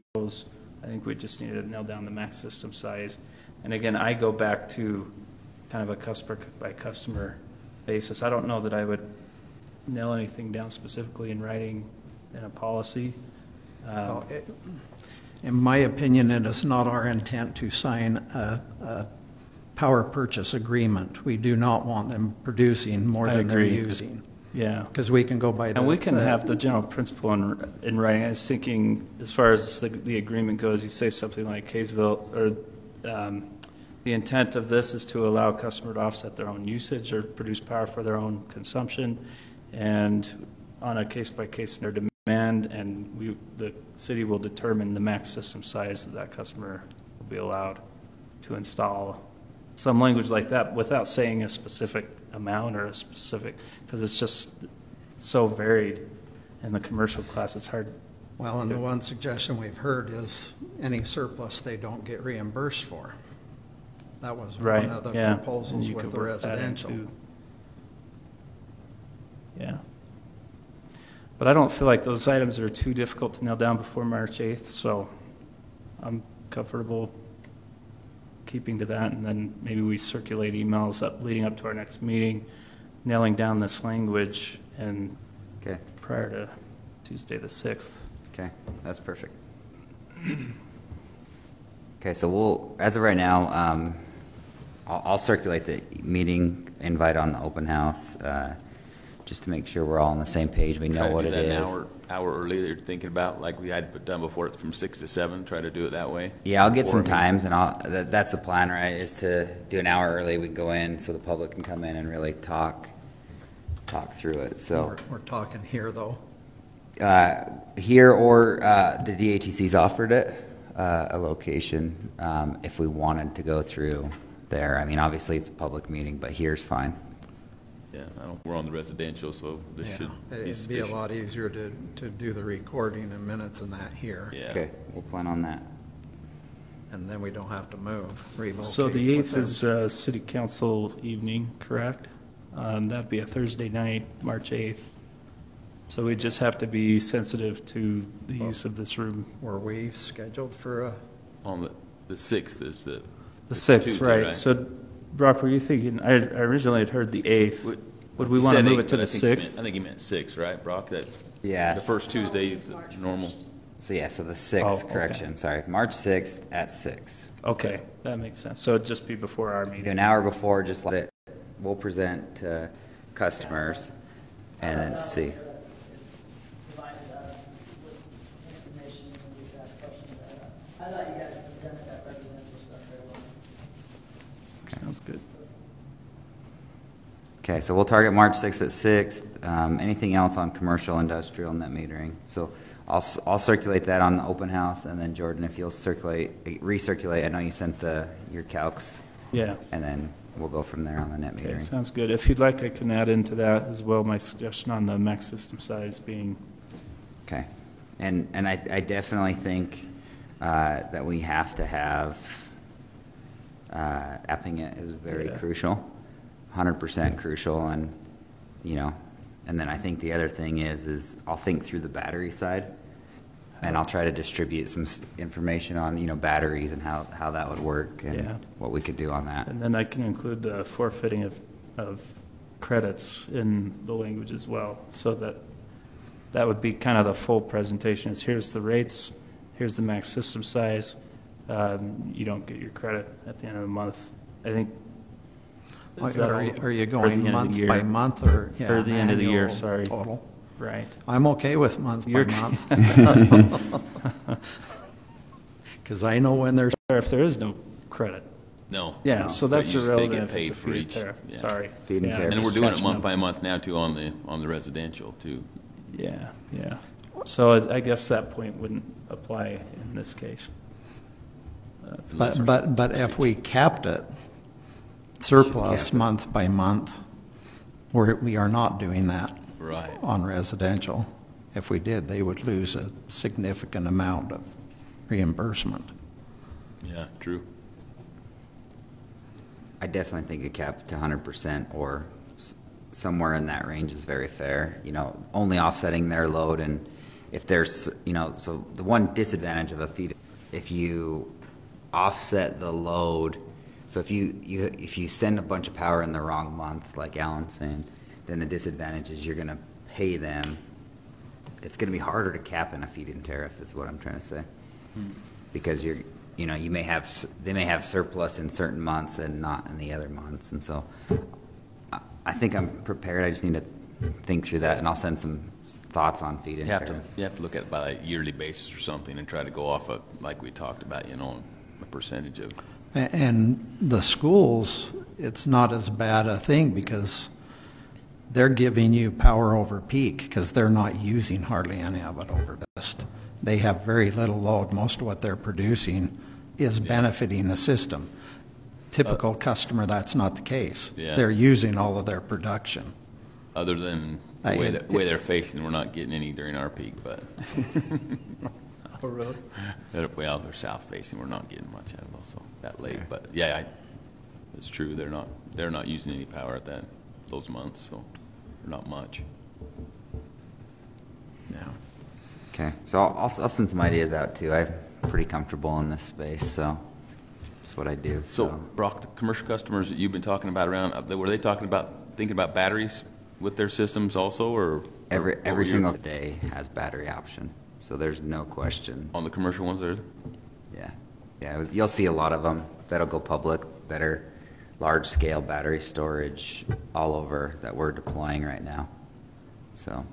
I think we just need to nail down the max system size. And again, I go back to kind of a customer by customer basis. I don't know that I would nail anything down specifically in writing in a policy. Well, in my opinion, it is not our intent to sign a power purchase agreement. We do not want them producing more I than they're agree. using. Yeah. Because we can go by the... And we can have the general principle in writing. I was thinking, as far as the agreement goes, you say something like Kaysville, or the intent of this is to allow a customer to offset their own usage or produce power for their own consumption, and on a case-by-case in their demand, and the city will determine the max system size that customer will be allowed to install. Some language like that without saying a specific amount or a specific, because it's just so varied in the commercial class, it's hard. Well, and the one suggestion we've heard is any surplus they don't get reimbursed for. That was Right, one of the yeah. proposals You with could the work that residential. into- Yeah. But I don't feel like those items are too difficult to nail down before March 8th, so I'm comfortable keeping to that, and then maybe we circulate emails leading up to our next meeting, nailing down this language, and Okay. prior to Tuesday the 6th. Okay, that's perfect. Okay, so we'll, as of right now, I'll circulate the meeting invite on the open house, just to make sure we're all on the same page. We know what it is. Try to do that an hour early, they're thinking about, like we had done before, it's from 6 to 7, try to do it that way. Yeah, I'll get some Before- times, and that's the plan, right, is to do an hour early. We go in so the public can come in and really talk through it, so. We're talking here, though. Here or the DATC's offered it, a location, if we wanted to go through there. I mean, obviously it's a public meeting, but here's fine. Yeah, we're on the residential, so this Yeah, should be it'd be a sufficient. lot easier to do the recording and minutes and that here. Yeah. Okay, we'll plan on that. And then we don't have to move, relocate. So the 8th within- is city council evening, correct? That'd be a Thursday night, March 8th. So we just have to be sensitive to the use of this room. Were we scheduled for a, On the 6th is the. The 6th, Tuesday, right. So, Brock, were you thinking, I originally had heard the 8th. Would we He want to said move 8th, it to but the I think 6th? I think he meant 6, right, Brock? That Yeah. the first Tuesday is the normal. So yeah, so the 6th, Oh, okay. correction, sorry, March 6th at 6. Okay, that makes sense. So it'd just be before our Do meeting. an hour before, just let it, we'll present to customers and then see. Provided us with information when we could ask questions. I thought you guys presented that residential stuff very well. Sounds good. Okay, so we'll target March 6th at 6. Anything else on commercial, industrial, net metering? So I'll circulate that on the open house, and then Jordan, if you'll recirculate, I know you sent your calcs, Yeah. and then we'll go from there on the net Okay, metering. sounds good. If you'd like, I can add into that as well my suggestion on the max system size being, Okay, and I definitely think that we have to have, apping it is very Yeah. crucial, 100% crucial, and, and then I think the other thing is I'll think through the battery side, and I'll try to distribute some information on, batteries and how that would work, and Yeah. what we could do on that. and then I can include the forfeiting of credits in the language as well, so that would be kind of the full presentation is here's the rates, here's the max system size, you don't get your credit at the end of the month. I think. is that all? are you Or the going end of the month year? by month or? yeah, Or the end of the year, annual sorry. Total. Right. I'm okay with month by You're- month. Because I know when there's, Or if there is no credit. No. Yeah, no, so but that's you just- they irrelevant get if it's paid a for feed-in each. tariff. Yeah. Sorry. Feed-in Yeah, tariff. And we're just doing it catching month up. by month now too on the residential too. Yeah, yeah. So I guess that point wouldn't apply in this case. Unless but if we capped it surplus cap it. month by month, we are not doing that Right. on residential. If we did, they would lose a significant amount of reimbursement. Yeah, true. I definitely think a cap to 100% or somewhere in that range is very fair. Only offsetting their load, and if there's, so the one disadvantage of a if you offset the load, so if you send a bunch of power in the wrong month, like Alan's saying, then the disadvantage is you're going to pay them. It's going to be harder to cap in a feed-in tariff, is what I'm trying to say, because they may have surplus in certain months and not in the other months, and so I think I'm prepared. I just need to think through that, and I'll send some thoughts on feed-in tariff. You have to look at it by a yearly basis or something and try to go off of, like we talked about, a percentage of. And the schools, it's not as bad a thing because they're giving you power over peak because they're not using hardly any of it over dust. They have very little load. Most of what they're producing is benefiting the system. Typical customer, that's not the case. Yeah. They're using all of their production. Other than the way they're facing, we're not getting any during our peak, but. Oh, really? Well, they're south facing. We're not getting much out of those so that late, but yeah, it's true. They're not using any power at those months, so not much. Yeah. Okay, so I'll send some ideas out too. I'm pretty comfortable in this space, so that's what I do. So, Brock, the commercial customers that you've been talking about around, were they thinking about batteries with their systems also, or every single day has battery option, so there's no question. On the commercial ones there? Yeah, you'll see a lot of them that'll go public that are large-scale battery storage all over that we're deploying right now. So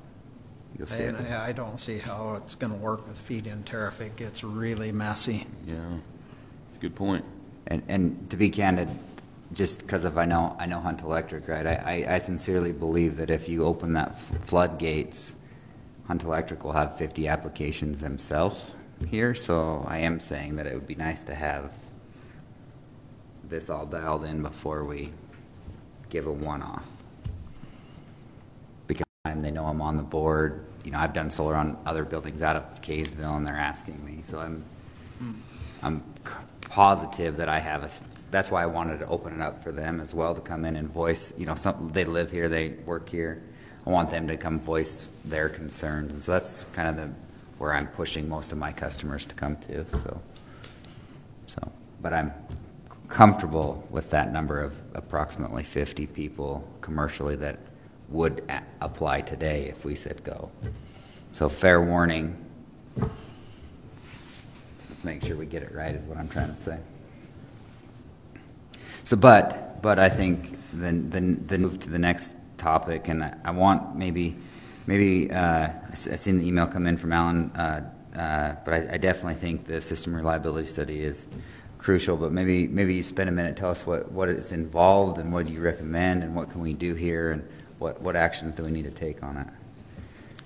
you'll see it. I don't see how it's going to work with feed-in tariff. It gets really messy. Yeah, it's a good point. And to be candid, just because I know Hunt Electric, right? I sincerely believe that if you open that floodgates, Hunt Electric will have 50 applications themselves here. So I am saying that it would be nice to have this all dialed in before we give a one-off. Because they know I'm on the board. I've done solar on other buildings out of Kaysville, and they're asking me. So I'm positive that I have that's why I wanted to open it up for them as well to come in and voice. They live here, they work here. I want them to come voice their concerns, and so that's kind of where I'm pushing most of my customers to come to. So, but I'm comfortable with that number of approximately 50 people commercially that would apply today if we said go. So fair warning. Let's make sure we get it right is what I'm trying to say. So, but I think then move to the next topic, and I want maybe I've seen the email come in from Alan, but I definitely think the system reliability study is crucial. But maybe you spend a minute, tell us what is involved and what do you recommend and what can we do here and what actions do we need to take on it.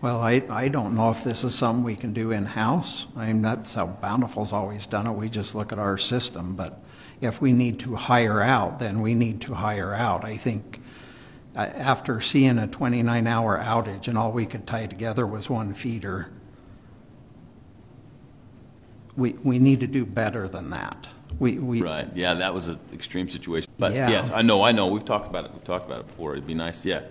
Well, I don't know if this is something we can do in-house. That's how Bountiful's always done it. We just look at our system. But if we need to hire out, then we need to hire out. I think after seeing a 29-hour outage and all we could tie together was one feeder, we need to do better than that. Right. Yeah, that was an extreme situation. But yeah. Yes, I know. We've talked about it. We've talked about it before. It'd be nice. Yeah.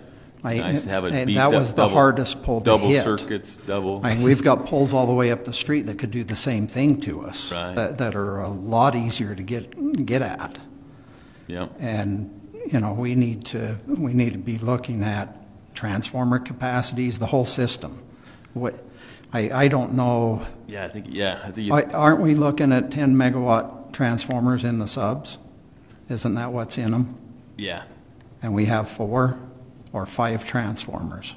Nice to have it. And that was the hardest pull to hit. Double circuits, double. We've got poles all the way up the street that could do the same thing to us. Right. That are a lot easier to get at. Yeah. And we need to be looking at transformer capacities, the whole system. I don't know. Yeah, I think. Aren't we looking at 10 megawatt transformers in the subs? Isn't that what's in them? Yeah. And we have 4 or 5 transformers.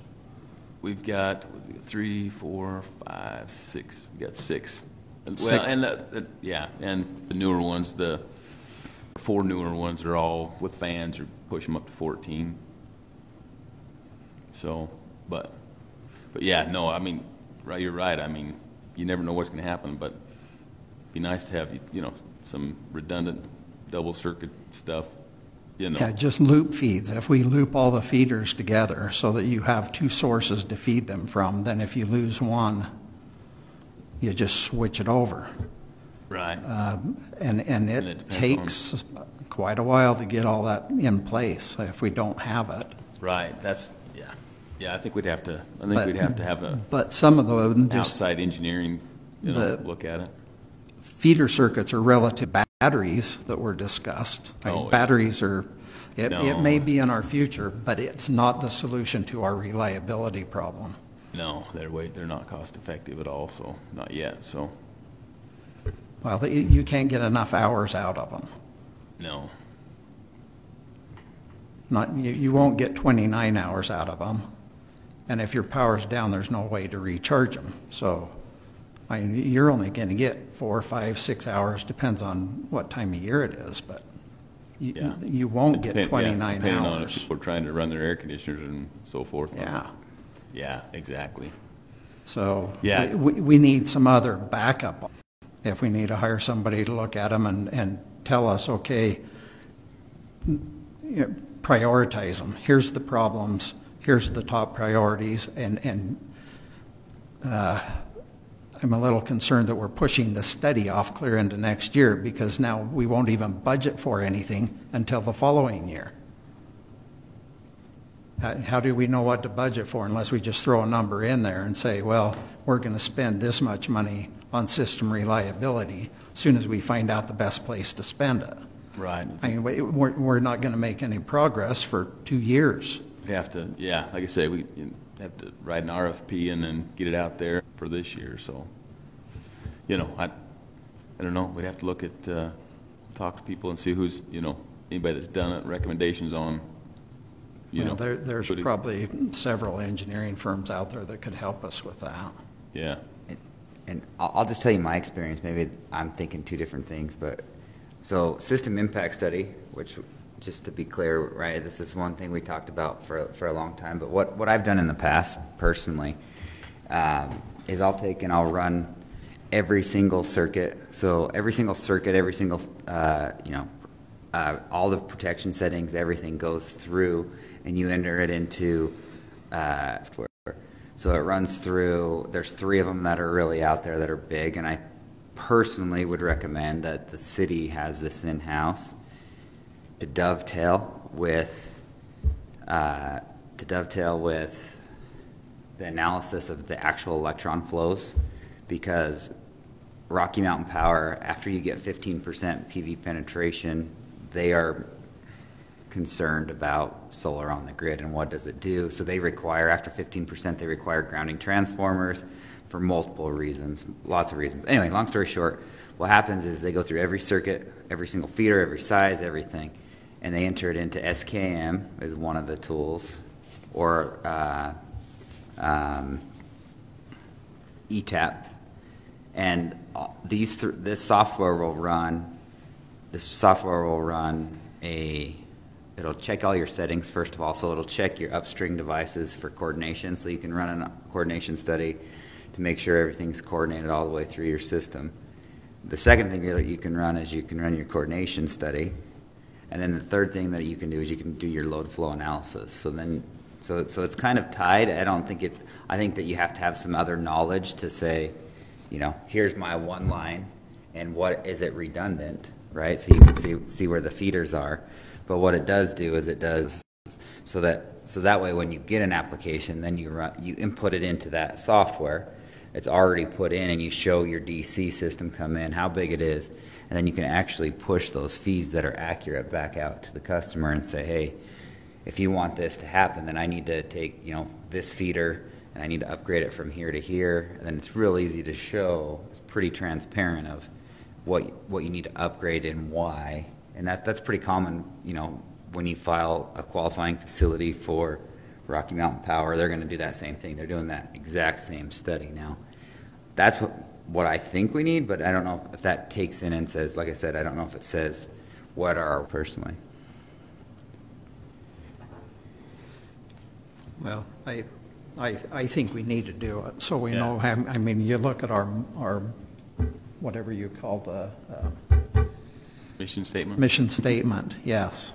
We've got 3, 4, 5, 6. We got 6. Well, 6. and and the newer ones, the 4 newer ones are all with fans or push them up to 14. So, but yeah, no, I mean, right, you're right. I mean, you never know what's going to happen, but it'd be nice to have some redundant double circuit stuff. Yeah, just loop feeds. If we loop all the feeders together so that you have 2 sources to feed them from, then if you lose one, you just switch it over. Right. And it takes quite a while to get all that in place if we don't have it. Right. Yeah. I think we'd have to. Have a. But some of the outside engineering, look at it. feeder circuits are relative batteries that were discussed. Oh, yeah. Batteries are, it No. may be in our future, but it's not the solution to our reliability problem. No, they're not cost effective at all, so, not yet, so, Well, you can't get enough hours out of them. no. You won't get 29 hours out of them. And if your power's down, there's no way to recharge them. So, I mean, you're only going to get 4, 5, 6 hours, depends on what time of year it is, but Yeah. you won't get Depend- 29 depending on if hours. people are trying to run their air conditioners and so forth. Yeah. Yeah, exactly. So Yeah. we need some other backup. If we need to hire somebody to look at them and tell us, okay, prioritize them. Here's the problems. Here's the top priorities. And I'm a little concerned that we're pushing the study off clear into next year because now we won't even budget for anything until the following year. How do we know what to budget for unless we just throw a number in there and say, well, we're going to spend this much money on system reliability as soon as we find out the best place to spend it? Right. I mean, we're not going to make any progress for 2 years. We have to, yeah, like I say, we have to write an RFP and then get it out there for this year, so, I don't know, we'd have to look at, talk to people and see who's, anybody that's done it, recommendations on, There's probably several engineering firms out there that could help us with that. Yeah. And I'll just tell you my experience. Maybe I'm thinking two different things, but so system impact study, which just to be clear, right, this is one thing we talked about for a long time. But what I've done in the past personally is I'll run every single circuit. So every single circuit, all the protection settings, everything goes through, and you enter it into software. So it runs through, there's 3 of them that are really out there that are big, and I personally would recommend that the city has this in-house to dovetail with the analysis of the actual electron flows, because Rocky Mountain Power, after you get 15% PV penetration, they are concerned about solar on the grid and what does it do. So they require, after 15%, they require grounding transformers for multiple reasons, lots of reasons. Anyway, long story short, what happens is they go through every circuit, every single feeder, every size, everything, and they enter it into SKM as one of the tools, or ETAP, and this software will run it'll check all your settings first of all, so it'll check your upstream devices for coordination, so you can run a coordination study to make sure everything's coordinated all the way through your system. The second thing that you can run is you can run your coordination study, and then the third thing that you can do is you can do your load flow analysis. So it's kind of tied. I think that you have to have some other knowledge to say, here's my one line, and what is it redundant, right? So you can see where the feeders are. But what it does do is it does so that way when you get an application, then you input it into that software. It's already put in, and you show your DC system come in, how big it is, and then you can actually push those feeds that are accurate back out to the customer and say, hey, if you want this to happen, then I need to take this feeder and I need to upgrade it from here to here. And then it's real easy to show. It's pretty transparent of what you need to upgrade and why. And that's pretty common, when you file a qualifying facility for Rocky Mountain Power, they're going to do that same thing. They're doing that exact same study now. That's what I think we need, but I don't know if that takes in and says, like I said, I don't know if it says what are personally. Well, I think we need to do it, so we know how, you look at our whatever you call the Mission statement? Mission statement, yes.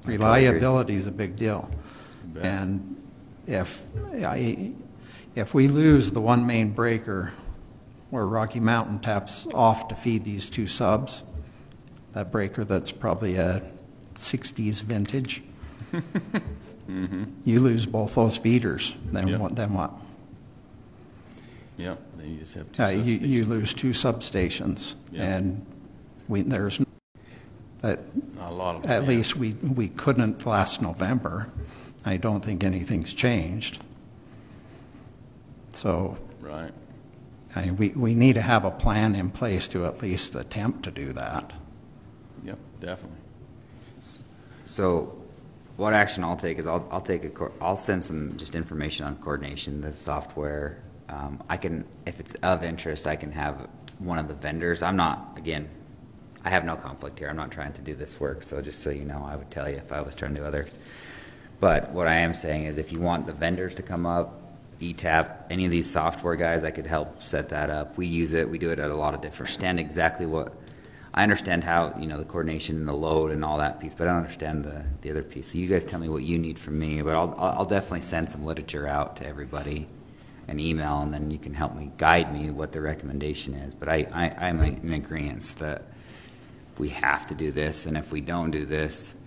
Reliability is a big deal. And if we lose the one main breaker where Rocky Mountain taps off to feed these 2 subs, that breaker that's probably a 60s vintage, you lose both those feeders, then what? Yep, then you just have to. You lose 2 substations, Yeah. and there's Not a lot of them, at yeah. least we couldn't last November. I don't think anything's changed. So Right. I mean, we need to have a plan in place to at least attempt to do that. Yep, definitely. So, what action I'll take is I'll send some just information on coordination, the software. I can, if it's of interest, I can have one of the vendors. I'm not, again, I have no conflict here. I'm not trying to do this work. So just so you know, I would tell you if I was trying to do others. But what I am saying is, if you want the vendors to come up, ETAP, any of these software guys, I could help set that up. We use it. We do it at a lot of different. Understand exactly what. I understand how, the coordination and the load and all that piece, but I don't understand the other piece. So you guys tell me what you need from me, but I'll definitely send some literature out to everybody, an email, and then you can help me guide me what the recommendation is. But I'm in agreement that we have to do this, and if we don't do this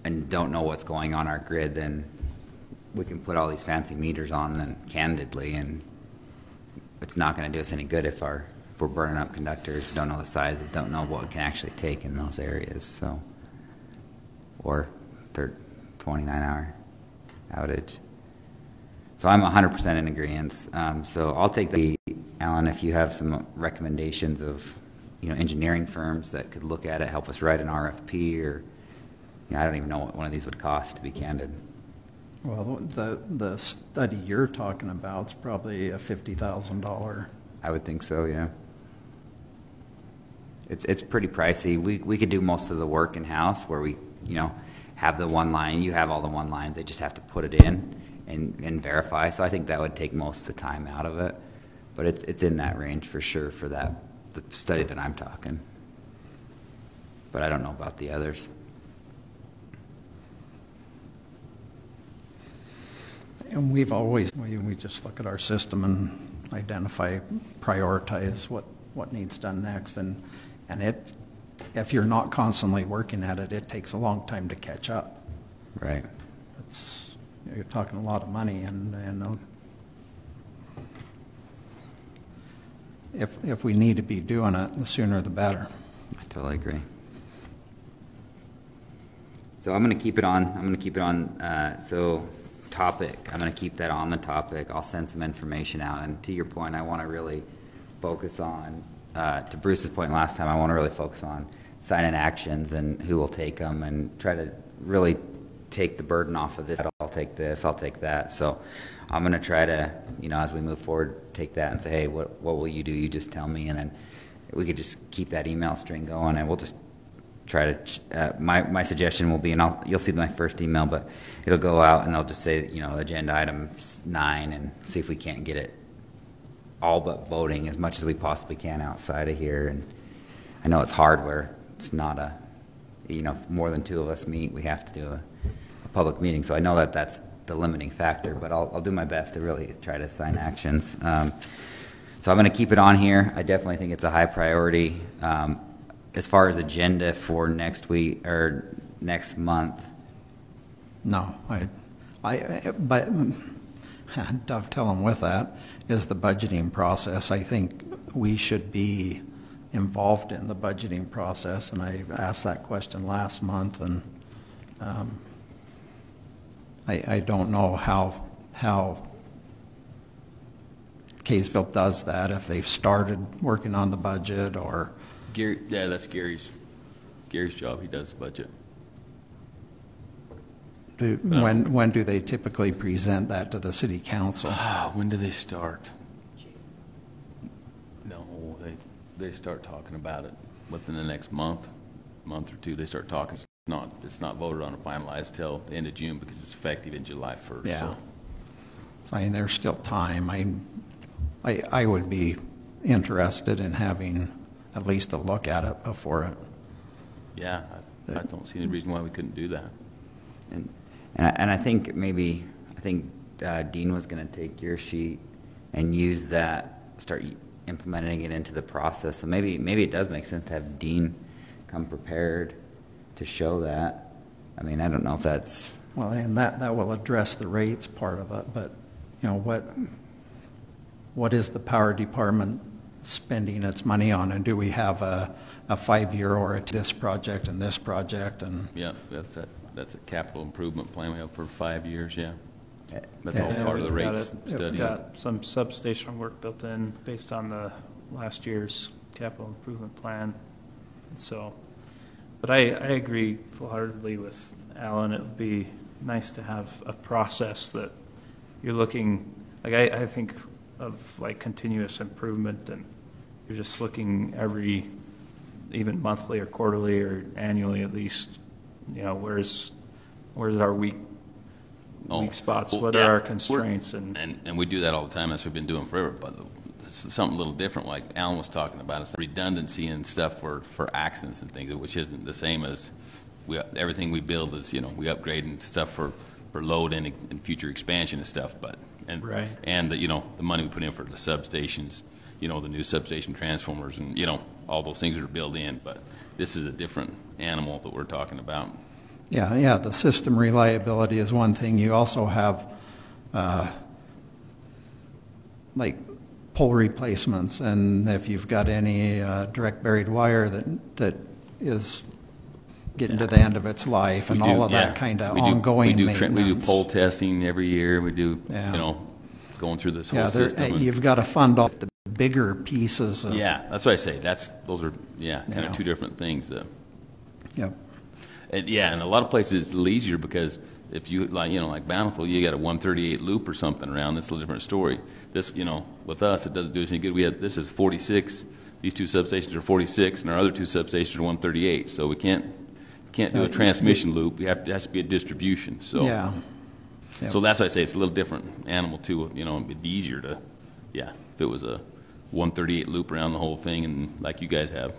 and don't know what's going on our grid, then we can put all these fancy meters on, and candidly, and it's not going to do us any good if we're burning up conductors, don't know the sizes, don't know what we can actually take in those areas. So, or 29-hour outage. So I'm 100% in agreement. So I'll take Alan, if you have some recommendations of engineering firms that could look at it, help us write an RFP, or I don't even know what one of these would cost, to be candid. Well, the study you're talking about is probably a $50,000. I would think so, yeah. It's pretty pricey. We could do most of the work in house, where we have the one line. You have all the one lines. They just have to put it in and verify. So I think that would take most of the time out of it. But it's in that range for sure for the study that I'm talking. But I don't know about the others. And we just look at our system and identify, prioritize what needs done next, and if you're not constantly working at it, it takes a long time to catch up. Right. You're talking a lot of money, and if we need to be doing it, the sooner the better. I totally agree. So I'm going to keep it on. So topic. I'm going to keep that on the topic. I'll send some information out. And to your point, I want to really focus on, to Bruce's point last time, I want to really focus on signing actions and who will take them, and try to really take the burden off of this. I'll take this, I'll take that. So I'm going to try to, as we move forward, take that and say, hey, what will you do? You just tell me. And then we could just keep that email string going, and we'll just try to, my suggestion will be, and you'll see my first email, but it'll go out and I'll just say, agenda item 9, and see if we can't get it all but voting as much as we possibly can outside of here. And I know it's hard where it's not more than 2 of us meet, we have to do a public meeting. So I know that that's the limiting factor, but I'll do my best to really try to assign actions. So I'm going to keep it on here. I definitely think it's a high priority. As far as agenda for next week or next month, no, but dovetailing with that is the budgeting process. I think we should be involved in the budgeting process, and I asked that question last month, and I don't know how Kaysville does that, if they've started working on the budget or. Gary, yeah, that's Gary's job. He does the budget. When do they typically present that to the city council? When do they start? No, they start talking about it within the next month or two. They start talking. It's not voted on and finalized till the end of June, because it's effective in July 1st. Yeah. So I mean, there's still time. I would be interested in having at least a look at it before it. Yeah, I don't see any reason why we couldn't do that. And I think Dean was going to take your sheet and use that, start implementing it into the process. So maybe it does make sense to have Dean come prepared to show that. I mean, I don't know if that's. Well, and that will address the rates part of it, but what is the power department spending its money on, and do we have a 5-year or this project and this project? And Yeah, that's a capital improvement plan we have for 5 years, yeah. That's all Yeah, part of the We've got rates it. study. We've got some substation work built in based on the last year's capital improvement plan. So, but I agree full-heartedly with Alan. It would be nice to have a process that you're looking, like I think of like continuous improvement, and you're just looking every, even monthly or quarterly or annually at least, you know, where's our weak spots, Well, what yeah, are our constraints? And we do that all the time. That's what we've been doing forever. But it's something a little different, like Alan was talking about. It's redundancy and stuff for accidents and things, which isn't the same as everything we build is, you know, we upgrade and stuff for load and future expansion and stuff. But Right. and you know, the money we put in for the substations, you know, the new substation transformers, and you know, all those things are built in. But this is a different animal that we're talking about. yeah, the system reliability is one thing. You also have like pole replacements, and if you've got any direct buried wire that is getting to the end of its life, and all of that kind of ongoing maintenance. We do pole testing every year. We do, Yeah. you know, going through this whole Yeah, system. and- you've got to fund all the bigger pieces of. yeah, that's what I say. Those are kind Yeah. of two different things. Yep. And a lot of places it's a little easier because if you like Bountiful, you got a 138 loop or something around. That's a different story. This, you know, with us, it doesn't do us any good. This is 46. These two substations are 46, and our other two substations are 138. So we can't do a transmission loop. It has to be a distribution. So Yeah. Yep. So that's why I say it's a little different animal too. You know, it'd be easier to, if it was a 138 loop around the whole thing, and like you guys have.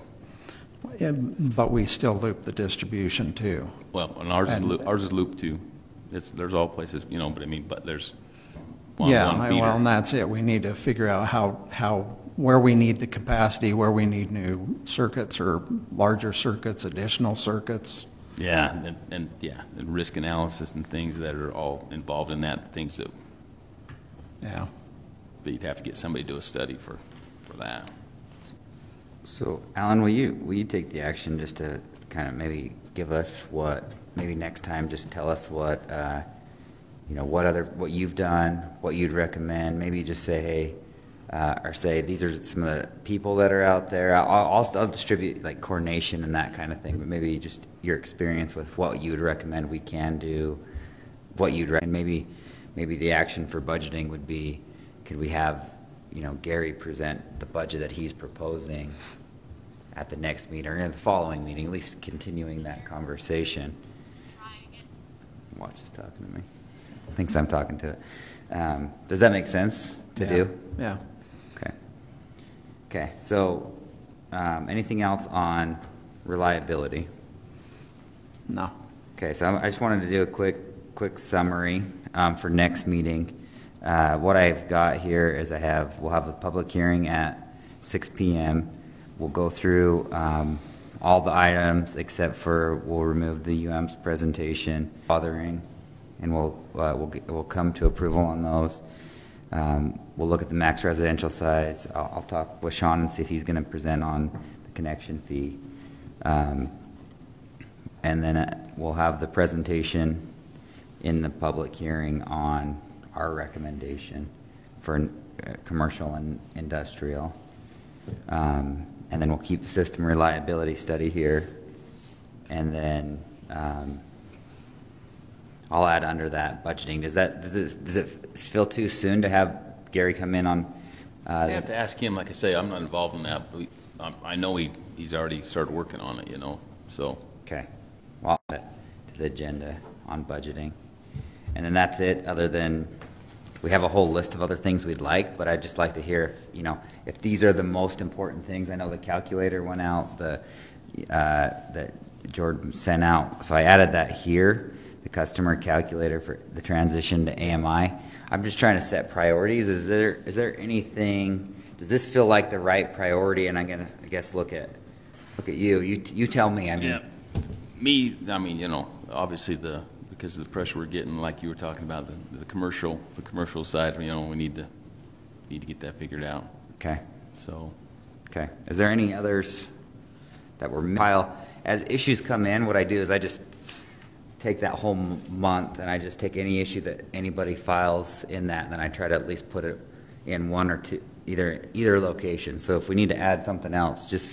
Yeah, but we still loop the distribution too. Well, and ours is loop too. There's all places, you know, but there's one feeder. Well, and that's it. We need to figure out where we need the capacity, where we need new circuits or larger circuits, additional circuits. Yeah, and risk analysis and things that are all involved in that. Things that Yeah. you'd have to get somebody to do a study for that. So, Alan, will you take the action just to kind of maybe give us maybe next time, just tell us what you've done, what you'd recommend. Maybe just say, hey, or say these are some of the people that are out there. I'll distribute like coordination and that kind of thing, but maybe just your experience with what you would recommend we can do, what you'd recommend. Maybe the action for budgeting would be, could we have Gary present the budget that he's proposing at the next meeting or in the following meeting, at least continuing that conversation. Watch is talking to me. Thinks I'm talking to it. Does that make sense to do? Yeah. Okay. So, anything else on reliability? No. Okay. So I just wanted to do a quick summary for next meeting. What I've got here is we'll have a public hearing at 6 p.m. We'll go through all the items except for we'll remove the UM's presentation, bothering, and we'll come to approval on those. We'll look at the max residential size. I'll talk with Sean and see if he's going to present on the connection fee, and then we'll have the presentation in the public hearing on our recommendation for commercial and industrial. And then we'll keep the system reliability study here. And then I'll add under that budgeting. Does it feel too soon to have Gary come in on? I have to ask him. Like I say, I'm not involved in that, but I know he's already started working on it, so. Okay. Well, I'll add it to the agenda on budgeting. And then that's it, other than we have a whole list of other things we'd like, but I'd just like to hear, if these are the most important things. I know the calculator went out, that Jordan sent out. So I added that here, the customer calculator for the transition to AMI. I'm just trying to set priorities. Is there anything, does this feel like the right priority? And I'm going to, I guess, look at you. You tell me. Obviously because of the pressure we're getting, like you were talking about, the commercial side, we need to need to get that figured out. Okay. So, Okay. Is there any others that were file? As issues come in, what I do is I just take that whole month and I just take any issue that anybody files in that, and then I try to at least put it in one or two, either location. So if we need to add something else, just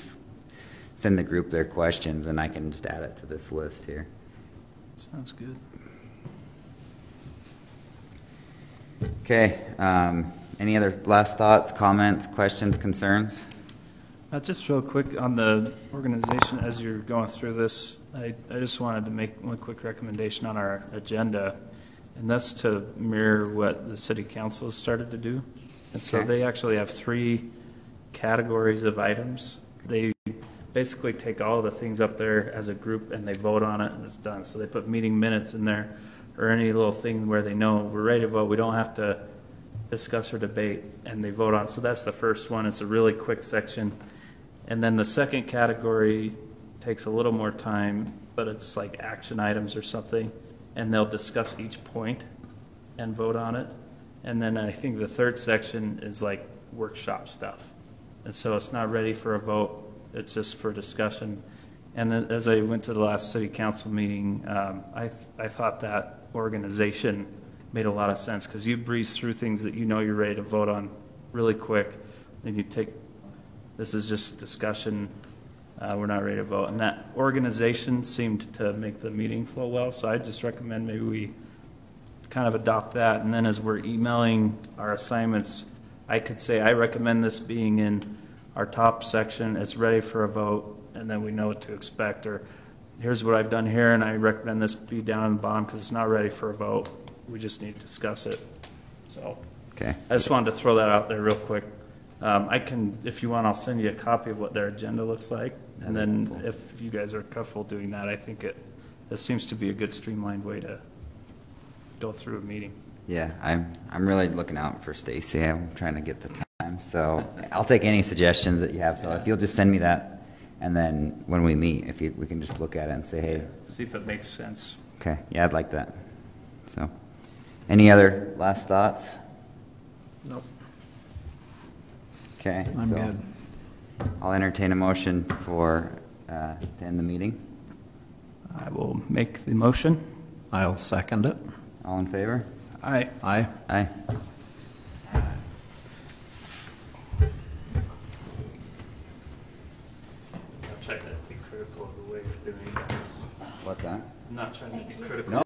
send the group their questions and I can just add it to this list here. Sounds good. Okay. Any other last thoughts, comments, questions, concerns? Just real quick on the organization, as you're going through this, I just wanted to make one quick recommendation on our agenda, and that's to mirror what the city council has started to do. And so Okay. they actually have 3 categories of items. They basically take all the things up there as a group and they vote on it and it's done. So they put meeting minutes in there or any little thing where they know we're ready to vote. We don't have to discuss or debate, and they vote on it. So that's the first one. It's a really quick section. And then the second category takes a little more time, but it's like action items or something, and they'll discuss each point and vote on it. And then I think the third section is like workshop stuff. And so it's not ready for a vote, it's just for discussion. And then as I went to the last city council meeting, I thought that organization made a lot of sense, because you breeze through things that you know you're ready to vote on really quick. Then you take, this is just discussion, we're not ready to vote. And that organization seemed to make the meeting flow well, so I just recommend maybe we kind of adopt that. And then as we're emailing our assignments, I could say, I recommend this being in our top section, it's ready for a vote, and then we know what to expect. Or here's what I've done here, and I recommend this be down in the bottom because it's not ready for a vote. We just need to discuss it. So Okay. I just wanted to throw that out there real quick. I can, if you want, I'll send you a copy of what their agenda looks like. And then if you guys are comfortable doing that, I think this seems to be a good streamlined way to go through a meeting. Yeah, I'm really looking out for Stacy. I'm trying to get the time, so I'll take any suggestions that you have. So if you'll just send me that, and then when we meet, we can just look at it and say, hey. See if it makes sense. Okay, yeah, I'd like that. So, any other last thoughts? Nope. Okay, I'm so good. I'll entertain a motion to end the meeting. I will make the motion. I'll second it. All in favor? Aye. Aye. Aye. I'm not trying to be critical of the way you're doing this. What's that? I'm not trying to be critical. No.